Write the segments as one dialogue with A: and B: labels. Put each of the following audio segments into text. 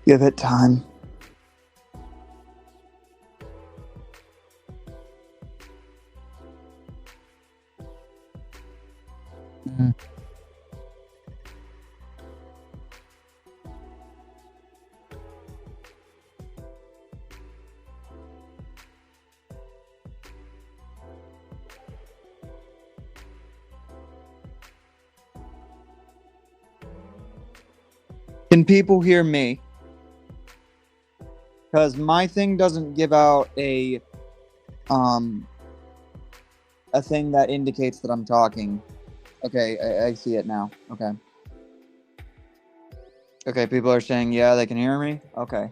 A: Give it time. Mhm. Can people hear me? Because my thing doesn't give out um a thing that indicates that I'm talking. Okay, I see it now. Okay. Okay, people are saying yeah, they can hear me. Okay.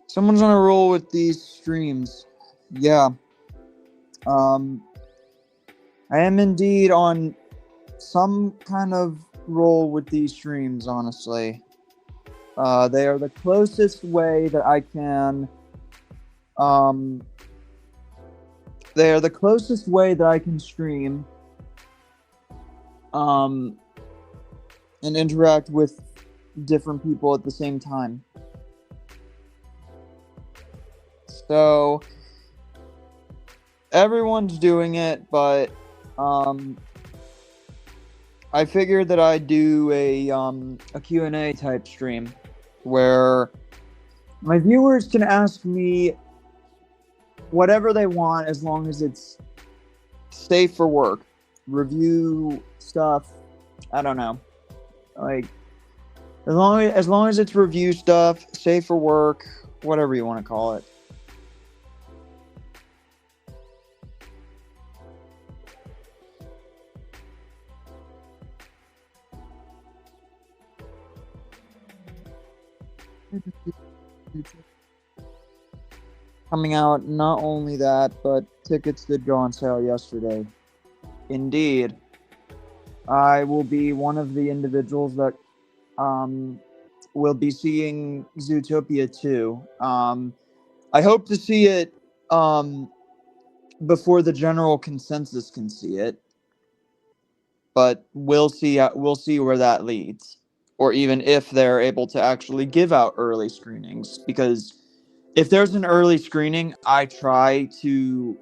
A: Someone's on a roll with these streams. Yeah. Um, I am indeed on some kind of roll with these streams. Honestly, they are the closest way that I can. Um, they are the closest way that I can stream. Um, and interact with different people at the same time. So everyone's doing it, but um, I figured that I'd do a Q&A type stream where my viewers can ask me whatever they want as long as it's safe for work. Review stuff, I don't know. Like as long as it's review stuff, safe for work, whatever you want to call it. Coming out, not only that, but tickets did go on sale yesterday. Indeed. I will be one of the individuals that um, will be seeing Zootopia 2. I hope to see it um, before the general consensus can see it, but we'll see. We'll see where that leads, or even if they're able to actually give out early screenings. Because if there's an early screening, I try to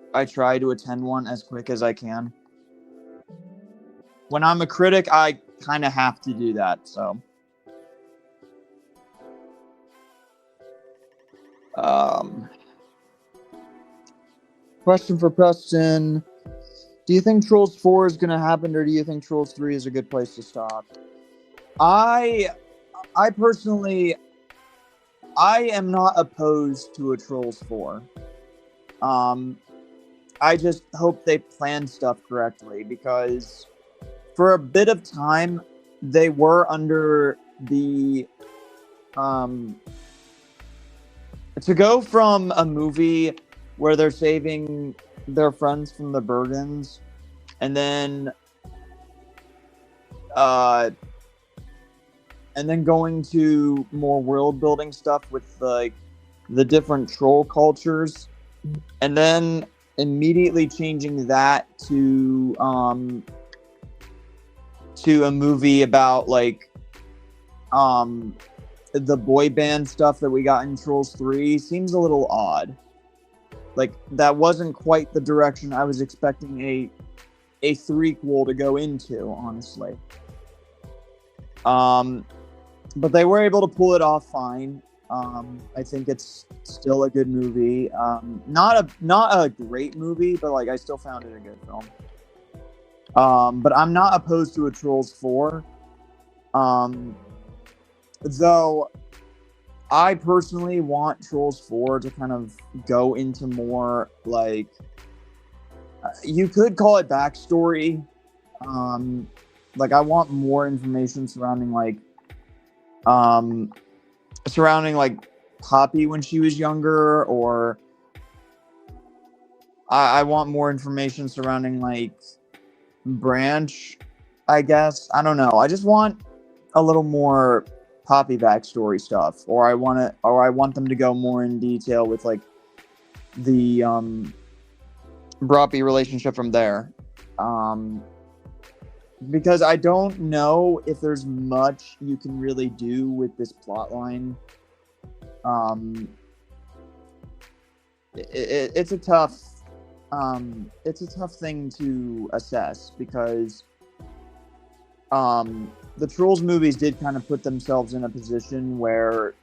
A: attend one as quick as I can. When I'm a critic, I kind of have to do that. So, um, question for Preston: do you think Trolls 4 is going to happen, or do you think Trolls 3 is a good place to stop? I, I personally, I am not opposed to a Trolls 4. Um, I just hope they plan stuff correctly because for a bit of time they were under the um to go from a movie where they're saving their friends from the Bergens and uh then going to more world building stuff with like the different troll cultures and then immediately changing that to a movie about like um the boy band stuff that we got in Trolls 3 seems a little odd. Like that wasn't quite the direction I was expecting a threequel to go into, honestly. Um but they were able to pull it off fine. I think it's still a good movie. Not a great movie, but like I still found it a good film. But I'm not opposed to a Trolls 4. Um, though I personally want Trolls 4 to kind of go into more like you could call it backstory. Um, like I want more information um surrounding like Poppy when she was younger, or I want more information surrounding like Branch. I guess I don't know. I just want a little more Poppy backstory stuff, or I want them to go more in detail with like the Broppy relationship from there. Um, because I don't know if there's much you can really do with this plot line. Um, it's a tough, it's a tough thing to assess because the Trolls movies did kind of put themselves in a position where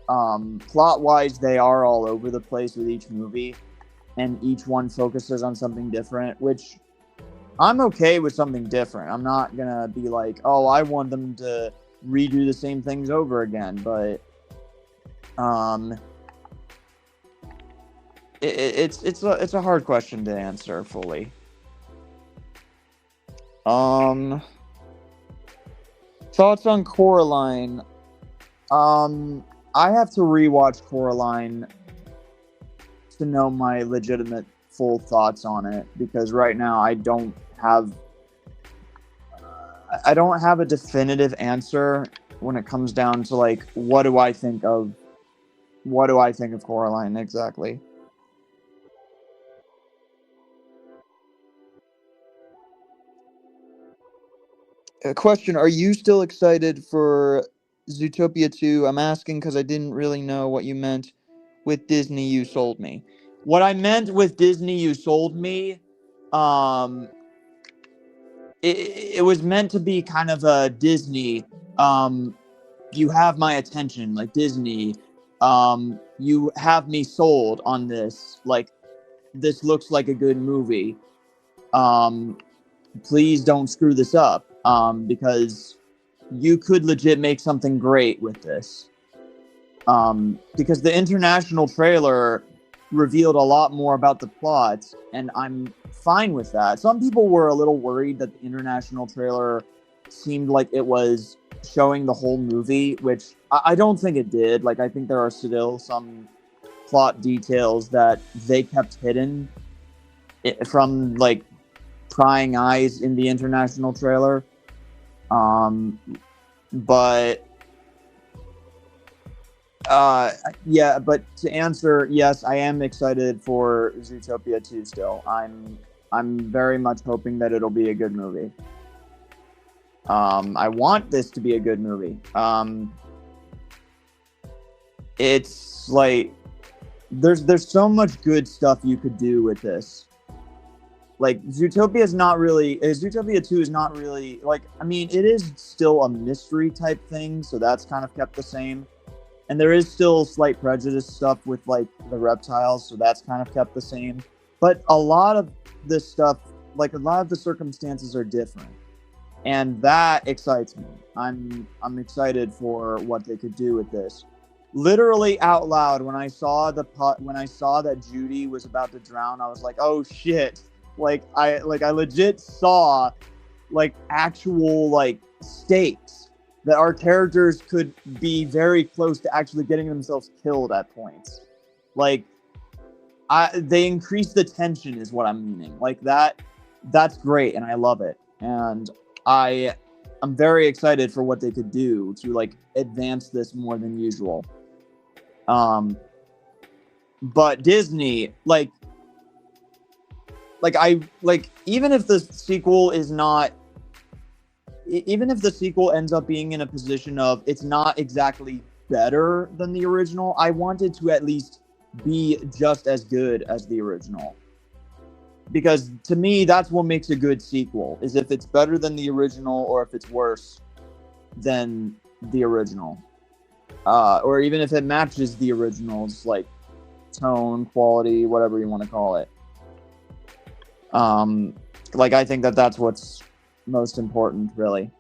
A: plot wise they are all over the place with each movie, and each one focuses on something different, which I'm okay with something different. I'm not gonna be like, oh, I want them to redo the same things over again, but it's a hard question to answer fully. Thoughts on Coraline? I have to rewatch Coraline to know my legitimate full thoughts on it, because right now I don't have a definitive answer when it comes down to like what do I think of Coraline exactly. A question: are you still excited for Zootopia 2? I'm asking because I didn't really know what you meant with Disney You Sold Me. What I meant with Disney You Sold Me, um, it was meant to be kind of a Disney, you have my attention, like Disney, you have me sold on this, like this looks like a good movie. Um, Please don't screw this up, because you could legit make something great with this. Because the international trailer revealed a lot more about the plot, and I'm fine with that. Some people were a little worried that the international trailer seemed like it was showing the whole movie, which I don't think it did. Like, I think there are still some plot details that they kept hidden from, like, prying eyes in the international trailer. But yeah, but to answer, yes, I am excited for Zootopia 2 still. I'm very much hoping that it'll be a good movie. I want this to be a good movie. It's like there's so much good stuff you could do with this. Like, Zootopia 2 is not really, like, I mean, it is still a mystery type thing, so that's kind of kept the same. And there is still slight prejudice stuff with, like, the reptiles, so that's kind of kept the same. But a lot of this stuff, like, a lot of the circumstances are different. And that excites me. I'm excited for what they could do with this. Literally out loud, when I saw that Judy was about to drown, I was like, oh shit. I legit saw, like, actual, like, stakes that our characters could be very close to actually getting themselves killed at points. Like, they increased the tension is what I'm meaning. Like, that's great, and I love it. And I'm very excited for what they could do to, like, advance this more than usual. But Disney, even if the sequel ends up being in a position of it's not exactly better than the original, I want it to at least be just as good as the original. Because to me, that's what makes a good sequel, is if it's better than the original or if it's worse than the original. Or even if it matches the original's, like, tone, quality, whatever you want to call it. I think that's what's most important, really.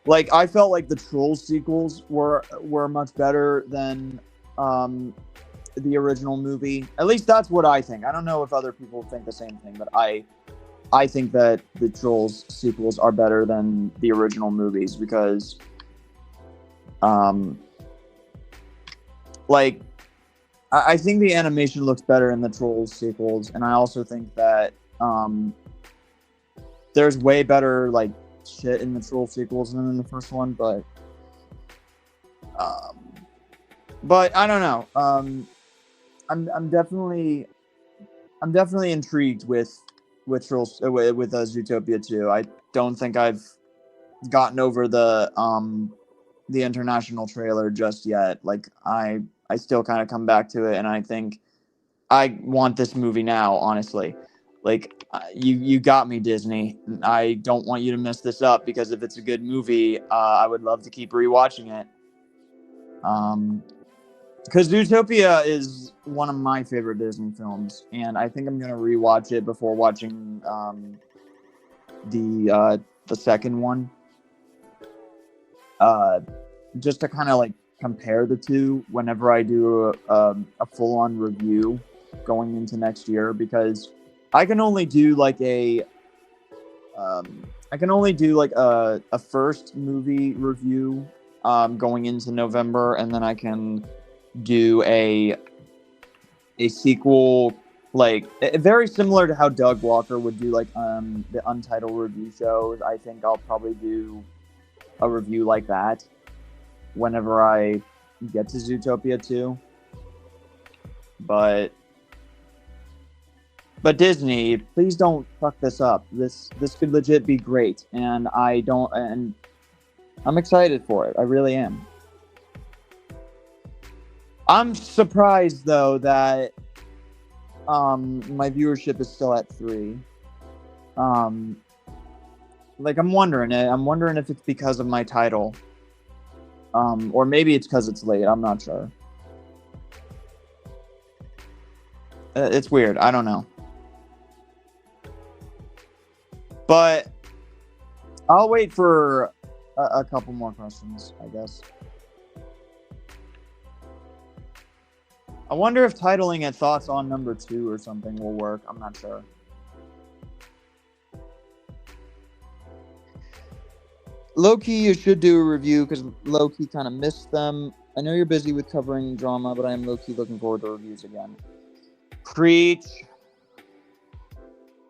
A: Like, I felt like the Trolls sequels were much better than the original movie. At least that's what I think. I don't know if other people think the same thing, but I think that the Trolls sequels are better than the original movies because, I think the animation looks better in the Trolls sequels, and I also think that there's way better, like, shit in the Troll sequels than in the first one, but I don't know. I'm definitely intrigued with with Zootopia 2. I don't think I've gotten over the international trailer just yet. Like I still kind of come back to it, and I think I want this movie now, honestly. Like you got me, Disney. I don't want you to mess this up, because if it's a good movie, I would love to keep rewatching it. Because Zootopia is one of my favorite Disney films, and I think I'm gonna rewatch it before watching the second one. Just to kind of like compare the two whenever I do a full-on review going into next year, because I can only do like a first movie review going into November, and then I can do a sequel, like very similar to how Doug Walker would do like the Untitled review shows. I think I'll probably do a review like that whenever I get to Zootopia 2. But Disney, please don't fuck this up. This could legit be great, and I'm excited for it. I really am. I'm surprised though that my viewership is still at 3. Like I'm wondering if it's because of my title. Or maybe it's because it's late. I'm not sure. It's weird. I don't know. But I'll wait for a couple more questions, I guess. I wonder if titling it Thoughts on Number 2 or something will work. I'm not sure. Low-key, you should do a review, because low-key kind of missed them. I know you're busy with covering drama, but I am low-key looking forward to reviews again. Preach.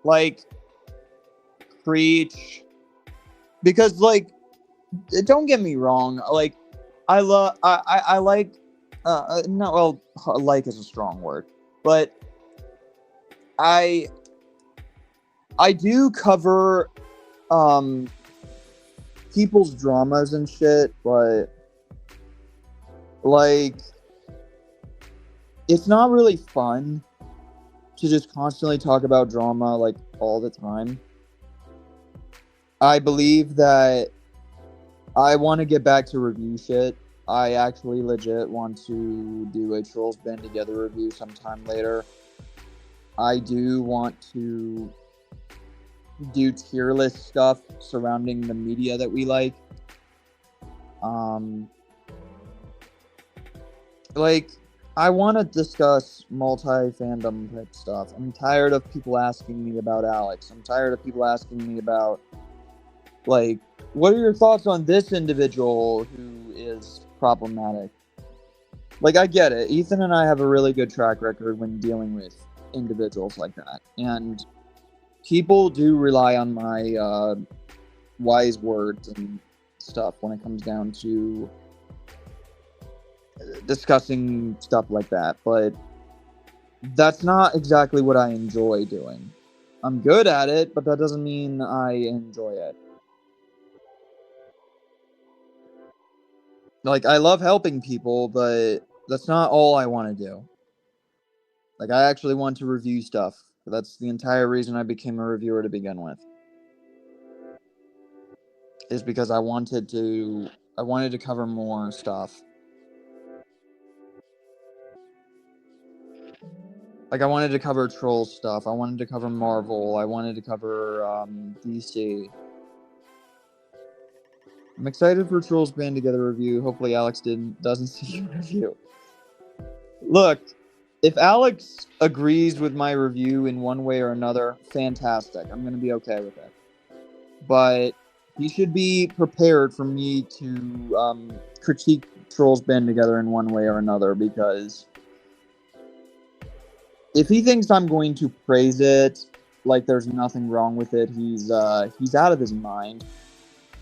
A: Like, preach. Because, like, don't get me wrong. Like, I like, not, well, like is a strong word, but I do cover, people's dramas and shit, but like it's not really fun to just constantly talk about drama like all the time. I believe that I want to get back to review shit. I actually legit want to do a Trolls Band Together review sometime later. I do want to do tier list stuff surrounding the media that we like. Like, I want to discuss multi-fandom type stuff. I'm tired of people asking me about Alex. I'm tired of people asking me about, like, what are your thoughts on this individual who is problematic? Like, I get it. Ethan and I have a really good track record when dealing with individuals like that. And people do rely on my wise words and stuff when it comes down to discussing stuff like that. But that's not exactly what I enjoy doing. I'm good at it, but that doesn't mean I enjoy it. Like, I love helping people, but that's not all I want to do. Like, I actually want to review stuff. That's the entire reason I became a reviewer to begin with. Is because I wanted to cover more stuff. Like, I wanted to cover Troll stuff. I wanted to cover Marvel. I wanted to cover DC. I'm excited for Trolls Band Together review. Hopefully Alex doesn't see your review. Look, if Alex agrees with my review in one way or another, fantastic. I'm going to be okay with it. But he should be prepared for me to critique Trolls Band Together in one way or another, because if he thinks I'm going to praise it like there's nothing wrong with it, he's out of his mind.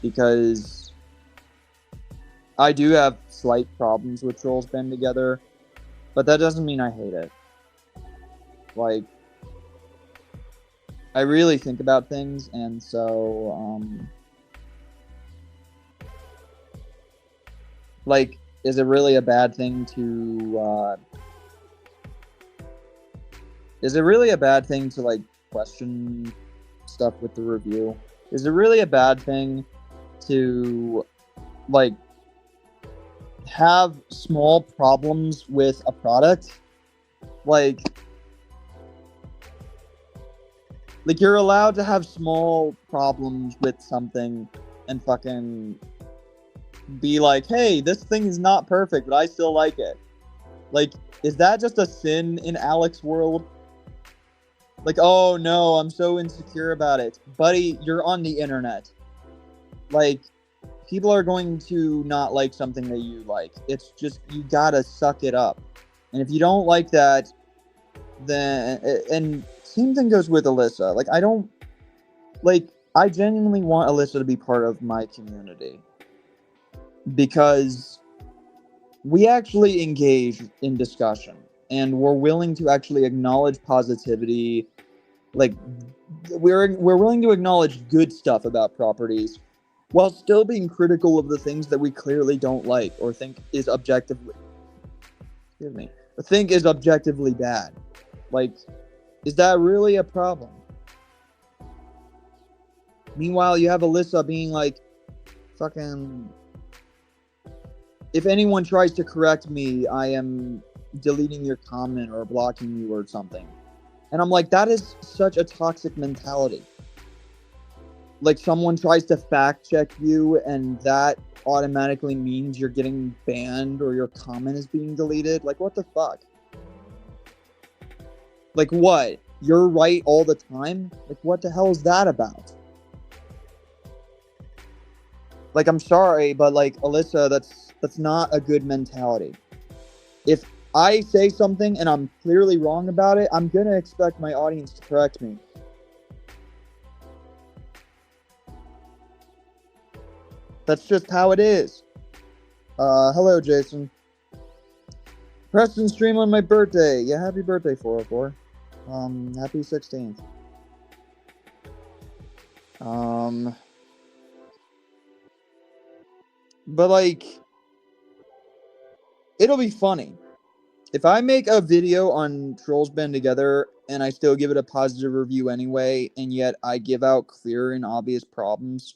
A: Because I do have slight problems with Trolls Band Together, but that doesn't mean I hate it. Like, I really think about things, and so like, is it really a bad thing to like question stuff with the review? Is it really a bad thing to like have small problems with a product? Like you're allowed to have small problems with something and fucking be like, hey, this thing is not perfect, but I still like it. Like, is that just a sin in Alex's world? Like, oh no, I'm so insecure about it. Buddy, you're on the internet. Like, people are going to not like something that you like. It's just, you gotta suck it up. And if you don't like that, then, and same thing goes with Alyssa. Like, I genuinely want Alyssa to be part of my community. Because we actually engage in discussion. And we're willing to actually acknowledge positivity. Like, we're willing to acknowledge good stuff about properties while still being critical of the things that we clearly don't like or think is objectively bad. Like, is that really a problem? Meanwhile, you have Alyssa being like, fucking, if anyone tries to correct me, I am deleting your comment or blocking you or something. And I'm like, that is such a toxic mentality. Like, someone tries to fact check you and that automatically means you're getting banned or your comment is being deleted. Like, what the fuck? Like, what? You're right all the time? Like, what the hell is that about? Like, I'm sorry, but like, Alyssa, that's not a good mentality. If I say something and I'm clearly wrong about it, I'm gonna expect my audience to correct me. That's just how it is. Hello, Jason. Preston stream on my birthday. Yeah, happy birthday, 404. Happy 16th. But like, it'll be funny. If I make a video on Trolls Band Together and I still give it a positive review anyway, and yet I give out clear and obvious problems,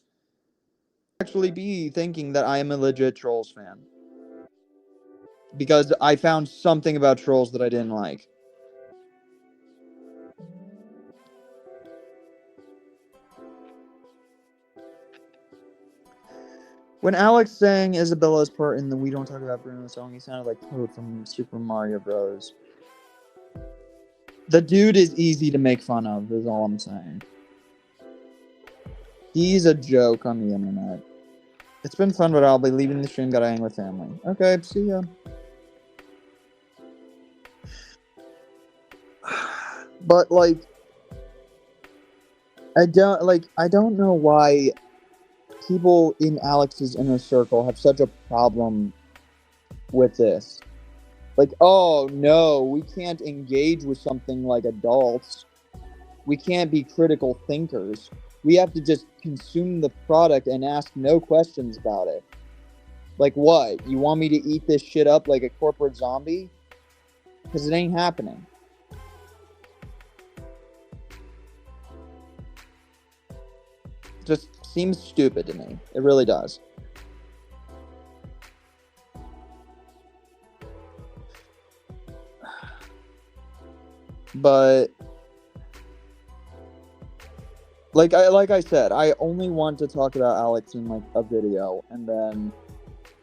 A: I'll actually be thinking that I am a legit Trolls fan. Because I found something about Trolls that I didn't like. When Alex sang Isabella's part in the We Don't Talk About Bruno song, he sounded like Toad from Super Mario Bros. The dude is easy to make fun of, is all I'm saying. He's a joke on the internet. It's been fun, but I'll be leaving the stream. Gotta hang with family. Okay, see ya. But like, I don't know why people in Alex's inner circle have such a problem with this. Like, oh no, we can't engage with something like adults. We can't be critical thinkers. We have to just consume the product and ask no questions about it. Like, what? You want me to eat this shit up like a corporate zombie? Because it ain't happening. Just seems stupid to me. It really does. But like I said, I only want to talk about Alex in like a video, and then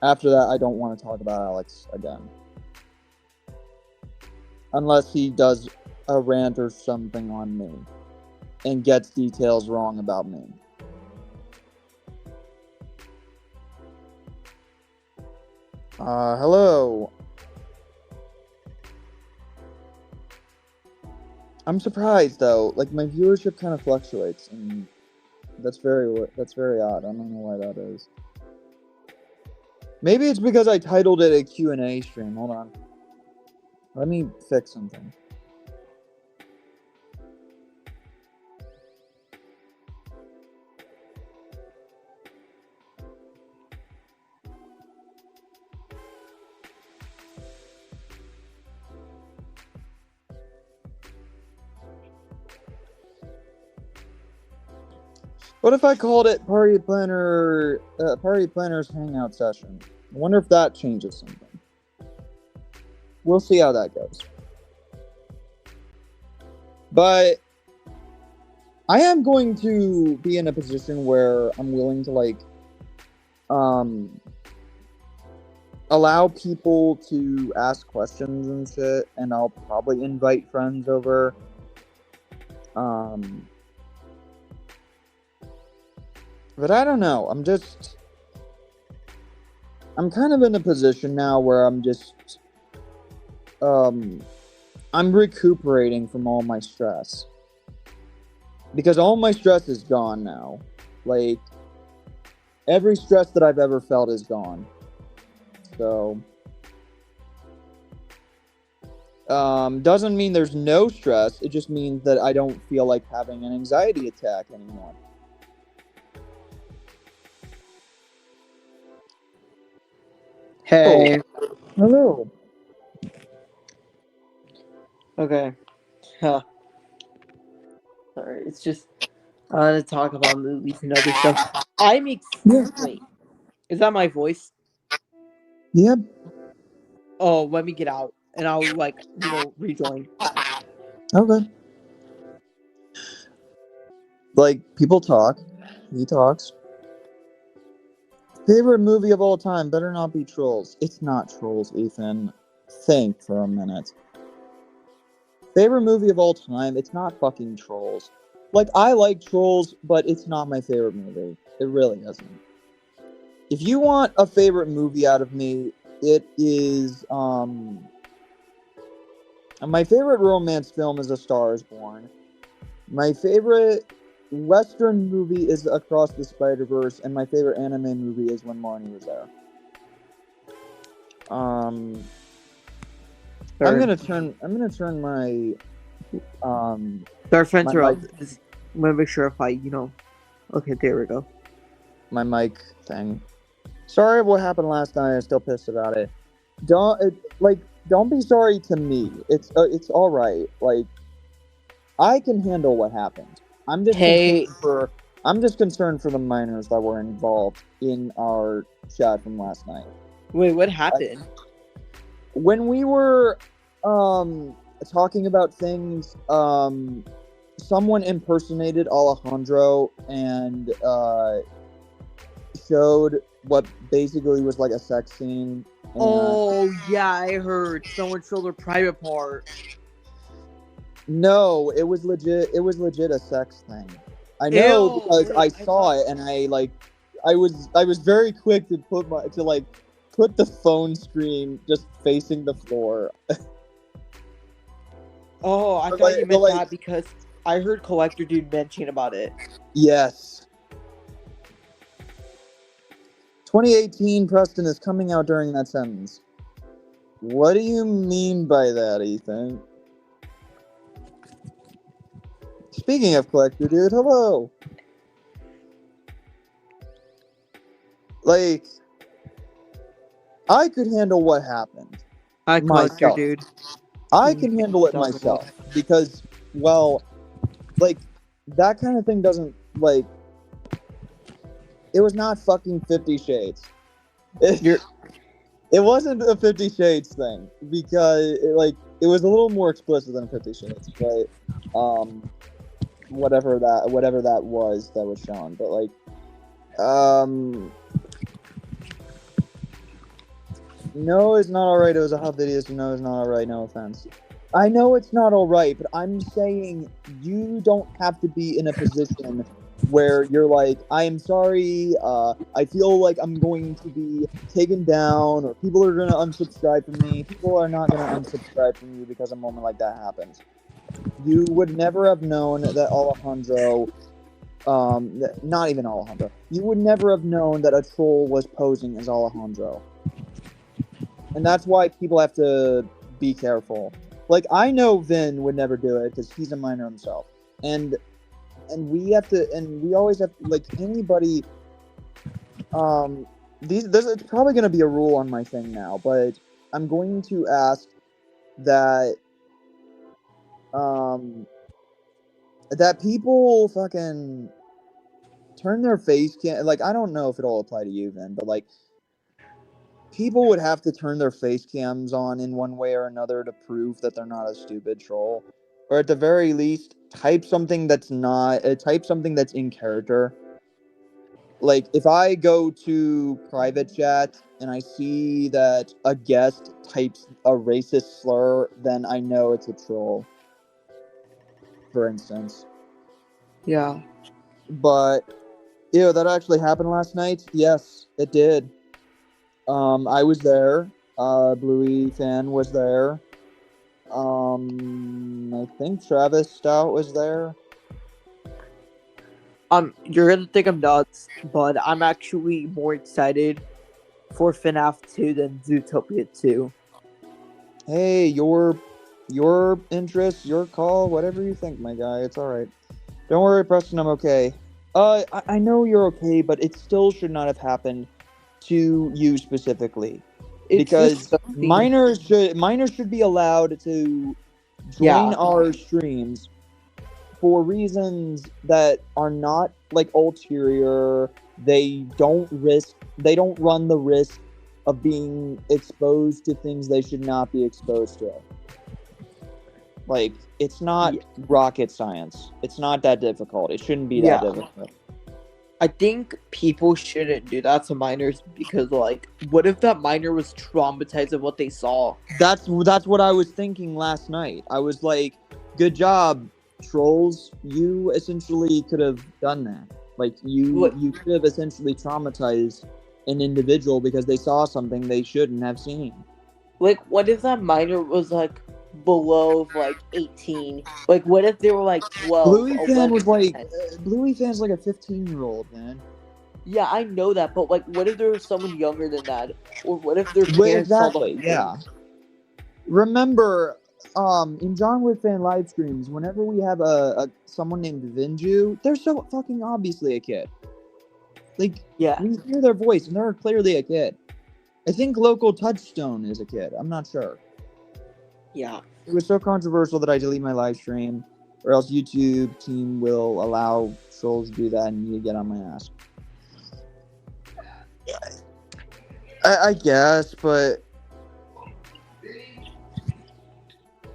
A: after that I don't want to talk about Alex again. Unless he does a rant or something on me and gets details wrong about me. Hello. I'm surprised though. Like, my viewership kind of fluctuates, and that's very odd. I don't know why that is. Maybe it's because I titled it a Q&A stream. Hold on. Let me fix something. What if I called it party planner's hangout session? I wonder if that changes something. We'll see how that goes. But I am going to be in a position where I'm willing to allow people to ask questions and shit, and I'll probably invite friends over. But I don't know. I'm kind of in a position now where I'm recuperating from all my stress. Because all my stress is gone now. Like, every stress that I've ever felt is gone. So, doesn't mean there's no stress. It just means that I don't feel like having an anxiety attack anymore.
B: Hey.
A: Oh, hello.
B: Okay. Huh. Sorry, it's just I want to talk about movies and other stuff. Wait, is that my voice?
A: Yep.
B: Oh, let me get out and I'll rejoin.
A: Okay. Like, people talk. He talks. Favorite movie of all time better not be Trolls. It's not Trolls, Ethan. Think for a minute. Favorite movie of all time, it's not fucking Trolls. Like, I like Trolls, but it's not my favorite movie. It really isn't. If you want a favorite movie out of me, it is, my favorite romance film is A Star is Born. My favorite Western movie is Across the Spider-Verse, and my favorite anime movie is When Marnie Was There. I'm gonna turn my
B: Our friends are
A: my
B: up. Just want to make sure if I Okay, there we go.
A: My mic thing. Sorry what happened last night. I'm still pissed about it. Don't be sorry to me. It's all right. Like, I can handle what happened. I'm just concerned for the minors that were involved in our chat from last night.
B: Wait, what happened?
A: When we were talking about things, someone impersonated Alejandro and showed what basically was like a sex scene.
B: Oh yeah, I heard someone showed their private part.
A: No, it was legit a sex thing. I know. Ew, because I saw it, and I was very quick to put the phone screen just facing the floor.
B: Oh, I thought you meant that because I heard Collector Dude mention about it.
A: Yes. 2018 Preston is coming out during that sentence. What do you mean by that, Ethan? Speaking of Collector Dude, hello. Like, I could handle what happened.
B: Collector Dude.
A: I can handle it myself because, well, like, that kind of thing doesn't, like, it was not fucking 50 Shades. It wasn't a 50 Shades thing because, it was a little more explicit than 50 Shades, but, whatever that was shown, but, like, no, it's not alright. It was a hot video, so no, it's not alright. No offense. I know it's not alright, but I'm saying you don't have to be in a position where you're like, I am sorry, I feel like I'm going to be taken down, or people are going to unsubscribe from me. People are not going to unsubscribe from you because a moment like that happens. You would never have known that Alejandro, not even Alejandro, you would never have known that a troll was posing as Alejandro. And that's why people have to be careful. Like, I know Vin would never do it because he's a minor himself. And we always have to, like, anybody, it's probably going to be a rule on my thing now, but I'm going to ask that, that people fucking turn their face cam. Like, I don't know if it'll apply to you, Vin, but like, people would have to turn their face cams on in one way or another to prove that they're not a stupid troll, or at the very least, type something that's in character. Like, if I go to private chat and I see that a guest types a racist slur, then I know it's a troll, for instance.
B: Yeah.
A: But, that actually happened last night. Yes, it did. I was there. Bluey fan was there. I think Travis Stout was there.
B: You're gonna think I'm nuts, but I'm actually more excited for FNAF 2 than Zootopia 2.
A: Hey, your interest, your call, whatever you think, my guy. It's all right. Don't worry, Preston. I'm okay. I know you're okay, but it still should not have happened to you specifically, because minors should be allowed to join our streams for reasons that are not like ulterior. They don't run the risk of being exposed to things they should not be exposed to. Like, it's not rocket science. It's not that difficult. It shouldn't be that difficult.
B: I think people shouldn't do that to minors because, like, what if that minor was traumatized of what they saw?
A: That's what I was thinking last night. I was like, good job, trolls. You essentially could have done that. Like, you could have essentially traumatized an individual because they saw something they shouldn't have seen.
B: Like, what if that minor was, like, below, like, 18? Like, what if they were, like, 12?
A: Bluey fan was like... Bluey fan's like a 15-year-old, man.
B: Yeah, I know that, but, like, what if there was someone younger than that? Or what if their parents saw the
A: yeah. Remember, in John Wick fan live streams, whenever we have someone named Vinju, they're so fucking obviously a kid. Like, we hear their voice, and they're clearly a kid. I think Local Touchstone is a kid. I'm not sure.
B: Yeah.
A: It was so controversial that I delete my live stream, or else YouTube team will allow trolls to do that, and you get on my ass. I guess, but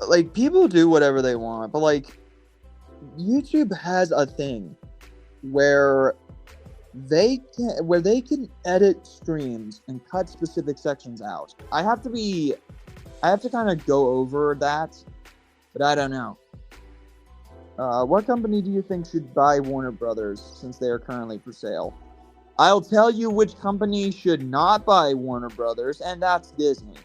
A: like, people do whatever they want, but like, YouTube has a thing where they can edit streams and cut specific sections out. I have to kind of go over that, but I don't know. What company do you think should buy Warner Brothers since they are currently for sale? I'll tell you which company should not buy Warner Brothers, and that's Disney.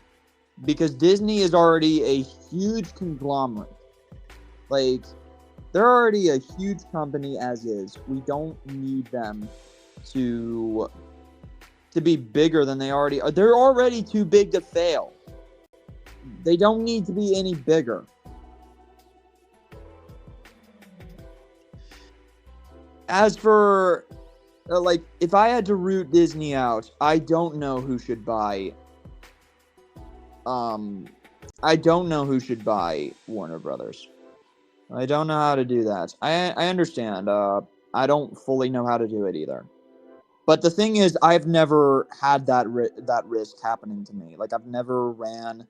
A: Because Disney is already a huge conglomerate. Like, they're already a huge company as is. We don't need them to be bigger than they already are. They're already too big to fail. They don't need to be any bigger. As for, like, if I had to root Disney out, I don't know who should buy. I don't know who should buy Warner Brothers. I don't know how to do that. I understand. I don't fully know how to do it either. But the thing is, I've never had that risk happening to me. Like, I've never ran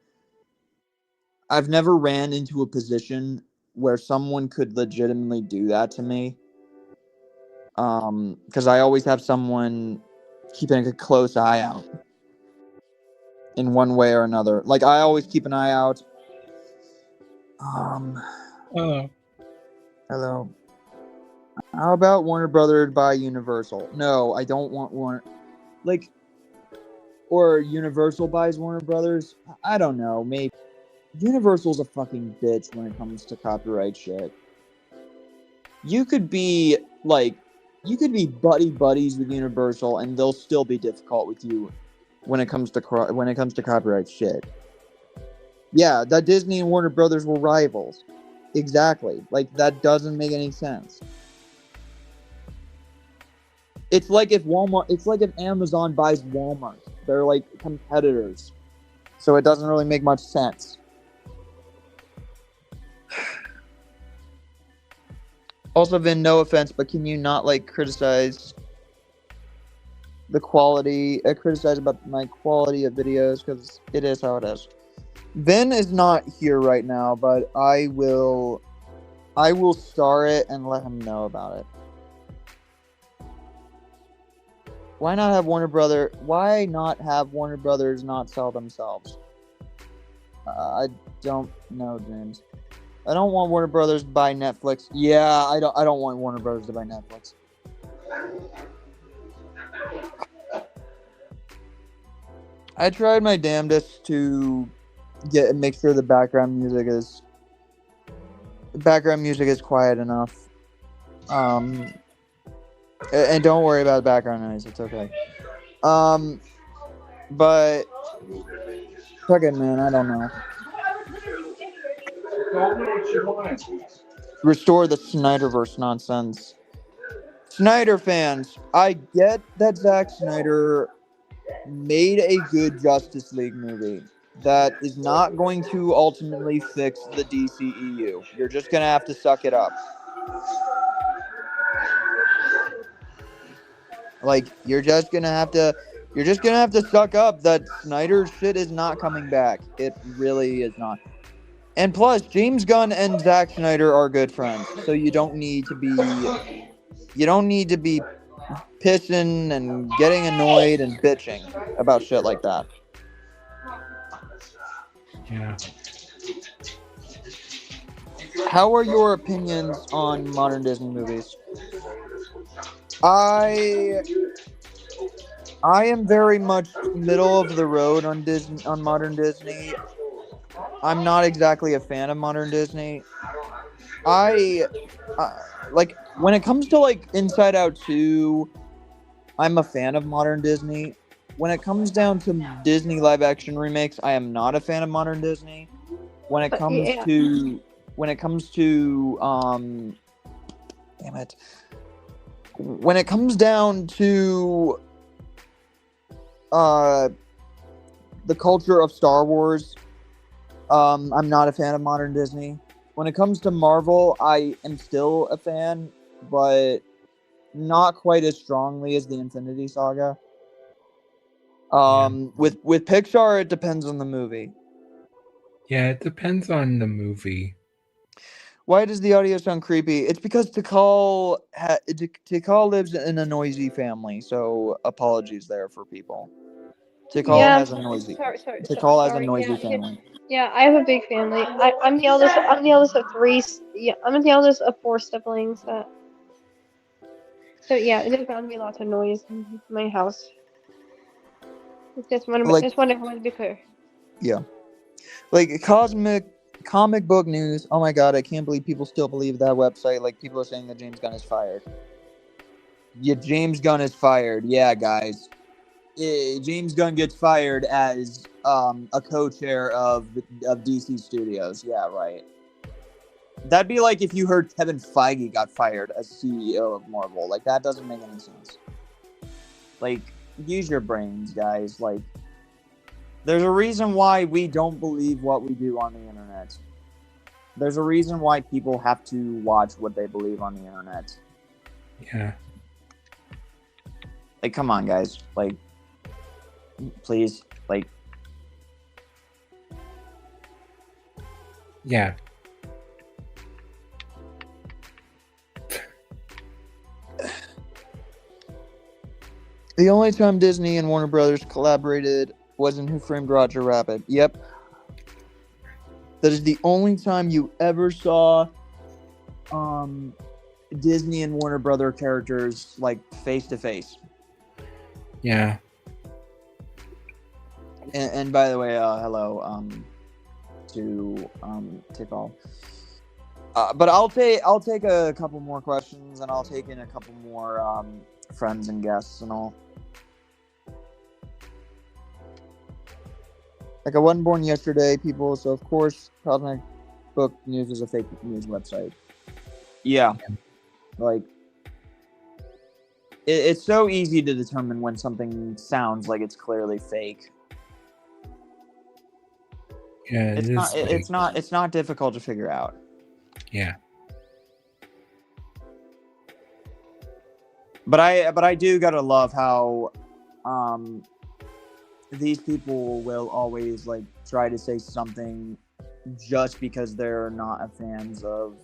A: into a position where someone could legitimately do that to me. Because I always have someone keeping a close eye out in one way or another. Like, I always keep an eye out. Hello. How about Warner Brothers buy Universal? No, I don't want Warner. Like, or Universal buys Warner Brothers? I don't know. Maybe. Universal's a fucking bitch when it comes to copyright shit. You could be buddies with Universal, and they'll still be difficult with you when it comes to copyright shit. Yeah, that Disney and Warner Brothers were rivals. Exactly. Like, that doesn't make any sense. It's like if Amazon buys Walmart. They're like competitors. So it doesn't really make much sense. Also, Vin, no offense, but can you not, like, criticize the quality. Criticize about my quality of videos because it is how it is. Vin is not here right now, but I will star it and let him know about it. Why not have Warner Brothers not sell themselves? I don't know, James. I don't want Warner Brothers to buy Netflix. Yeah, I don't want Warner Brothers to buy Netflix. I tried my damnedest to make sure the background music is quiet enough. And don't worry about background noise. It's okay. But fuck it, man. I don't know. Restore the Snyderverse nonsense. Snyder fans, I get that Zack Snyder made a good Justice League movie. That is not going to ultimately fix the DCEU. You're just gonna have to suck it up. Like, you're just gonna have to suck up that Snyder shit is not coming back. It really is not. And plus, James Gunn and Zack Snyder are good friends, so you don't need to be pissing and getting annoyed and bitching about shit like that.
C: Yeah.
A: How are your opinions on modern Disney movies? I am very much middle of the road on modern Disney. I'm not exactly a fan of modern Disney. Like, when it comes to like Inside Out 2, I'm a fan of modern Disney. When it comes down to Disney live action remakes, I am not a fan of modern Disney. When it comes to when it comes down to the culture of Star Wars, I'm not a fan of modern Disney. When it comes to Marvel, I am still a fan, but not quite as strongly as the Infinity Saga. With Pixar, it depends on the movie.
C: Yeah, it depends on the movie.
A: Why does the audio sound creepy? It's because Tikal lives in a noisy family, so apologies there for people. Tikal has a noisy. Tikal has a noisy family.
D: Yeah, I have a big family. I'm the eldest. I'm the eldest of three. Yeah, I'm the eldest of four siblings. So yeah, there's bound to be lots of noise in my house. Just want everyone to be clear.
A: Yeah, like comic book news. Oh my god, I can't believe people still believe that website. Like, people are saying that James Gunn is fired. Yeah, James Gunn is fired. Yeah, guys. James Gunn gets fired as a co-chair of DC Studios. Yeah, right. That'd be like if you heard Kevin Feige got fired as CEO of Marvel. Like, that doesn't make any sense. Like, use your brains, guys. Like, there's a reason why we don't believe what we do on the internet. There's a reason why people have to watch what they believe on the internet.
C: Yeah.
A: Like, come on, guys. Like, please. Like,
C: yeah.
A: the only time Disney and Warner Brothers collaborated was in Who Framed Roger Rabbit. Yep. That is the only time you ever saw Disney and Warner Brother characters, like, face to face.
C: Yeah.
A: And by the way, hello to Tikal. But I'll take a couple more questions, and I'll take in a couple more friends and guests and all. Like, I wasn't born yesterday, people, so of course Cosmic Book News is a fake news website. Yeah. Like, it's so easy to determine when something sounds like it's clearly fake.
C: Yeah,
A: it's not difficult to figure out.
C: Yeah.
A: But I do gotta love how these people will always like try to say something just because they're not fans of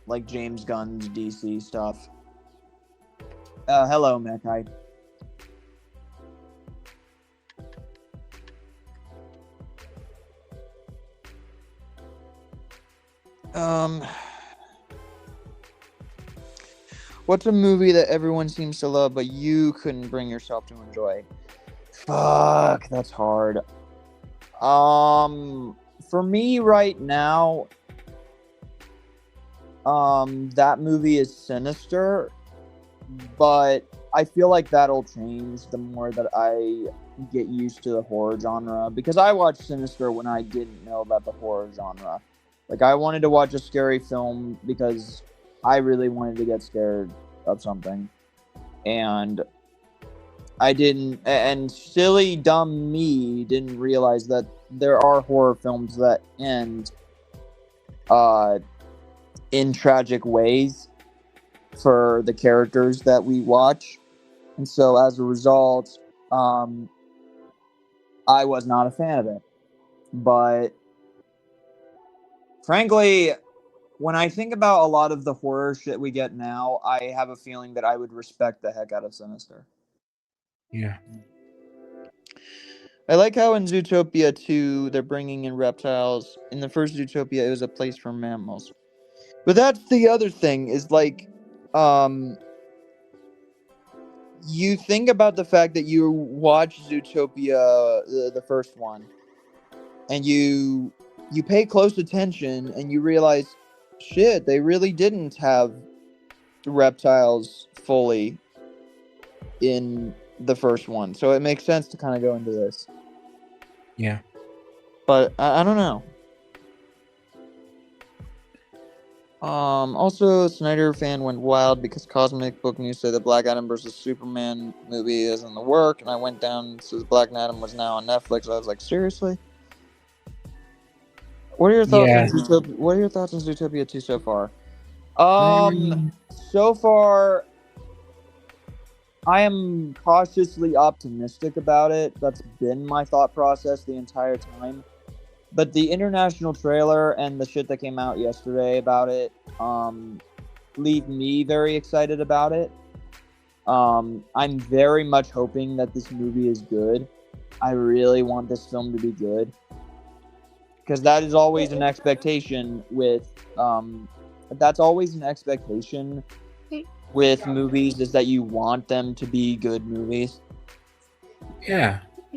A: like James Gunn's DC stuff. Hello, Mekai. What's a movie that everyone seems to love but you couldn't bring yourself to enjoy? Fuck, that's hard. For me right now, that movie is Sinister, but I feel like that'll change the more that I get used to the horror genre, because I watched Sinister when I didn't know about the horror genre. Like, I wanted to watch a scary film because I really wanted to get scared of something. And I didn't, and silly, dumb me didn't realize that there are horror films that end in tragic ways for the characters that we watch. And so as a result, I was not a fan of it. But frankly, when I think about a lot of the horror shit we get now, I have a feeling that I would respect the heck out of Sinister.
C: Yeah.
A: I like how in Zootopia 2, they're bringing in reptiles. In the first Zootopia, it was a place for mammals. But that's the other thing, is like, you think about the fact that you watch Zootopia, the first one, and you pay close attention and you realize, shit, they really didn't have reptiles fully in the first one. So it makes sense to kind of go into this.
C: Yeah.
A: But I don't know. Also, Snyder fan went wild because Cosmic Book News said the Black Adam vs. Superman movie is in the work, and I went down and says Black Adam was now on Netflix. I was like, seriously? What are your thoughts on Zootopia? What are your thoughts on Zootopia 2 so far? So far, I am cautiously optimistic about it. That's been my thought process the entire time. But the international trailer and the shit that came out yesterday about it leave me very excited about it. I'm very much hoping that this movie is good. I really want this film to be good, because that is always an expectation with movies, is that you want them to be good movies.
C: Yeah.
D: I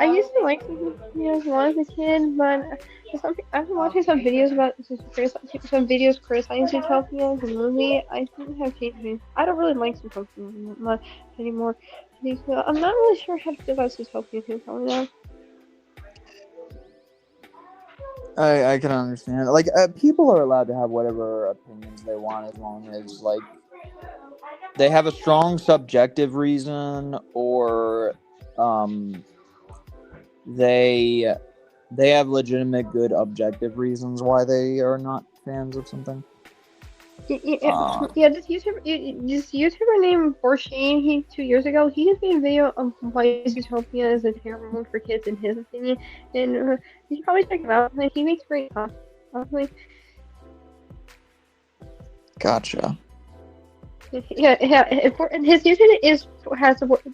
D: used to like videos when I was a kid, but I've been watching some videos about some videos criticizing Zootopia, the movie. I think have changed me. I don't really like Zootopia much anymore. I'm not really sure how to feel about Zootopia 2 coming out.
A: I can understand. Like, people are allowed to have whatever opinions they want, as long as, like, they have a strong subjective reason, or they have legitimate good objective reasons why they are not fans of something.
D: This YouTuber named Borshane, 2 years ago, he just made a video of why Zootopia is a terrible movie for kids in his opinion, and you should probably check him out. Like, he makes great content.
A: Gotcha.
D: Yeah. And his username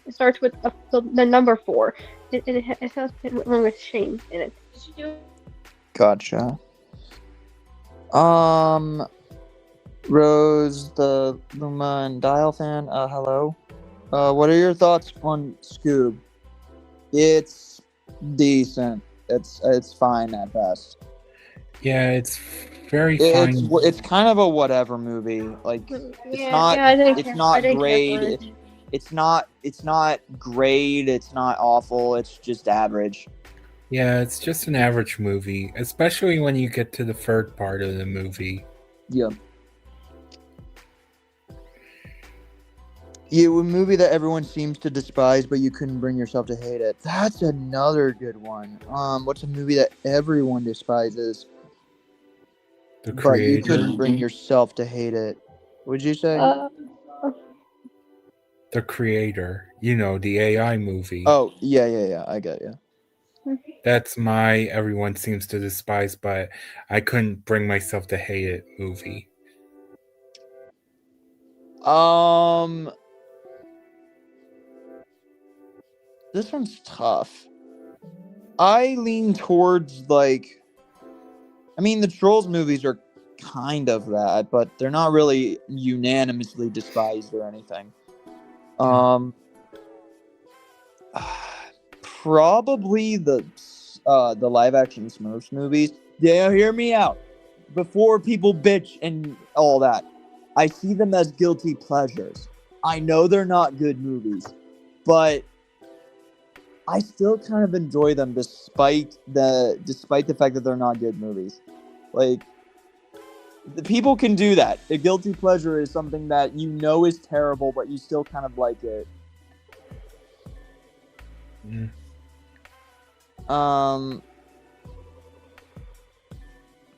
D: starts with the number 4, and it sounds with shame in it.
A: Gotcha. Rose, the Luma and Dial fan, hello. What are your thoughts on Scoob? It's decent. It's fine at best.
C: Yeah, it's very fine.
A: It's kind of a whatever movie. Like, it's not great. It's not great. It's not awful. It's just average.
C: Yeah, it's just an average movie, especially when you get to the third part of the movie.
A: Yeah. Yeah, a movie that everyone seems to despise, but you couldn't bring yourself to hate it. That's another good one. What's a movie that everyone despises,
C: The
A: but you
C: Creator.
A: couldn't bring yourself to hate it? Would you say?
D: Uh,
C: The Creator. You know, the AI movie.
A: Oh, yeah. I get you.
C: That's my everyone seems to despise, but I couldn't bring myself to hate it movie.
A: This one's tough. I lean towards like, I mean, the Trolls movies are kind of that, but they're not really unanimously despised or anything. Probably the live action Smurfs movies. Yeah, hear me out. Before people bitch and all that, I see them as guilty pleasures. I know they're not good movies, but I still kind of enjoy them despite the fact that they're not good movies. Like, the people can do that. A guilty pleasure is something that you know is terrible, but you still kind of like it.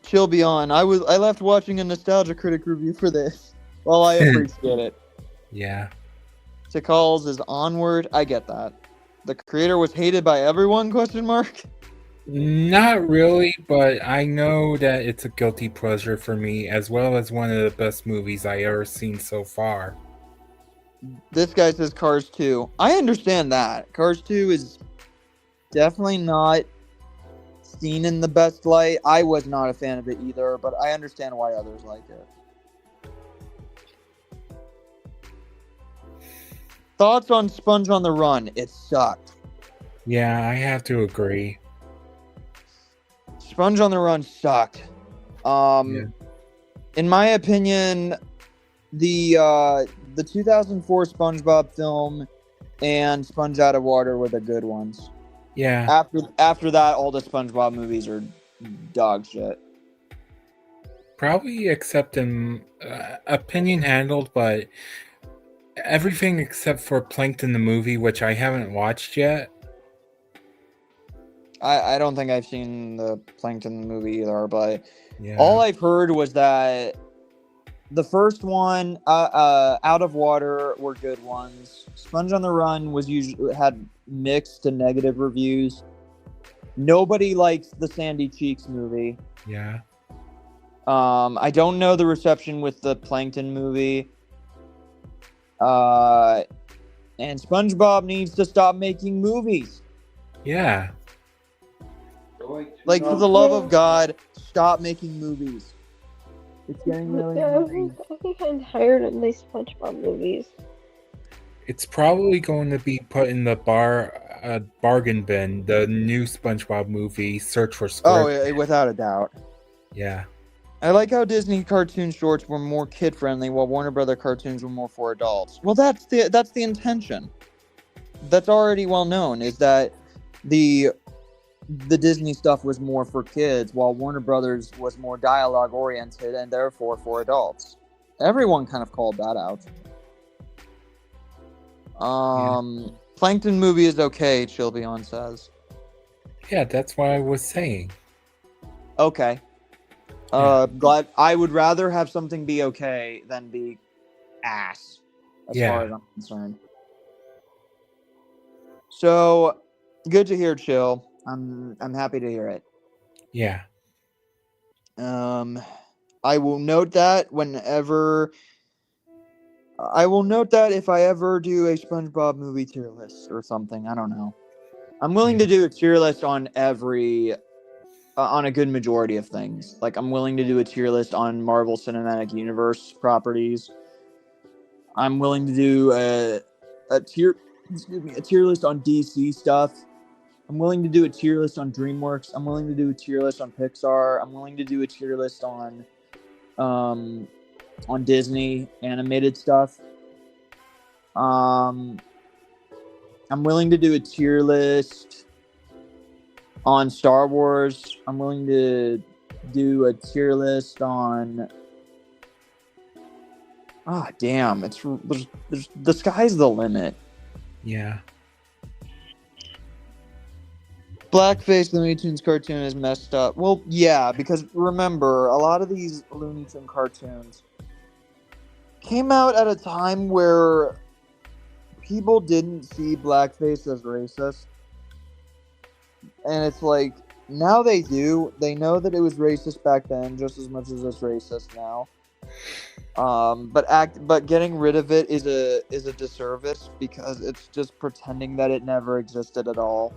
A: Chill Beyond. I left watching a Nostalgia Critic review for this. Well, I appreciate it.
C: Yeah.
A: Tikal's is Onward. I get that. The Creator was hated by everyone? Question mark.
C: Not really, but I know that it's a guilty pleasure for me, as well as one of the best movies I ever seen so far.
A: This guy says Cars 2. I understand that. Cars 2 is definitely not seen in the best light. I was not a fan of it either, but I understand why others like it. Thoughts on Sponge on the Run? It sucked.
C: Yeah, I have to agree.
A: Sponge on the Run sucked. In my opinion, the 2004 SpongeBob film and Sponge Out of Water were the good ones.
C: Yeah.
A: After that, all the SpongeBob movies are dog shit.
C: Probably except in opinion handled, but everything except for Plankton the movie, which I haven't watched yet.
A: I don't think I've seen the Plankton movie either, but
C: Yeah.
A: all I've heard was that the first one, Out of Water, were good ones. Sponge on the Run had mixed to negative reviews. Nobody likes the Sandy Cheeks movie.
C: Yeah.
A: I don't know the reception with the Plankton movie. And SpongeBob needs to stop making movies.
C: Yeah.
A: Like, for the love of God, stop making movies. It's getting really annoying.
D: I think I'm tired of these SpongeBob movies.
C: It's probably going to be put in the bargain bin, the new SpongeBob movie, Search for Square.
A: Oh, yeah, without a doubt.
C: Yeah.
A: I like how Disney cartoon shorts were more kid-friendly, while Warner Brother cartoons were more for adults. Well, that's the intention. That's already well known, is that the Disney stuff was more for kids, while Warner Brothers was more dialogue-oriented and therefore for adults. Everyone kind of called that out. Plankton movie is okay, Chill Beyond says.
C: Yeah, that's what I was saying.
A: Okay. Glad. I would rather have something be okay than be ass, as far as I'm concerned. So, good to hear, Chill. I'm happy to hear it.
C: Yeah.
A: I will note that if I ever do a SpongeBob movie tier list or something. I don't know. I'm willing to do a tier list on on a good majority of things. Like, I'm willing to do a tier list on Marvel Cinematic Universe properties. I'm willing to do a tier list on DC stuff. I'm willing to do a tier list on DreamWorks. I'm willing to do a tier list on Pixar. I'm willing to do a tier list on Disney animated stuff. I'm willing to do a tier list on Star Wars. I'm willing to do a tier list on Damn! There's the sky's the limit.
C: Yeah.
A: Blackface Looney Tunes cartoon is messed up. Well, yeah, because remember, a lot of these Looney Tunes cartoons came out at a time where people didn't see blackface as racist. And it's like, now they do. They know that it was racist back then just as much as it's racist now. But getting rid of it is a disservice because it's just pretending that it never existed at all.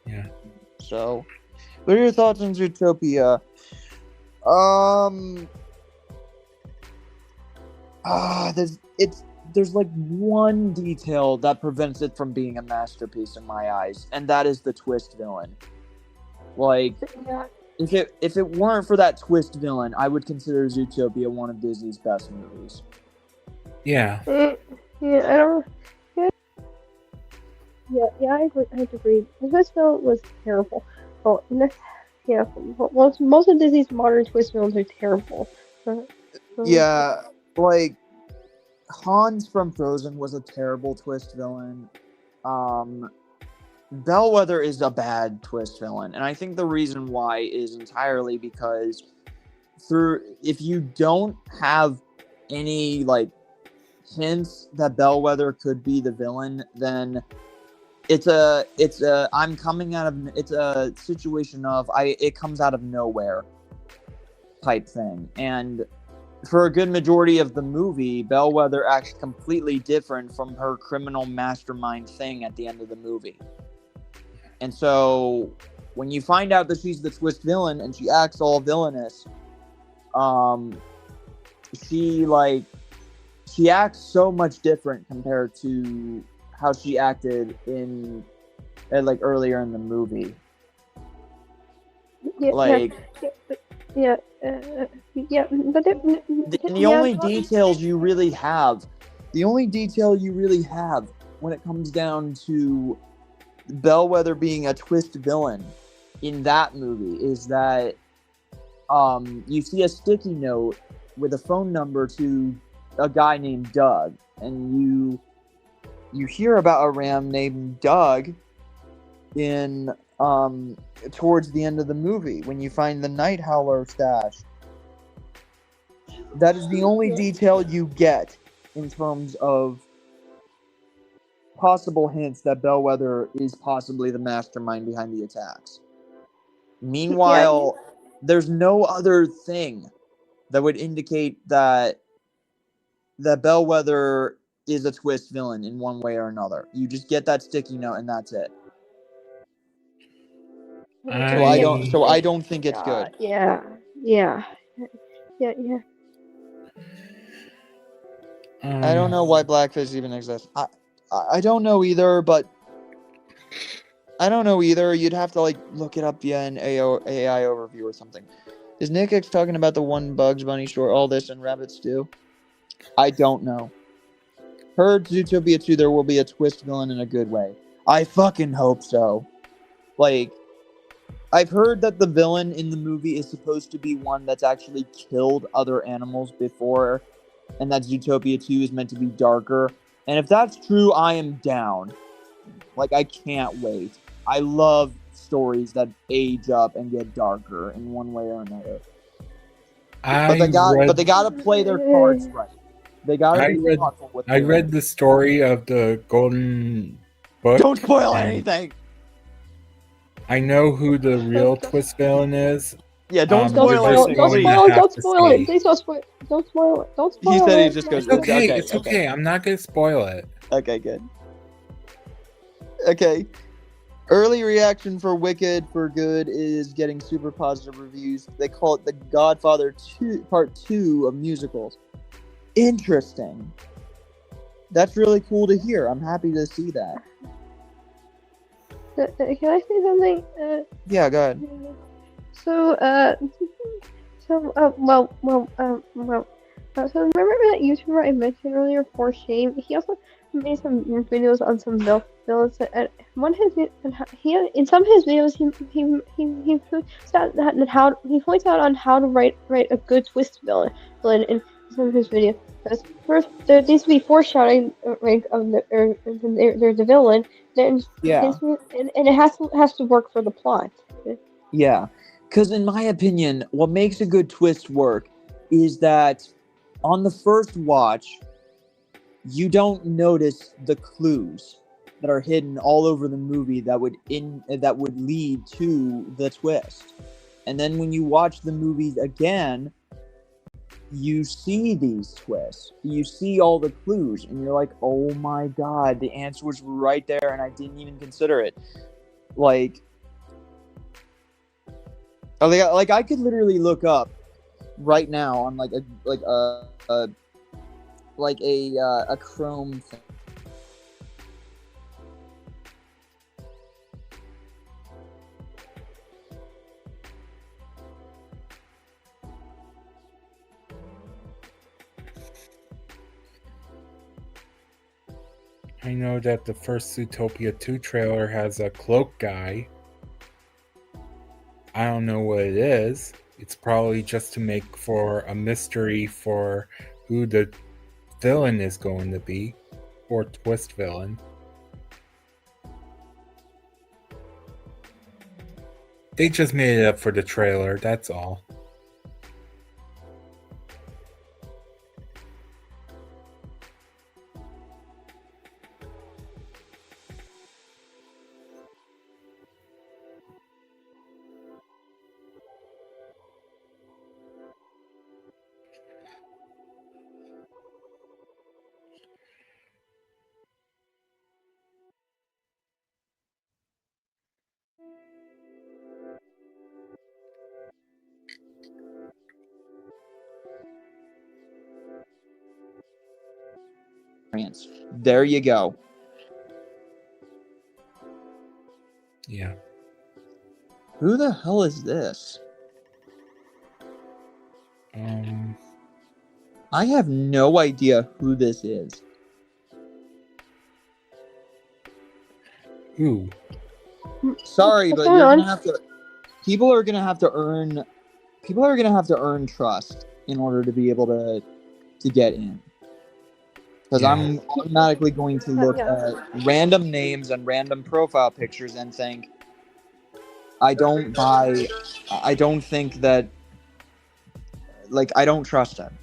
C: Yeah.
A: So, what are your thoughts on Zootopia? There's like one detail that prevents it from being a masterpiece in my eyes, and that is the twist villain. Like,
D: Yeah.
A: if it weren't for that twist villain, I would consider Zootopia one of Disney's best movies.
C: Yeah.
D: Yeah, I don't. Yeah, I agree. I agree. The twist villain was terrible. Well, yeah, most of Disney's modern twist villains are terrible.
A: Yeah, like Hans from Frozen was a terrible twist villain. Bellwether is a bad twist villain, and I think the reason why is entirely because if you don't have any like hints that Bellwether could be the villain, then it's a situation of it comes out of nowhere type thing. And for a good majority of the movie, Bellwether acts completely different from her criminal mastermind thing at the end of the movie. And so when you find out that she's the twist villain and she acts all villainous, she acts so much different compared to how she acted in like earlier in the movie.
D: Yeah,
A: like
D: yeah, but
A: the only details you really have, when it comes down to Bellwether being a twist villain in that movie is that you see a sticky note with a phone number to a guy named Doug, and you hear about a ram named Doug in towards the end of the movie when you find the Night Howler stash. That is the only detail you get in terms of possible hints that Bellwether is possibly the mastermind behind the attacks. Meanwhile, there's no other thing that would indicate that Bellwether is a twist villain in one way or another. You just get that sticky note and that's it. So I don't think it's good.
D: Yeah.
A: I don't know why blackface even exists. I don't know either, but You'd have to like look it up via an AI overview or something. Is Nick X talking about the one Bugs Bunny short, All This and Rabbit Stew? I don't know. Heard Zootopia 2, there will be a twist villain in a good way. I fucking hope so. Like, I've heard that the villain in the movie is supposed to be one that's actually killed other animals before, and that Zootopia 2 is meant to be darker. And if that's true, I am down. Like, I can't wait. I love stories that age up and get darker in one way or another. But they gotta play their cards right. They gotta be thoughtful with
C: I read the story of the Golden Book.
A: Don't spoil anything.
C: I know who the real twist villain is.
A: Yeah, don't spoil it.
D: Don't spoil it. Please don't spoil it. Don't spoil it. Don't spoil it.
A: He said he just goes.
C: It's okay. I'm not gonna spoil it.
A: Okay, good. Okay. Early reaction for Wicked for Good is getting super positive reviews. They call it The Godfather 2 Part 2 of musicals. Interesting. That's really cool to hear. I'm happy to see that.
D: Can I say something?
A: Yeah, go ahead.
D: So remember that YouTuber I mentioned earlier, For Shame? He also made some videos on some villains. And in some of his videos, he points out on how to write a good twist villain. And some of his videos. Because first, there needs to be foreshadowing, like of they're the villain. Then
A: Yeah.
D: and it has to work for the plot.
A: Yeah. Because in my opinion, what makes a good twist work is that on the first watch, you don't notice the clues that are hidden all over the movie that would lead to the twist. And then when you watch the movies again, you see these twists. You see all the clues, and you're like, "Oh my god, the answer was right there, and I didn't even consider it." Like, I could literally look up right now on a Chrome thing.
C: I know that the first Zootopia 2 trailer has a cloak guy. I don't know what it is. It's probably just to make for a mystery for who the villain is going to be, or twist villain. They just made it up for the trailer, that's all.
A: There you go.
C: Yeah.
A: Who the hell is this? I have no idea who this is.
C: Who?
A: Sorry,
D: What's
A: but
D: going
A: you're
D: on?
A: gonna have to. People are gonna have to earn. People are gonna have to earn trust in order to be able to get in. Because
C: Yeah.
A: I'm automatically going to look
D: Yeah.
A: at random names and random profile pictures and think, I don't buy. I don't think that. Like, I don't trust him.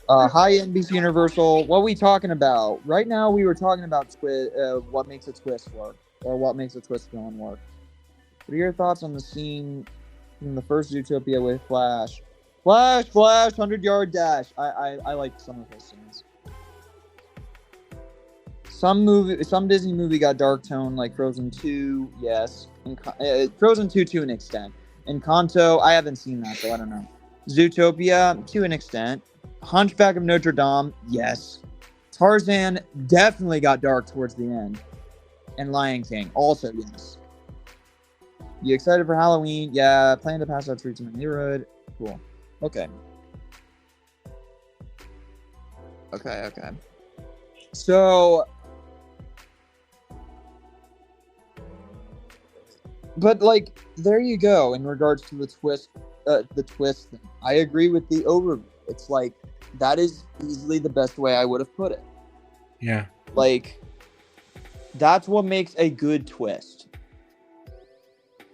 A: Hi, NBC Universal. What are we talking about? Right now, we were talking about what makes a twist work, or what makes a twist villain work. What are your thoughts on the scene in the first Zootopia with Flash? Flash, 100-yard dash. I like some of those scenes. Some Disney movie got dark tone, like Frozen 2, yes. Frozen 2 to an extent. Encanto, I haven't seen that, so I don't know. Zootopia, to an extent. Hunchback of Notre Dame, yes. Tarzan definitely got dark towards the end. And Lion King, also yes. You excited for Halloween? Yeah, plan to pass out treats in my neighborhood. Cool. Okay. So, but like, there you go. In regards to the twist thing, I agree with the overview. It's like, that is easily the best way I would have put it.
C: Yeah.
A: Like, that's what makes a good twist.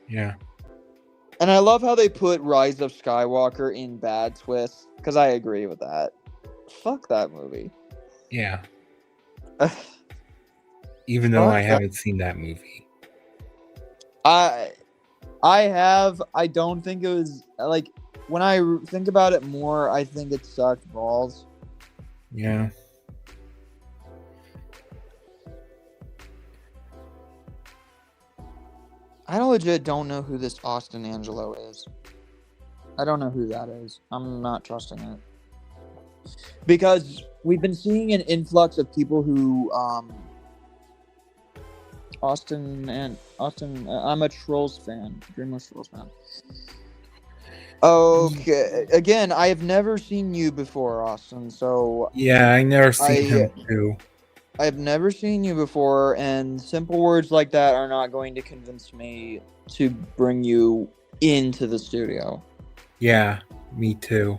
C: Yeah.
A: And I love how they put Rise of Skywalker in bad twists, because I agree with that. Fuck that movie.
C: Yeah. Even though
A: Fuck
C: I
A: that.
C: haven't seen that movie.
A: I have. I don't think it was, like, when I think about it more, I think it sucked balls.
C: Yeah.
A: I legit don't know who this Austin Angelo is. I don't know who that is. I'm not trusting it. Because we've been seeing an influx of people who, Austin, I'm a Trolls fan. DreamWorks Trolls fan. Okay. Again, I have never seen you before, Austin, so...
C: Yeah, I never seen him too.
A: I've never seen you before, and simple words like that are not going to convince me to bring you into the studio.
C: Yeah, me too.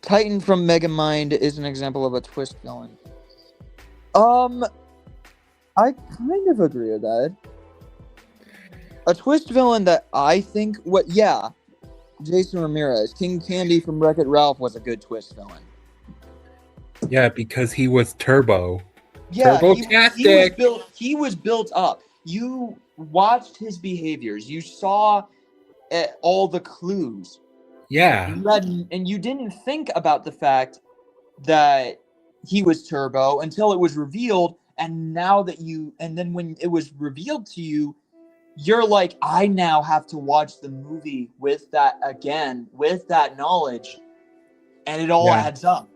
A: Titan from Megamind is an example of a twist villain. I kind of agree with that. A twist villain that I think Jason Ramirez, King Candy from Wreck-It Ralph was a good twist villain.
C: Yeah, because he was Turbo.
A: Yeah,
C: Turbo-tastic!
A: he was built up. You watched his behaviors. You saw all the clues.
C: Yeah.
A: And you didn't think about the fact that he was Turbo until it was revealed. And then when it was revealed to you, you're like, I now have to watch the movie with that knowledge, and it all adds up.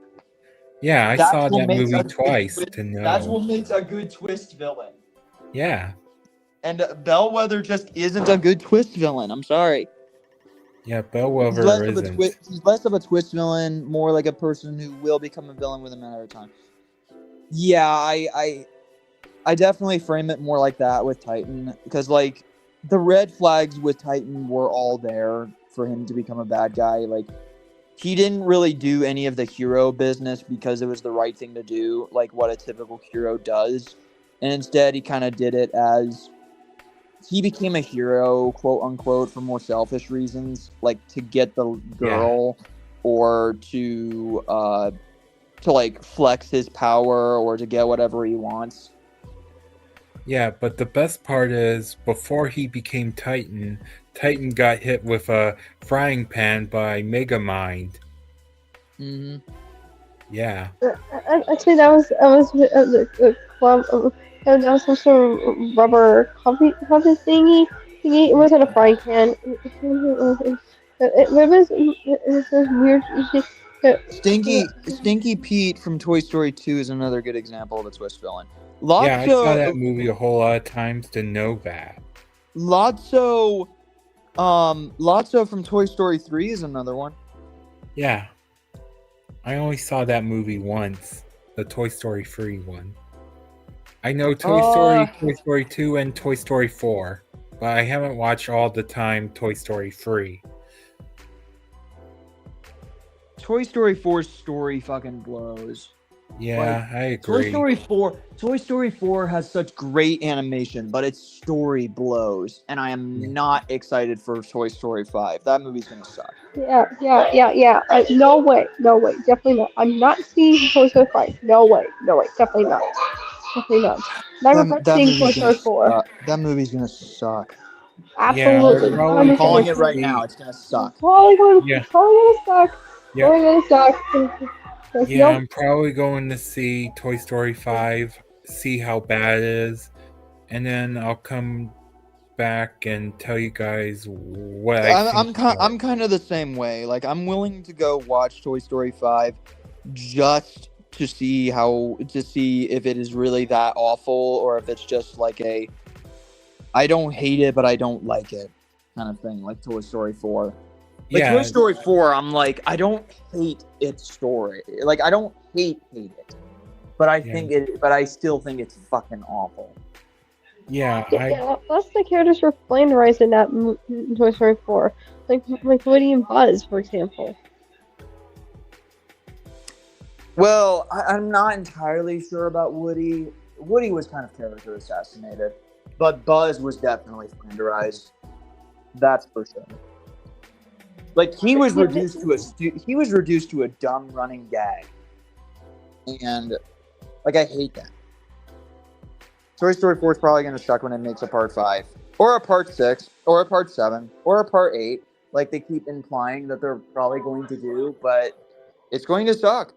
C: Yeah, I saw that movie twice to know.
A: That's what makes a good twist villain.
C: Yeah.
A: And Bellwether just isn't a good twist villain. I'm sorry.
C: Yeah, Bellwether isn't.
A: He's less of a twist villain, more like a person who will become a villain with a matter of time. Yeah, I definitely frame it more like that with Titan, because like the red flags with Titan were all there for him to become a bad guy. Like, he didn't really do any of the hero business because it was the right thing to do, like what a typical hero does. And instead, he kind of did it as he became a hero, quote unquote, for more selfish reasons, like to get the girl or to like flex his power or to get whatever he wants.
C: Yeah, but the best part is, before he became Titan, Titan got hit with a frying pan by Megamind.
A: Mm-hmm.
C: Yeah.
D: Actually, that was some sort of rubber coffee thingy. It wasn't a frying pan. It was weird.
A: Stinky Pete from Toy Story 2 is another good example of a twist villain.
C: I saw that movie a whole lot of times to know that.
A: Lotso from Toy Story 3 is another one.
C: Yeah. I only saw that movie once, the Toy Story 3 one. I know Toy Story 2, and Toy Story 4, but I haven't watched all the time Toy Story 3.
A: Toy Story 4's story fucking blows.
C: Yeah, I agree.
A: Toy Story 4 has such great animation, but its story blows, and I am not excited for Toy Story 5. That movie's gonna suck.
D: Yeah. No way, definitely not. I'm not seeing Toy Story 5. No way, definitely not. I regret seeing Toy Story 4.
A: That movie's gonna suck.
D: Absolutely.
C: Yeah,
A: I'm calling it right now. It's gonna suck.
D: It's probably gonna suck.
C: Yeah, I'm probably going to see Toy Story 5, see how bad it is, and then I'll come back and tell you guys what I think.
A: I'm kind of the same way. Like, I'm willing to go watch Toy Story 5 just to see if it is really that awful, or if it's just like I don't hate it but I don't like it kind of thing, like Toy Story 4. Like, Toy Story 4, I'm like, I don't hate its story. Like, I don't hate it. But I still think it's fucking awful.
D: Yeah, plus the characters were flanderized in that Toy Story 4. Like Woody and Buzz, for example.
A: Well, I'm not entirely sure about Woody. Woody was kind of character assassinated. But Buzz was definitely flanderized. That's for sure. Like, he was reduced to a dumb running gag, and like, I hate that. Toy Story 4 is probably going to suck when it makes a part 5, or a part 6, or a part 7, or a part 8, like they keep implying that they're probably going to do, but it's going to suck.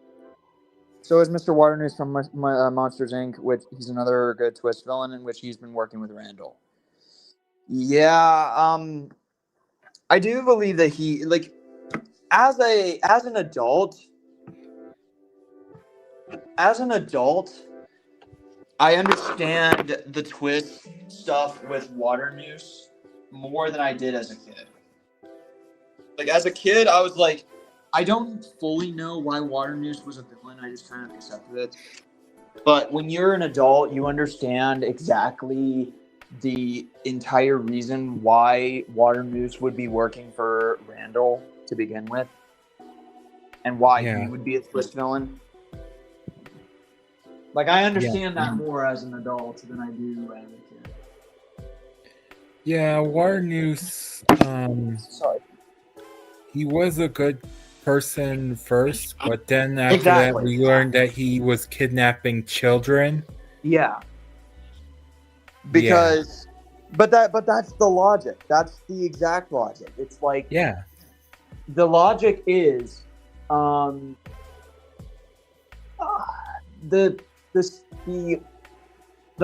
A: So is Mr. Waternoose from Monsters Inc., which he's another good twist villain, in which he's been working with Randall. Yeah, I do believe that he, like, as an adult, I understand the twist stuff with Waternoose more than I did as a kid. Like, as a kid, I was like, I don't fully know why Waternoose was a villain. I just kind of accepted it. But when you're an adult, you understand exactly the entire reason why Waternoose would be working for Randall to begin with. and why
C: Yeah.
A: he would be a twist villain. Like, I understand that more as an adult than I do as a kid.
C: Yeah, War News,
A: Sorry.
C: he was a good person first, but then after
A: Exactly.
C: that we learned that he was kidnapping children.
A: Yeah. Because, but that's the logic. That's the exact logic. It's like,
C: Yeah.
A: the logic is, the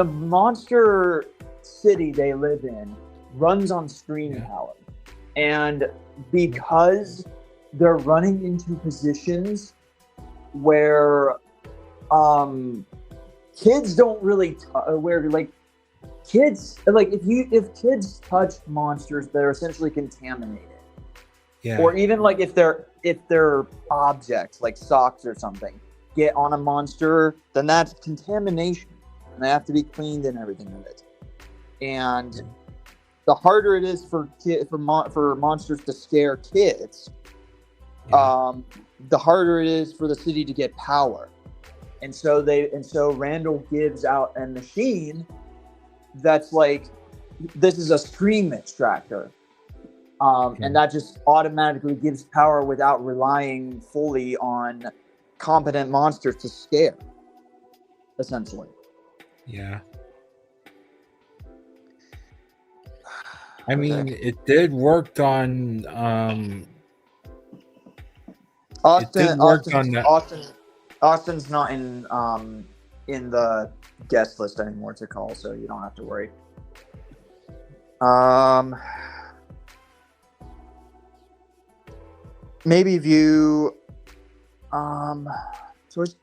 A: monster city they live in runs on screen power, and because they're running into positions where kids don't really if kids touch monsters, they're essentially contaminated.
C: Yeah.
A: Or even like if they're objects like socks or something get on a monster, then that's contamination, and they have to be cleaned and everything of it. And the harder it is for monsters to scare kids, the harder it is for the city to get power. And so Randall gives out a machine that's like, this is a scream extractor. And that just automatically gives power without relying fully on competent monsters to scare, essentially.
C: Yeah. I mean, it did work on
A: Austin's not in the guest list anymore to call, so you don't have to worry. Maybe view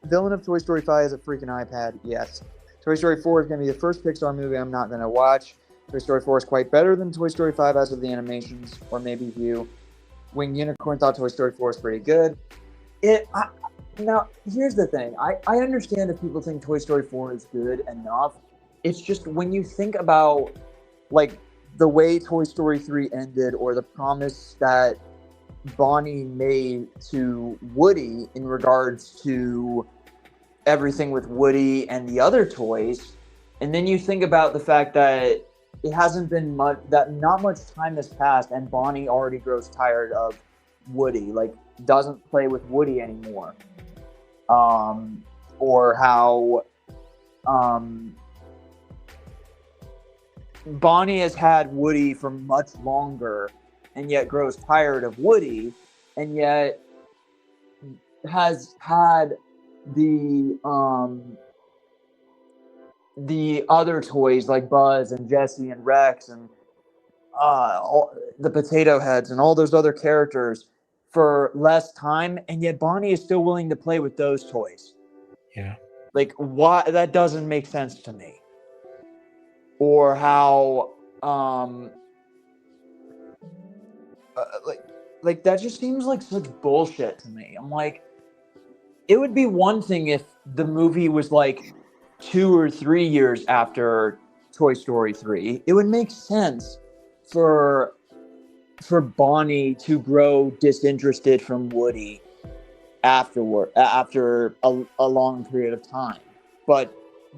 A: villain of Toy Story 5 is a freaking iPad. Yes. Toy Story 4 is going to be the first Pixar movie I'm not going to watch. Toy Story 4 is quite better than Toy Story 5 as of the animations. Or maybe view Winged Unicorn thought Toy Story 4 is pretty good. Now, here's the thing. I understand if people think Toy Story 4 is good enough. It's just when you think about like the way Toy Story 3 ended, or the promise that Bonnie made to Woody in regards to everything with Woody and the other toys, and then you think about the fact that it hasn't been not much time has passed, and Bonnie already grows tired of Woody, like doesn't play with Woody anymore, or how Bonnie has had Woody for much longer and yet grows tired of Woody, and yet has had the other toys like Buzz and Jesse and Rex and the Potato Heads and all those other characters for less time, and yet Bonnie is still willing to play with those toys.
C: Yeah.
A: Like, why? That doesn't make sense to me. Or how like that just seems like such bullshit to me. I'm like, it would be one thing if the movie was like 2 or 3 years after Toy Story 3. It would make sense for Bonnie to grow disinterested from Woody after a long period of time. But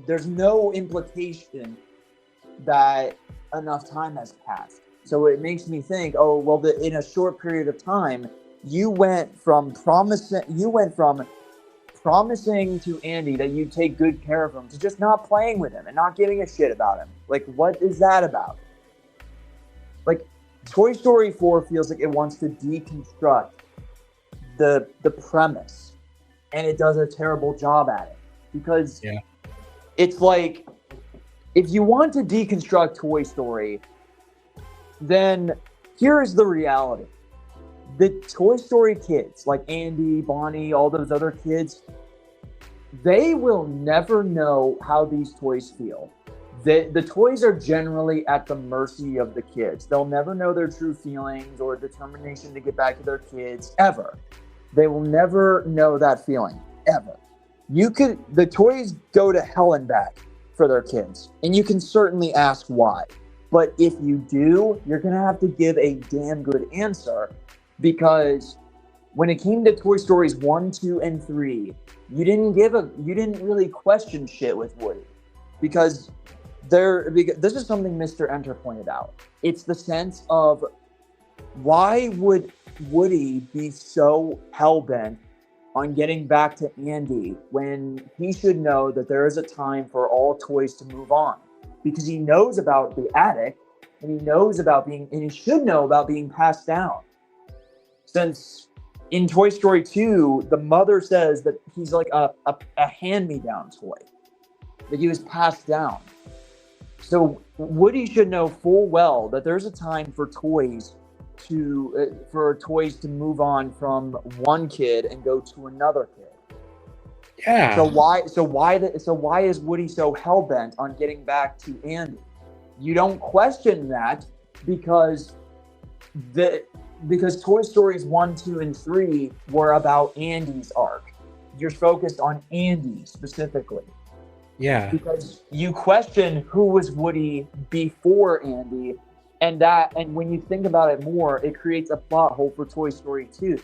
A: there's no implication that enough time has passed. So it makes me think, oh, well, in a short period of time, you went from promising to Andy that you take good care of him to just not playing with him and not giving a shit about him. Like, what is that about? Like, Toy Story 4 feels like it wants to deconstruct the premise, and it does a terrible job at it. Because it's like, if you want to deconstruct Toy Story, then here is the reality. The Toy Story kids, like Andy, Bonnie, all those other kids, they will never know how these toys feel. The toys are generally at the mercy of the kids. They'll never know their true feelings or determination to get back to their kids, ever. They will never know that feeling, ever. The toys go to hell and back for their kids, and you can certainly ask why. But if you do, you're going to have to give a damn good answer, because when it came to Toy Stories 1, 2, and 3, you didn't really question shit with Woody. Because this is something Mr. Enter pointed out. It's the sense of, why would Woody be so hell-bent on getting back to Andy when he should know that there is a time for all toys to move on? Because he knows about the attic, and he should know about being passed down. Since in Toy Story 2, the mother says that he's like a hand-me-down toy, that he was passed down. So Woody should know full well that there's a time for toys to move on from one kid and go to another kid.
C: Yeah.
A: So why is Woody so hell-bent on getting back to Andy? You don't question that because Toy Stories 1, 2, and 3 were about Andy's arc. You're focused on Andy specifically.
C: Yeah.
A: Because you question who was Woody before Andy, and when you think about it more, it creates a plot hole for Toy Story 2.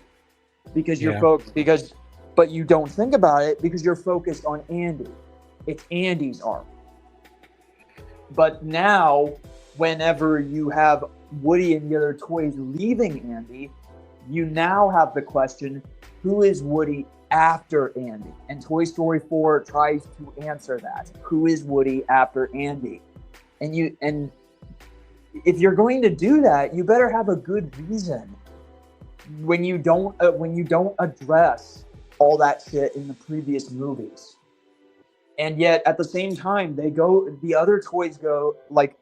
A: Because but you don't think about it because you're focused on Andy. It's Andy's arc. But now, whenever you have Woody and the other toys leaving Andy, you now have the question, who is Woody after Andy? And Toy Story 4 tries to answer that. Who is Woody after Andy? And if you're going to do that, you better have a good reason when you don't address all that shit in the previous movies. And yet at the same time, the other toys go like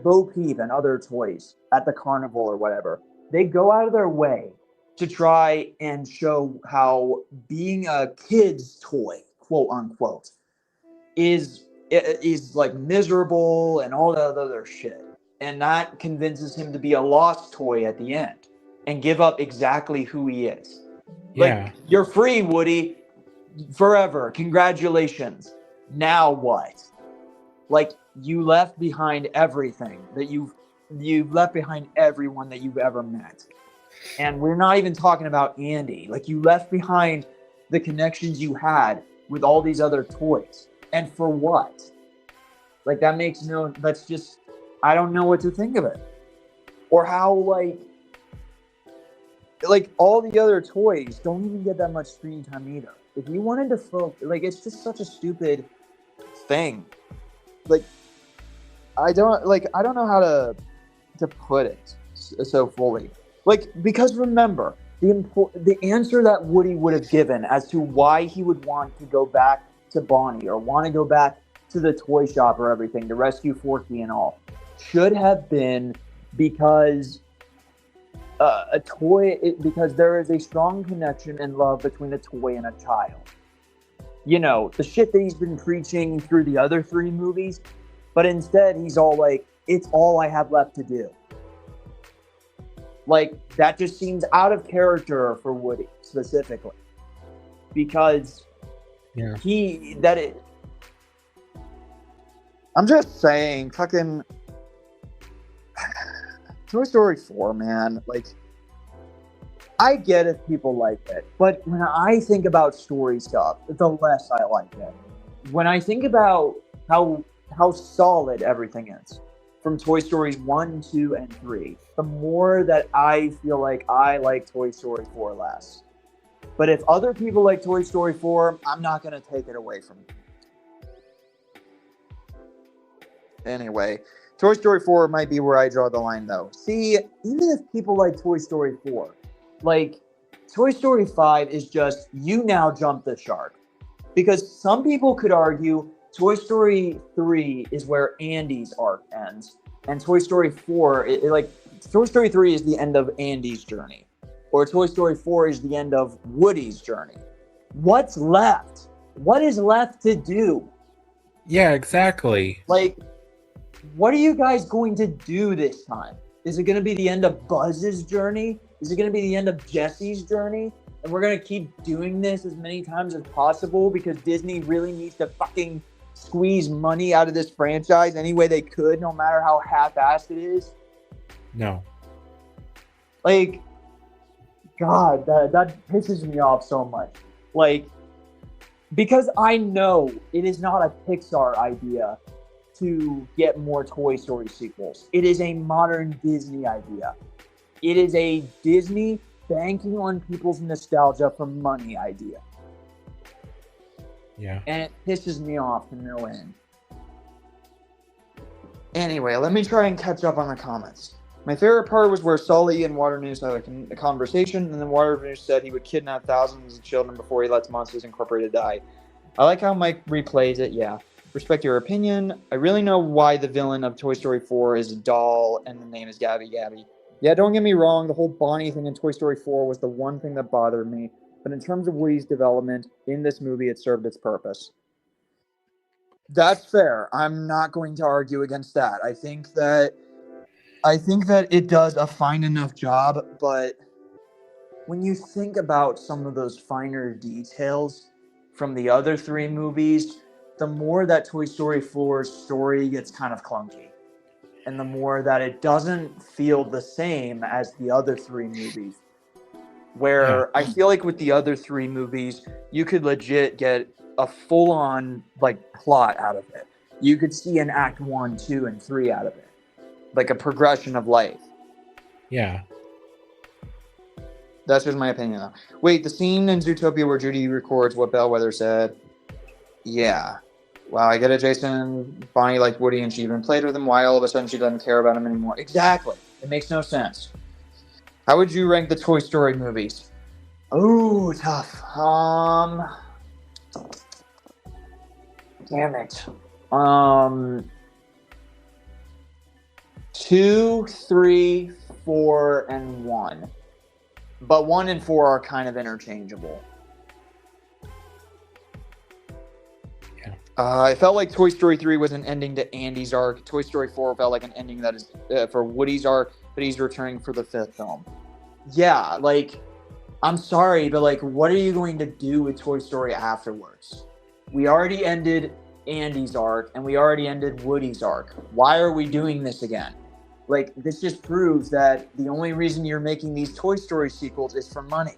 A: Bo Peep and other toys at the carnival or whatever. They go out of their way to try and show how being a kid's toy, quote unquote, is like miserable and all that other shit. And that convinces him to be a lost toy at the end and give up exactly who he is.
C: Yeah.
A: Like, you're free, Woody, forever. Congratulations. Now what? Like, you left behind everything that you've left behind everyone that you've ever met. And we're not even talking about Andy. Like, you left behind the connections you had with all these other toys. And for what? Like, that's just, I don't know what to think of it. Or how, like all the other toys don't even get that much screen time either. If you wanted to focus, like, it's just such a stupid thing. Like, I don't know how to put it so fully. Like, because remember, the answer that Woody would have given as to why he would want to go back to Bonnie or want to go back to the toy shop or everything to rescue Forky and all should have been because because there is a strong connection and love between a toy and a child. You know, the shit that he's been preaching through the other 3 movies, but instead he's all like, it's all I have left to do. Like, that just seems out of character for Woody specifically. Because I'm just saying, fucking Toy Story 4, man. Like, I get if people like it, but when I think about story stuff, the less I like it. When I think about how solid everything is from Toy Stories 1, 2, and 3, the more that I feel like I like Toy Story 4 less. But if other people like Toy Story 4, I'm not going to take it away from them. Anyway, Toy Story 4 might be where I draw the line, though. See, even if people like Toy Story 4, like, Toy Story 5 is just, you now jump the shark. Because some people could argue Toy Story 3 is where Andy's arc ends. And Toy Story 4, Toy Story 3 is the end of Andy's journey. Or Toy Story 4 is the end of Woody's journey. What's left? What is left to do?
C: Yeah, exactly.
A: Like, what are you guys going to do this time? Is it going to be the end of Buzz's journey? Is it going to be the end of Jesse's journey? And we're going to keep doing this as many times as possible because Disney really needs to fucking squeeze money out of this franchise any way they could, no matter how half-assed it is?
C: No.
A: Like, God, that pisses me off so much. Like, because I know it is not a Pixar idea to get more Toy Story sequels. It is a modern Disney idea. It is a Disney banking on people's nostalgia for money idea.
C: Yeah.
A: And it pisses me off to no end. Anyway, let me try and catch up on the comments. My favorite part was where Sully and Waternoose had a conversation, and then Waternoose said he would kidnap thousands of children before he lets Monsters Incorporated die. I like how Mike replays it, yeah. Respect your opinion. I really know why the villain of Toy Story 4 is a doll and the name is Gabby Gabby. Yeah, don't get me wrong, the whole Bonnie thing in Toy Story 4 was the one thing that bothered me, but in terms of Woody's development, in this movie it served its purpose. That's fair. I'm not going to argue against that. I think that it does a fine enough job, but when you think about some of those finer details from the other three movies, the more that Toy Story 4's story gets kind of clunky, and the more that it doesn't feel the same as the other three movies. Where I feel like with the other three movies, you could legit get a full-on plot out of it. You could see an Act 1, 2, and 3 out of it. Like a progression of life.
C: Yeah.
A: That's just my opinion, though. Wait, the scene in Zootopia where Judy records what Bellwether said. Yeah. Wow, I get it, Jason. Bonnie liked Woody and she even played with him. Why all of a sudden she doesn't care about him anymore? Exactly. It makes no sense. How would you rank the Toy Story movies? Oh, tough. Damn it. 2, 3, 4, and 1. But 1 and 4 are kind of interchangeable.
C: Yeah.
A: I felt like Toy Story 3 was an ending to Andy's arc. Toy Story 4 felt like an ending that is for Woody's arc, but he's returning for the 5th film. Yeah, I'm sorry, but what are you going to do with Toy Story afterwards? We already ended Andy's arc, and we already ended Woody's arc. Why are we doing this again? This just proves that the only reason you're making these Toy Story sequels is for money.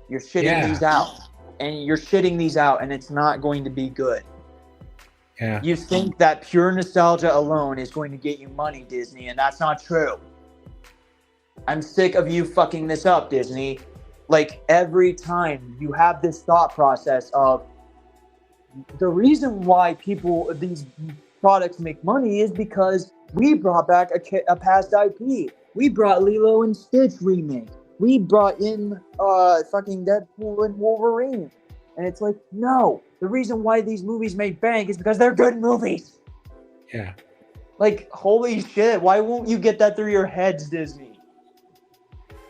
A: You're shitting these out. And you're shitting these out, and it's not going to be good.
C: Yeah.
A: You think that pure nostalgia alone is going to get you money, Disney, and that's not true. I'm sick of you fucking this up, Disney. Every time you have this thought process of the reason why these products make money is because we brought back a past IP. We brought Lilo and Stitch remake. We brought in fucking Deadpool and Wolverine. And it's no. The reason why these movies make bank is because they're good movies.
C: Yeah.
A: Holy shit. Why won't you get that through your heads, Disney?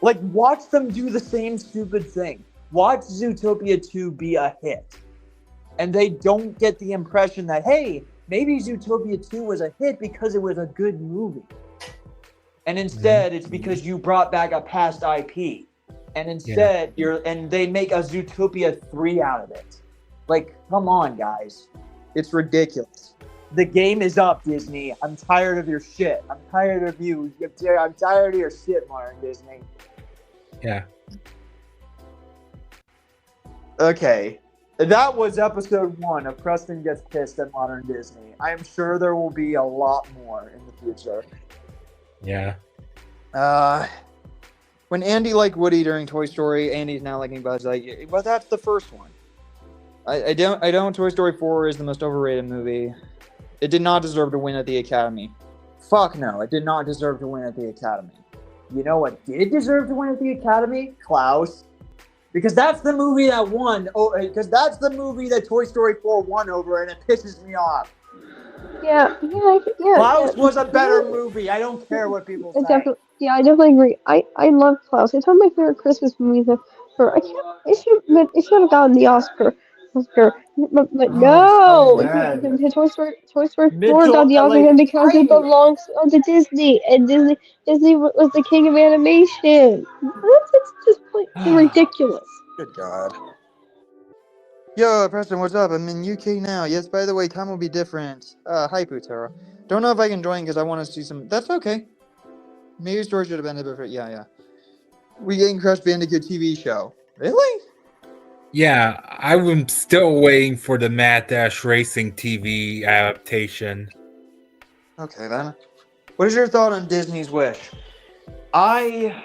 A: Watch them do the same stupid thing. Watch Zootopia 2 be a hit. And they don't get the impression that, hey, maybe Zootopia 2 was a hit because it was a good movie. And instead, it's because you brought back a past IP. And instead, they make a Zootopia 3 out of it. Come on, guys. It's ridiculous. The game is up, Disney. I'm tired of your shit. I'm tired of you. I'm tired of your shit, modern Disney.
C: Yeah.
A: Okay. That was episode 1 of Preston Gets Pissed at Modern Disney. I am sure there will be a lot more in the future.
C: Yeah.
A: When Andy liked Woody during Toy Story, Andy's now liking Buzz Lightyear. Well, that's the first one. I don't. Toy Story 4 is the most overrated movie. It did not deserve to win at the Academy. Fuck no, it did not deserve to win at the Academy. You know what did deserve to win at the Academy? Klaus. Because that's the movie that won. Because that's the movie that Toy Story 4 won over, and it pisses me off.
D: Yeah.
A: Klaus was a better movie. I don't care what people say.
D: I definitely agree. I love Klaus. It's one of my favorite Christmas movies ever. It should have gotten the Oscar. But no, Toy Story 4 got the Oscar because it belongs to Disney, and Disney was the king of animation. It's just ridiculous.
A: Good God. Yo, Preston, what's up? I'm in UK now. Yes, by the way, time will be different. Hi, Putera. Don't know if I can join because I want to see some... That's okay. Maybe story should have been a bit... Yeah. We getting Crash Bandicoot TV show. Really?
C: Yeah, I'm still waiting for the Mad Dash Racing TV adaptation.
A: Okay then. What is your thought on Disney's Wish? I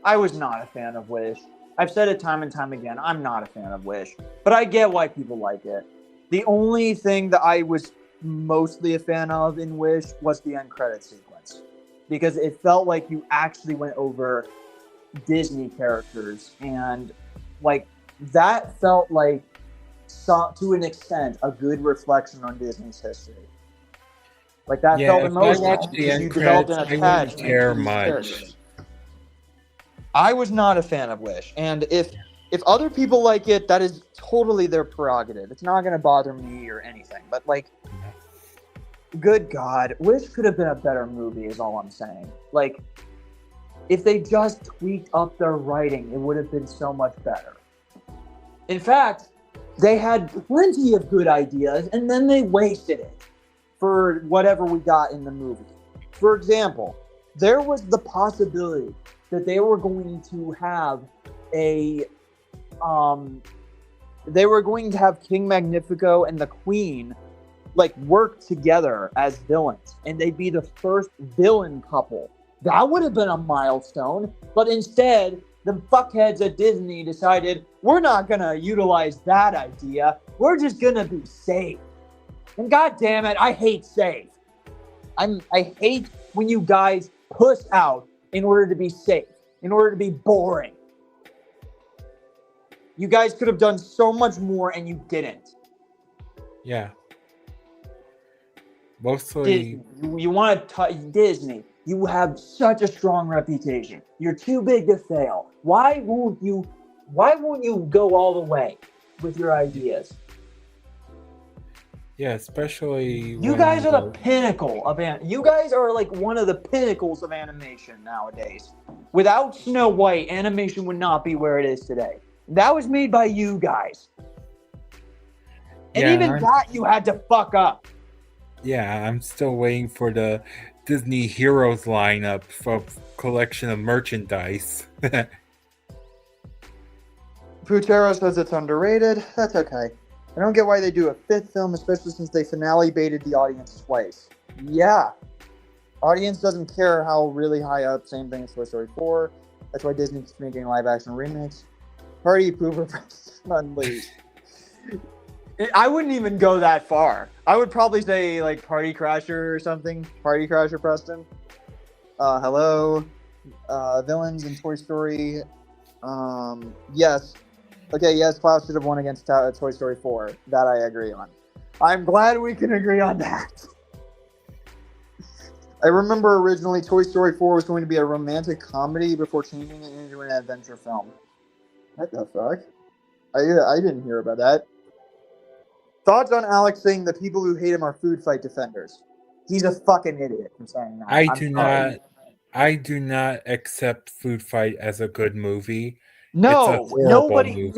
A: was not a fan of Wish. I've said it time and time again. I'm not a fan of Wish, but I get why people like it. The only thing that I was mostly a fan of in Wish was the end credit sequence, because it felt like you actually went over Disney characters, and like that felt like, to an extent, a good reflection on Disney's history. Like that felt
C: if I
A: emotional
C: watched the
A: because
C: end
A: you developed
C: credits,
A: an
C: I wouldn't
A: attachment
C: care
A: to these
C: much.
A: characters. I was not a fan of Wish, and if other people like it, that is totally their prerogative. It's not going to bother me or anything. But like, good God, Wish could have been a better movie. Is all I'm saying. Like, if they just tweaked up their writing, it would have been so much better. In fact, they had plenty of good ideas, and then they wasted it for whatever we got in the movie. For example, there was the possibility that they were going to have King Magnifico and the Queen like work together as villains, and they'd be the first villain couple. That would have been a milestone, but instead, the fuckheads at Disney decided, we're not gonna utilize that idea. We're just gonna be safe. And god damn it, I hate safe. I hate when you guys push out in order to be safe, in order to be boring. You guys could have done so much more and you didn't.
C: Yeah. Mostly...
A: Disney. You want to Disney. You have such a strong reputation. You're too big to fail. Why won't you go all the way with your ideas?
C: Yeah, especially
A: you guys are the pinnacle of you guys are like one of the pinnacles of animation nowadays. Without Snow White, animation would not be where it is today. That was made by you guys. And even that you had to fuck up.
C: Yeah, I'm still waiting for the Disney Heroes lineup for collection of merchandise.
A: Putero says it's underrated. That's okay. I don't get why they do a fifth film, especially since they finale baited the audience twice. Yeah. Audience doesn't care how really high up. Same thing as Toy Story 4. That's why Disney keeps making live-action remakes. Party Pooper Unleashed. I wouldn't even go that far. I would probably say like Party Crasher or something. Party Crasher Preston. Hello. Villains in Toy Story. Yes. Okay, yes, Klaus should have won against Toy Story 4. That I agree on. I'm glad we can agree on that. I remember originally Toy Story 4 was going to be a romantic comedy before changing it into an adventure film. What the fuck? I didn't hear about that. Thoughts on Alex saying the people who hate him are food fight defenders? He's a fucking idiot for saying that.
C: I do not accept Food Fight as a good movie.
A: No, nobody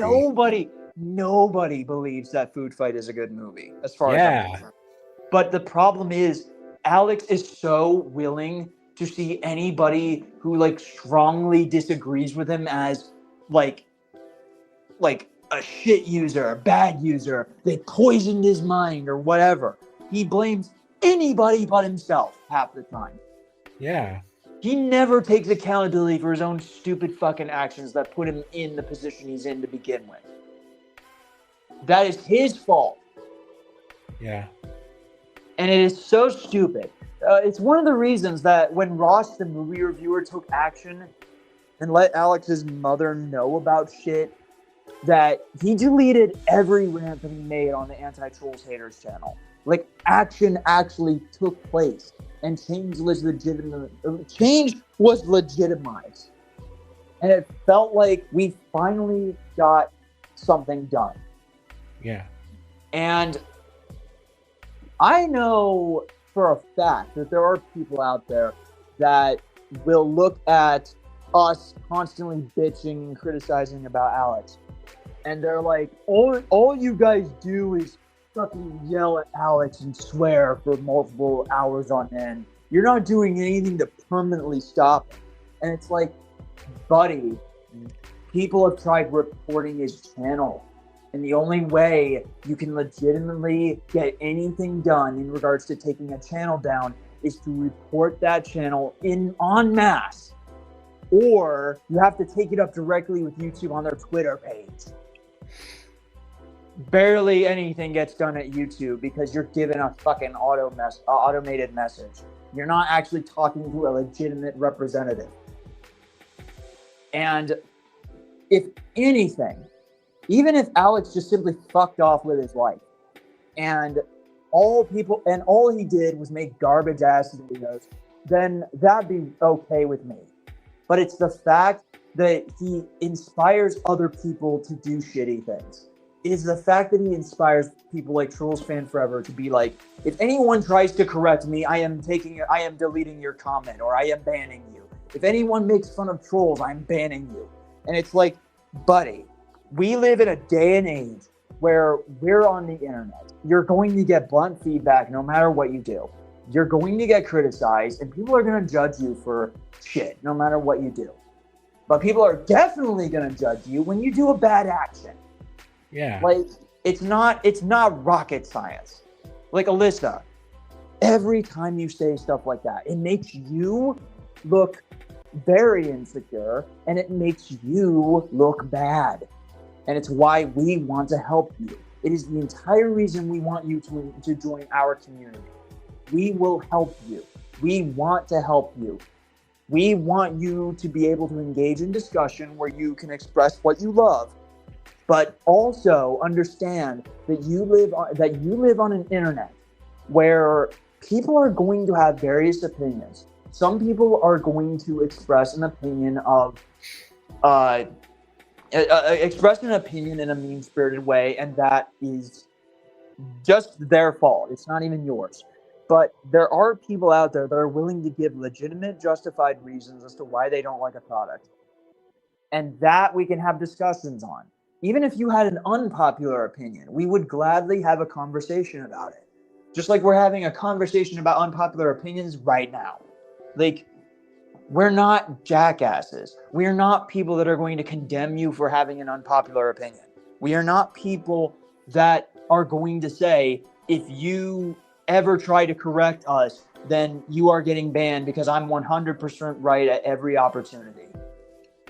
A: believes that Food Fight is a good movie, as far as I'm concerned. But the problem is, Alex is so willing to see anybody who like strongly disagrees with him as like a shit user, a bad user. They poisoned his mind or whatever. He blames anybody but himself half the time.
C: Yeah.
A: He never takes accountability for his own stupid fucking actions that put him in the position he's in to begin with. That is his fault.
C: Yeah.
A: And it is so stupid. It's one of the reasons that when Ross, the movie reviewer, took action and let Alex's mother know about shit, that he deleted every rant that he made on the Anti-Trolls Haters channel. Like, action actually took place, and change was legitimized. And it felt like we finally got something done.
C: Yeah.
A: And I know for a fact that there are people out there that will look at us constantly bitching and criticizing about Alex. And they're like, all you guys do is fucking yell at Alex and swear for multiple hours on end. You're not doing anything to permanently stop him. And it's like, buddy, people have tried reporting his channel. And the only way you can legitimately get anything done in regards to taking a channel down is to report that channel en masse. Or you have to take it up directly with YouTube on their Twitter page. Barely anything gets done at YouTube because you're given a fucking automated message. You're not actually talking to a legitimate representative. And if anything, even if Alex just simply fucked off with his life and all he did was make garbage ass videos, then that'd be okay with me. But it's the fact that he inspires other people to do shitty things. It is the fact that he inspires people like Trolls Fan Forever to be like, if anyone tries to correct me, I am deleting your comment, or I am banning you. If anyone makes fun of trolls, I'm banning you. And it's like, buddy, we live in a day and age where we're on the internet. You're going to get blunt feedback no matter what you do. You're going to get criticized, and people are going to judge you for shit no matter what you do. But people are definitely going to judge you when you do a bad action.
C: Yeah.
A: Like, it's not rocket science. Like, Alyssa, every time you say stuff like that, it makes you look very insecure, and it makes you look bad. And it's why we want to help you. It is the entire reason we want you to join our community. We will help you. We want to help you. We want you to be able to engage in discussion where you can express what you love, but also understand that you live on an internet where people are going to have various opinions. Some people are going to express an opinion in a mean-spirited way, and that is just their fault. It's not even yours. But there are people out there that are willing to give legitimate, justified reasons as to why they don't like a product. And that we can have discussions on. Even if you had an unpopular opinion, we would gladly have a conversation about it. Just like we're having a conversation about unpopular opinions right now. Like, we're not jackasses. We're not people that are going to condemn you for having an unpopular opinion. We are not people that are going to say, if you ever try to correct us, then you are getting banned because I'm 100% right at every opportunity.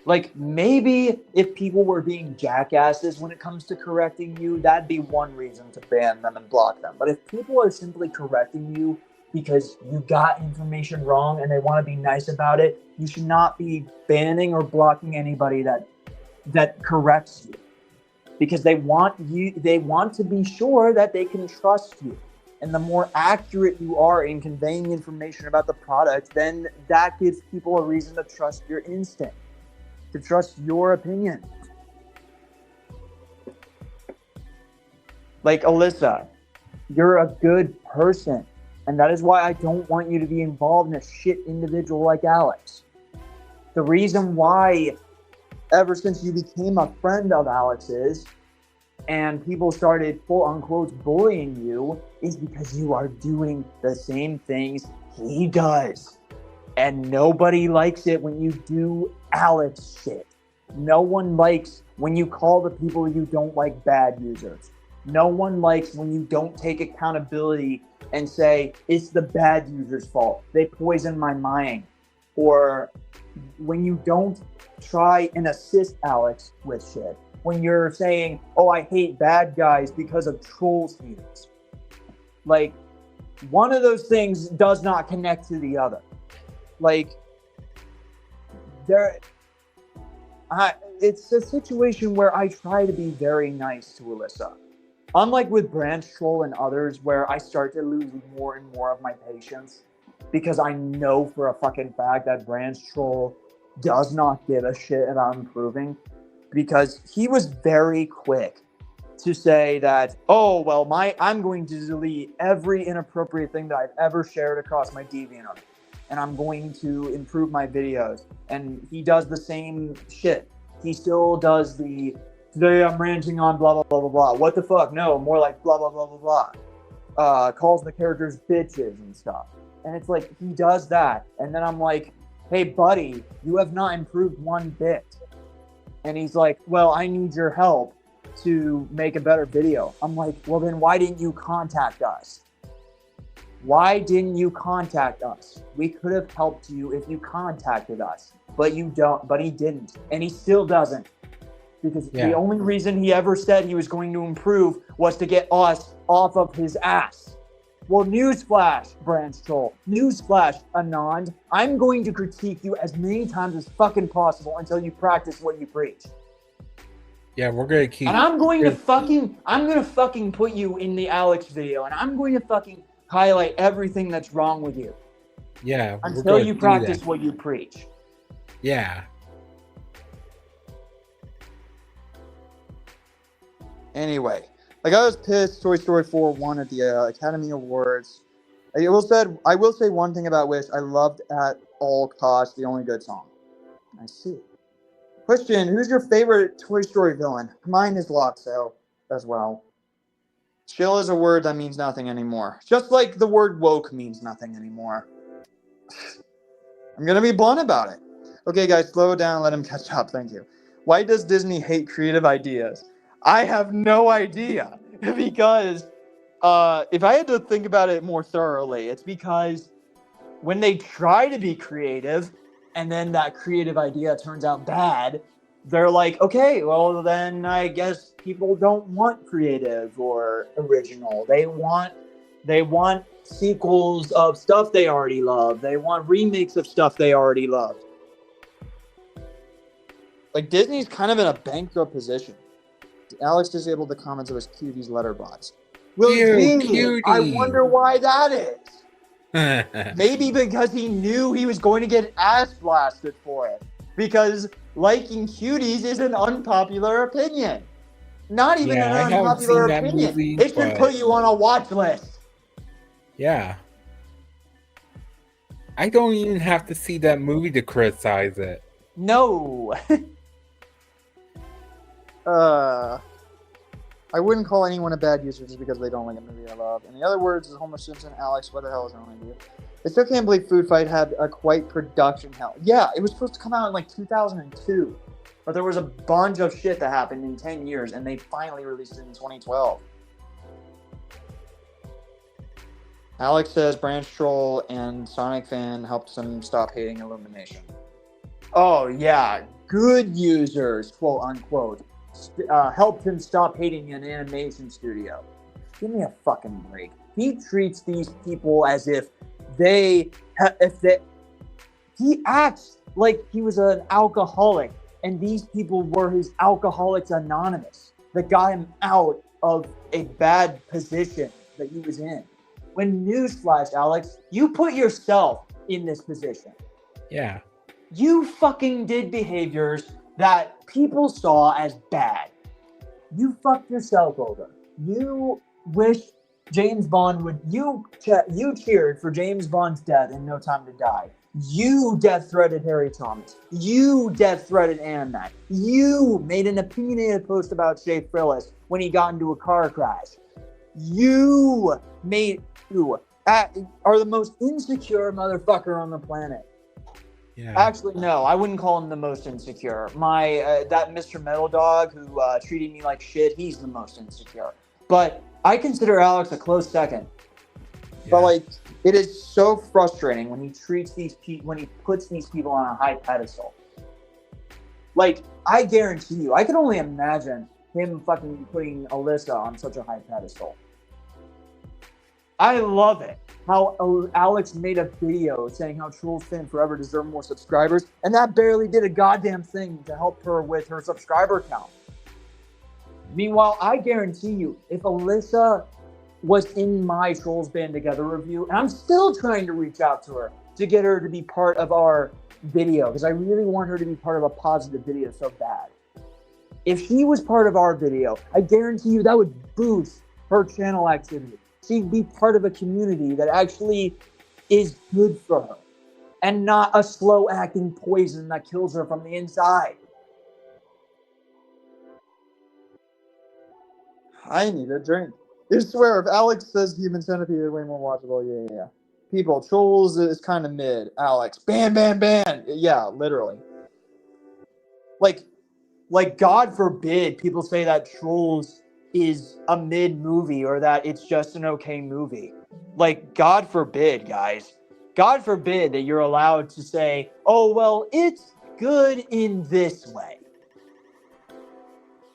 A: Like, maybe if people were being jackasses when it comes to correcting you, that'd be one reason to ban them and block them. But if people are simply correcting you because you got information wrong and they want to be nice about it, you should not be banning or blocking anybody that corrects you, because they want to be sure that they can trust you. And the more accurate you are in conveying information about the product, then that gives people a reason to trust your instinct, to trust your opinion. Like, Alyssa, you're a good person. And that is why I don't want you to be involved in a shit individual like Alex. The reason why, ever since you became a friend of Alex's, and people started quote-unquote bullying you, is because you are doing the same things he does. And nobody likes it when you do Alex shit. No one likes when you call the people you don't like bad users. No one likes when you don't take accountability and say, it's the bad user's fault. They poisoned my mind. Or when you don't try and assist Alex with shit. When you're saying, oh, I hate bad guys because of trolls haters. Like, one of those things does not connect to the other. Like, it's a situation where I try to be very nice to Alyssa. Unlike with Branch Troll and others, where I start to lose more and more of my patience, because I know for a fucking fact that Branch Troll does not give a shit about improving, because he was very quick to say that, oh, well, I'm going to delete every inappropriate thing that I've ever shared across my DeviantArt, and I'm going to improve my videos. And he does the same shit. He still does the, today I'm ranting on blah, blah, blah, blah, blah. What the fuck? No, more like blah, blah, blah, blah, blah. Calls the characters bitches and stuff. And it's like, he does that. And then I'm like, hey, buddy, you have not improved one bit. And he's like, well, I need your help to make a better video. I'm like, well, then why didn't you contact us? Why didn't you contact us? We could have helped you if you contacted us, but you don't. But he didn't, and he still doesn't, because the only reason he ever said he was going to improve was to get us off of his ass. Well, newsflash, Branch Troll. Newsflash, Anand. I'm going to critique you as many times as fucking possible until you practice what you preach.
C: Yeah, we're gonna keep.
A: And I'm gonna fucking put you in the Alex video, and I'm going to fucking highlight everything that's wrong with you.
C: Yeah,
A: until you practice what you preach.
C: Yeah.
A: Anyway, like I was pissed Toy Story 4 won at the Academy Awards. I will say one thing about Wish. I loved at all costs the only good song. I see. Question: who's your favorite Toy Story villain? Mine is Lotso as well. Chill is a word that means nothing anymore. Just like the word woke means nothing anymore. I'm going to be blunt about it. Okay, guys, slow it down. Let him catch up. Thank you. Why does Disney hate creative ideas? I have no idea. Because if I had to think about it more thoroughly, it's because when they try to be creative and then that creative idea turns out bad, they're like, okay, well, then I guess people don't want creative or original. They want sequels of stuff they already love. They want remakes of stuff they already loved. Like, Disney's kind of in a bankrupt position. Alex disabled the comments of his Cutie's letterbox. Well, gee, I wonder why that is. Maybe because he knew he was going to get ass blasted for it. Because liking Cuties is an unpopular opinion. Not even an unpopular opinion. It should put you on a watch list.
C: Yeah. I don't even have to see that movie to criticize it.
A: No. I wouldn't call anyone a bad user just because they don't like a movie I love. In the other words, is Homer Simpson, Alex, what the hell is wrong with you? I still can't believe Food Fight had a quite production hell. Yeah, it was supposed to come out in like 2002. But there was a bunch of shit that happened in 10 years, and they finally released it in 2012. Alex says Branch Troll and Sonic Fan helped him stop hating Illumination. Oh, yeah. Good users, quote unquote, helped him stop hating an animation studio. Give me a fucking break. He treats these people as if he acts like he was an alcoholic, and these people were his Alcoholics Anonymous that got him out of a bad position that he was in. When newsflash, Alex, you put yourself in this position.
C: Yeah.
A: You fucking did behaviors that people saw as bad. You fucked yourself over. You wish James Bond would. You cheered for James Bond's death in No Time to Die. You death threatened Harry Thomas. You death threatened Anna Mac. You made an opinionated post about Shea Frillis when he got into a car crash. You are the most insecure motherfucker on the planet.
C: Yeah.
A: Actually, no, I wouldn't call him the most insecure. That Mr. Metal Dog who treated me like shit, he's the most insecure. But I consider Alex a close second. Yeah. But like, it is so frustrating when he treats when he puts these people on a high pedestal. Like, I guarantee you, I can only imagine him fucking putting Alyssa on such a high pedestal. I love it. How Alex made a video saying how Trolls Fan Forever deserve more subscribers, and that barely did a goddamn thing to help her with her subscriber count. Meanwhile, I guarantee you, if Alyssa was in my Trolls Band Together review, and I'm still trying to reach out to her to get her to be part of our video, because I really want her to be part of a positive video so bad. If she was part of our video, I guarantee you that would boost her channel activity. She'd be part of a community that actually is good for her and not a slow-acting poison that kills her from the inside. I need a drink. I swear, if Alex says Human Centipede is way more watchable, yeah. people, Trolls is kind of mid. Alex, ban. Yeah, literally. Like, God forbid people say that Trolls is a mid movie or that it's just an okay movie. Like, God forbid, guys. God forbid that you're allowed to say, oh, well, it's good in this way.